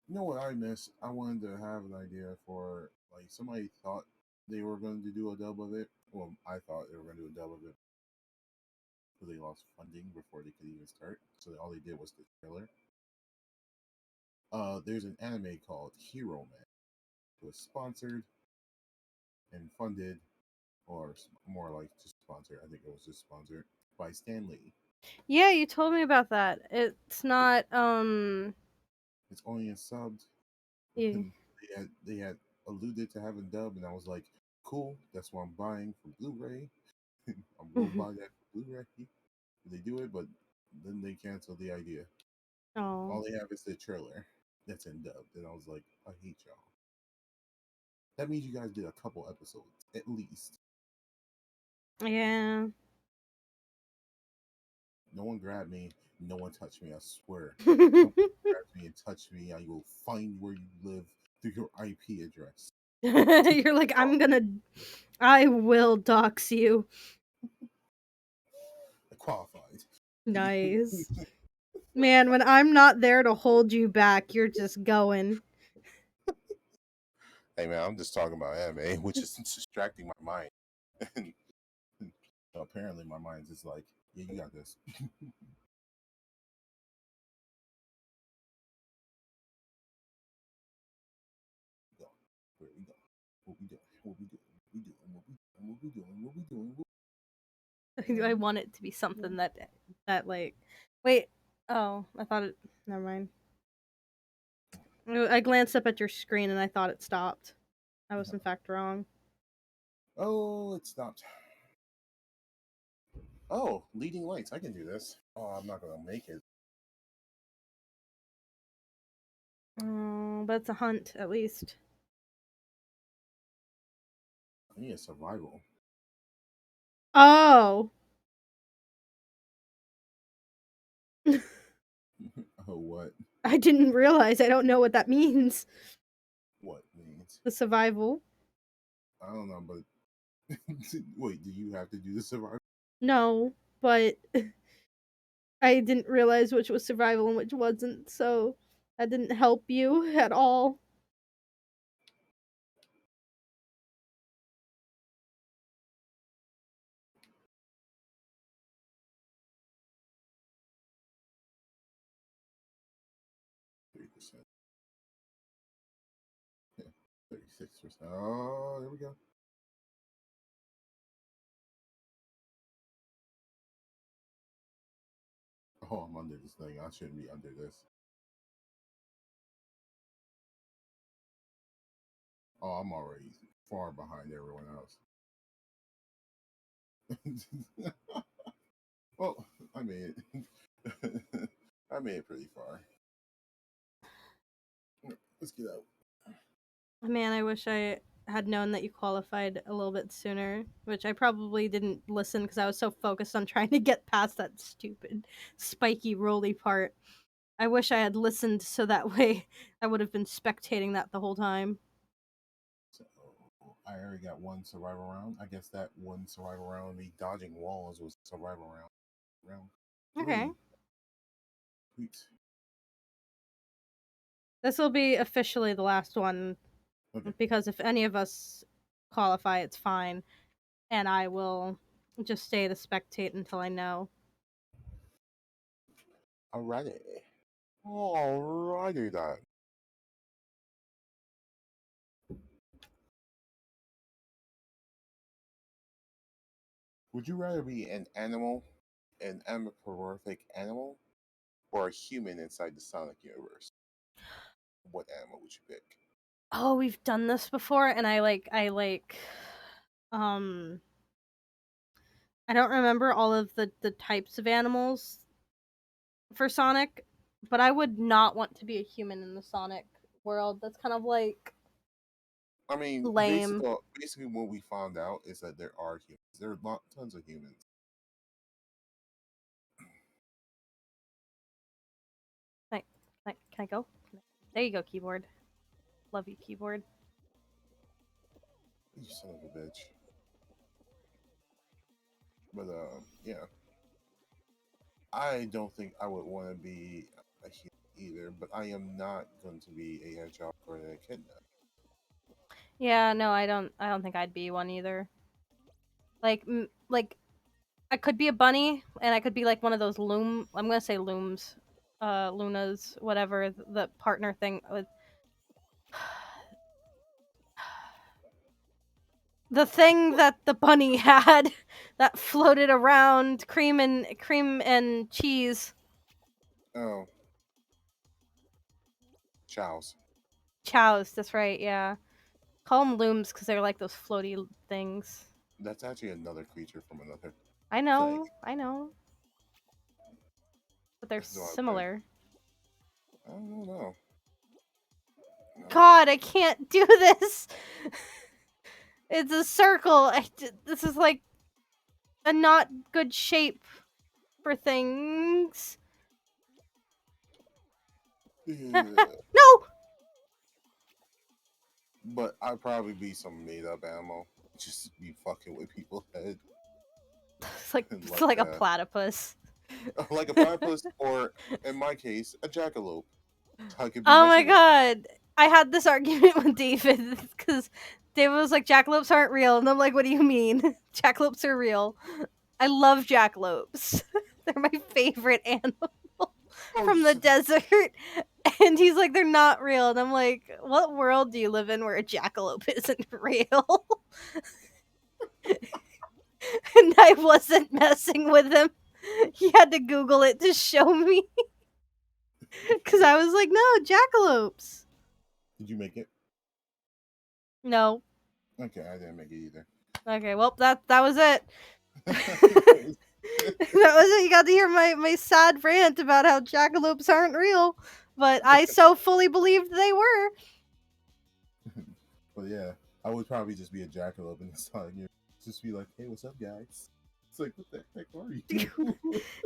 You know what I miss? I wanted to have an idea for like somebody thought they were going to do a dub of it. Well, I thought they were going to do a dub of it because they lost funding before they could even start. So all they did was the trailer. There's an anime called Hero Man. It was sponsored and funded, or more like just sponsored. I think it was just sponsored by Stan Lee. Yeah, you told me about that. It's It, not it's only in subbed. yeah. They had alluded to having dub, and I was like, cool. That's what I'm buying for Blu-ray. I will buy that for Blu-ray. They do it, but then they cancel the idea. Oh. All they have is the trailer that's in dub. And I was like, I hate y'all. That means you guys did a couple episodes at least. Yeah. No one grabbed me. No one touched me. I swear. Someone grabs me and touch me, I will find where you live through your IP address. You're like, I will dox you. Qualified. Nice. Man, when I'm not there to hold you back, you're just going. Hey man, I'm just talking about anime, which is distracting my mind. And apparently, my mind's just like, yeah, you got this. Go. Where we go? What we doing? What we doing? What we doing? What we doing? What we doing? What we doing? I want it to be something that like. Wait. Oh, I thought it. Never mind. I glanced up at your screen and I thought it stopped. I was in fact wrong. Oh, it stopped. Oh, leading lights. I can do this. Oh, I'm not gonna make it. Oh, but it's a hunt at least. I need a survival. Oh. Oh, what? I didn't realize. I don't know what that means. What means? The survival. I don't know, but wait, do you have to do the survival? No, but I didn't realize which was survival and which wasn't, so that didn't help you at all. %. Yeah, 36%. Oh, there we go. Oh, I'm under this thing. I shouldn't be under this. Oh, I'm already far behind everyone else. Well, I made it. I made it pretty far. Let's get out. Man, I wish I had known that you qualified a little bit sooner, which I probably didn't listen because I was so focused on trying to get past that stupid spiky roly part. I wish I had listened so that way I would have been spectating that the whole time. So I already got one survival round. I guess that one survival round, me dodging walls, was survival round. Round Okay. 3. Sweet. This will be officially the last one Okay. because if any of us qualify, it's fine. And I will just stay to spectate until I know. Alrighty. Alrighty then. Would you rather be an anthropomorphic animal, or a human inside the Sonic universe? What animal would you pick? Oh, we've done this before, and um, I don't remember all of the types of animals for Sonic, but I would not want to be a human in the Sonic world. That's kind of like I mean, lame. basically, what we found out is that there are humans. There are tons of humans. Can I go? There you go, keyboard. Love you, keyboard. You son of a bitch. But yeah, I don't think I would want to be a human either. But I am not going to be a hedgehog or an echidna. Yeah, no, I don't. I don't think I'd be one either. Like I could be a bunny, and I could be like one of those loom. I'm gonna say looms, Lunas, whatever the partner thing with. The thing that the bunny had that floated around, cream and cheese. Oh, chows. Chows, that's right, yeah. Call them looms because they're like those floaty things. That's actually another creature from another I thing. know, but they're So I similar. don't know. God, I can't do this. It's a circle. This is like a not good shape for things. Yeah. No! But I'd probably be some made up ammo. Just be fucking with people's head. It's like like a platypus. like a platypus, or in my case, a jackalope. So I could be Oh my messing with. god. I had this argument with David because David was like, jackalopes aren't real. And I'm like, what do you mean? Jackalopes are real. I love jackalopes. They're my favorite animal Oh, from the desert. And he's like, they're not real. And I'm like, what world do you live in where a jackalope isn't real? And I wasn't messing with him. He had to Google it to show me. Because I was like, no, jackalopes. did you make it? No. Okay, I didn't make it either. Okay, well, that was it. That was it. You got to hear my sad rant about how jackalopes aren't real, but I so fully believed they were. But yeah, I would probably just be a jackalope in this time. Just be like, hey, what's up, guys? It's like, what the heck are you?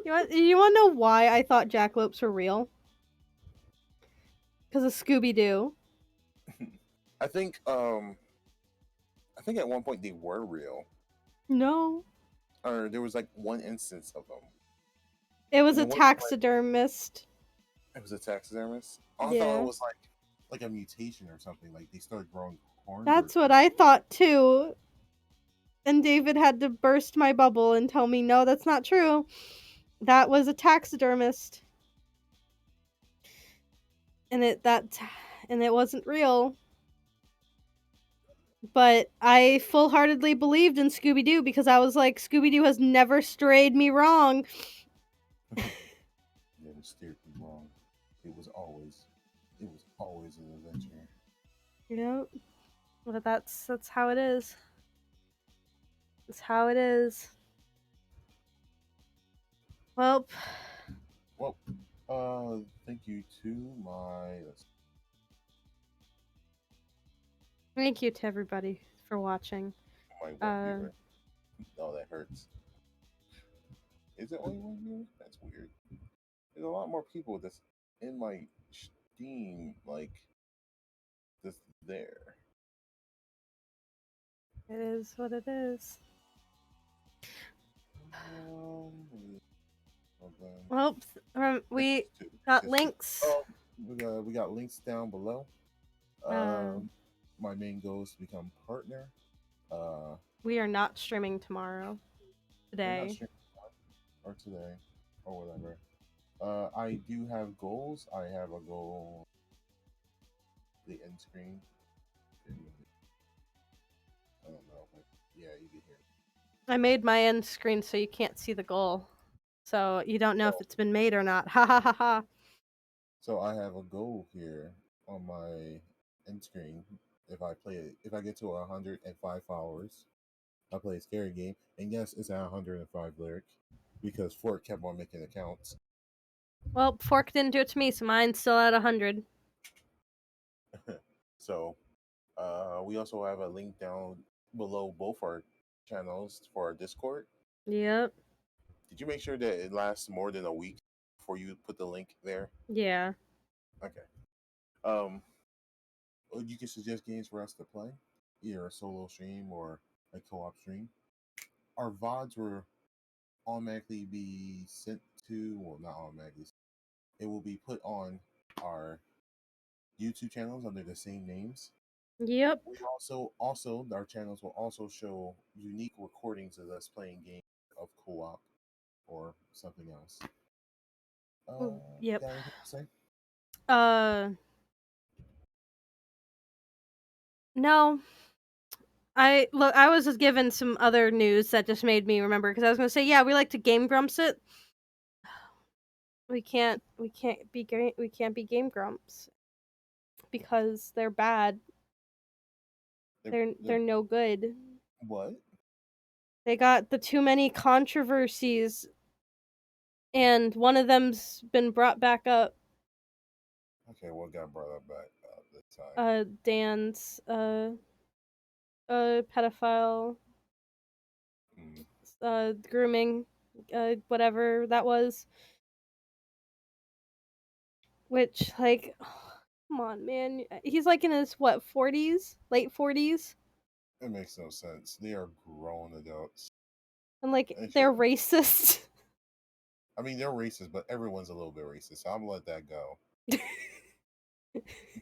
You want to know why I thought jackalopes were real? Because of Scooby Doo. I think at one point they were real. No, Or there was like one instance of them. it was And a it wasn't like taxidermist. it was a taxidermist. I thought Yeah, it was like a mutation or something. Like they started growing horns. that's what I thought too. And David had to burst my bubble and tell me, no, that's not true. That was a taxidermist. And it wasn't real. But I full-heartedly believed in Scooby Doo because I was like, Scooby Doo has never strayed me wrong. Never steered me wrong. It was always an adventure. Yep. But that's how it is. That's how it is. Well, Well, thank you to my thank you to everybody for watching. one Uh, viewer. Oh, that hurts. Is it only one viewer? That's weird. There's a lot more people that's in my Steam, like, just there. it is what it is. Well, we got links. Oh, we got links down below. My main goal is to become partner. We are not streaming tomorrow. We're not Today. streaming or today or whatever. I do have goals. I have a goal. The end screen. I don't know. But yeah, you can hear. I made my end screen so you can't see the goal. So you don't know if it's been made or not. Ha ha ha ha. So I have a goal here on my end screen. If I get to 105 followers, I play a scary game. And yes, it's at 105 lyric because Fort kept on making accounts. Well, Fork didn't do it to me, so mine's still at 100. So we also have a link down below both our channels for our Discord. Yep. Did you make sure that it lasts more than a week before you put the link there? Yeah. Okay. You can suggest games for us to play, either a solo stream or a co-op stream. Our VODs will automatically be sent to, well, not automatically. It will be put on our YouTube channels under the same names. Yep. We also our channels will also show unique recordings of us playing games of co-op or something else. Yep. Got anything to say? No. I was just given some other news that just made me remember because I was gonna say, yeah, we like to game grumps it. We can't be game grumps because they're bad. They're no good. What? They got the too many controversies, and one of them's been brought back up. Okay, what got brought up back? time. Dan's pedophile Mm. grooming whatever that was, which like come on man, he's like in his what 40s, late 40s, It makes no sense. They are grown adults. and like They they're shouldn't. racist. I mean, they're racist, but everyone's a little bit racist. So I'm gonna let that go.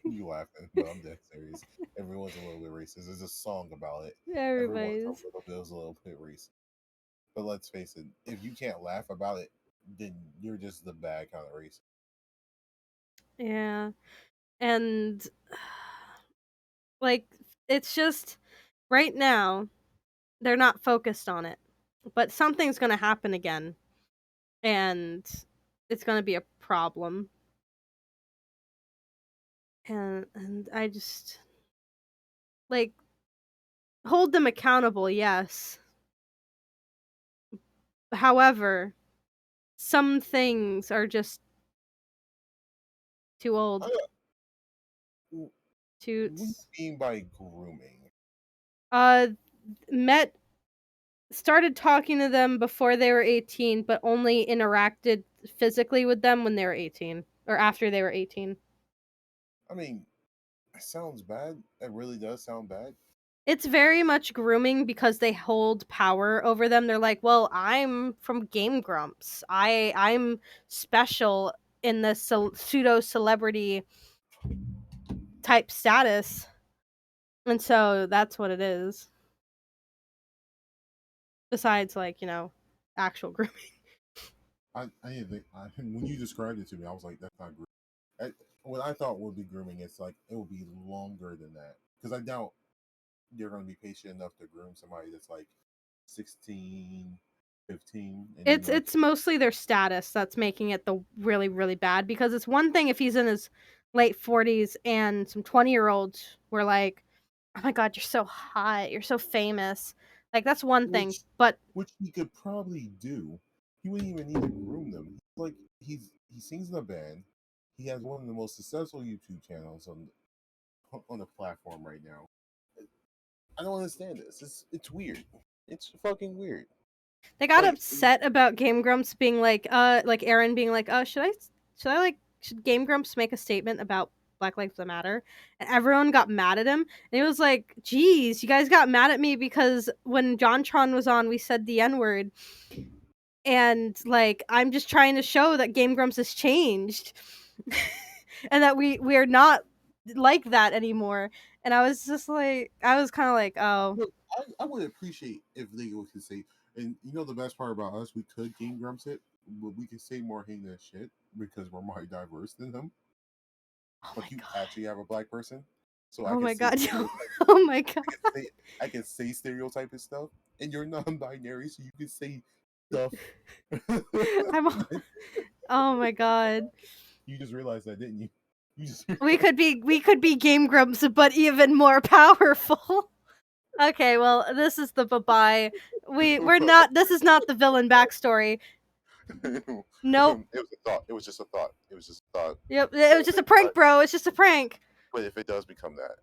You laughing, but I'm dead serious. Everyone's a little bit racist. There's a song about it. Everyone's Everybody's a little bit racist. But let's face it, if you can't laugh about it, then you're just the bad kind of racist. yeah, and like it's just right now they're not focused on it, but something's gonna happen again, and it's gonna be a problem. And I just like hold them accountable, yes. However, some things are just too old. What do you Toots. mean by grooming? Uh met started talking to them before they were 18, but only interacted physically with them when they were 18 or after they were 18. I mean, it sounds bad. It really does sound bad. It's very much grooming because they hold power over them. They're like, "Well, I'm from Game Grumps. I'm special in this pseudo celebrity type status." And so that's what it is. Besides like, actual grooming. I didn't think when you described it to me, I was like, that's not grooming. What I thought would be grooming, it's like it will be longer than that because I doubt you're going to be patient enough to groom somebody that's like 16, 15, and then like It's mostly their status that's making it the really really bad, because it's one thing if he's in his late 40s and some 20-year-olds were like, "Oh my god, you're so hot. You're so famous." Like that's one thing, which but which he could probably do. He wouldn't even need to groom them. Like he sings in a band. He has one of the most successful YouTube channels on the platform right now. I don't understand this. It's weird. It's fucking weird. they got Like upset about Game Grumps being like Aaron being like, should Game Grumps make a statement about Black Lives Matter?" And everyone got mad at him. And he was like, "Geez, you guys got mad at me because when JonTron was on, we said the N-word. And like I'm just trying to show that Game Grumps has changed." And that we're not like that anymore. And I was just like, I was kind of like, "Oh, look, I would appreciate if they could say, and you know the best part about us, we could Game Grumps it, but we could say more heinous shit because we're more diverse than them. oh my Like you god. actually have a black person, so I Oh can my say god." stereotyping. Oh my god. I can say I can say stereotyping stuff, and you're non-binary, so you can say stuff. I'm Oh my god. You just realized that, didn't you? You just We could be Game Grumps but even more powerful. Okay, well, this is the bye-bye. We're not this is not the villain backstory. it Nope. was a thought. It was just a thought. It was just a thought. Yep, it was just a prank, bro. It's just a prank. But if it does become that,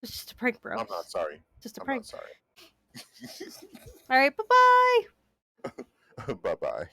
It's just a prank, bro. I'm not sorry. Just a I'm not prank. sorry. All right, bye-bye. Bye bye.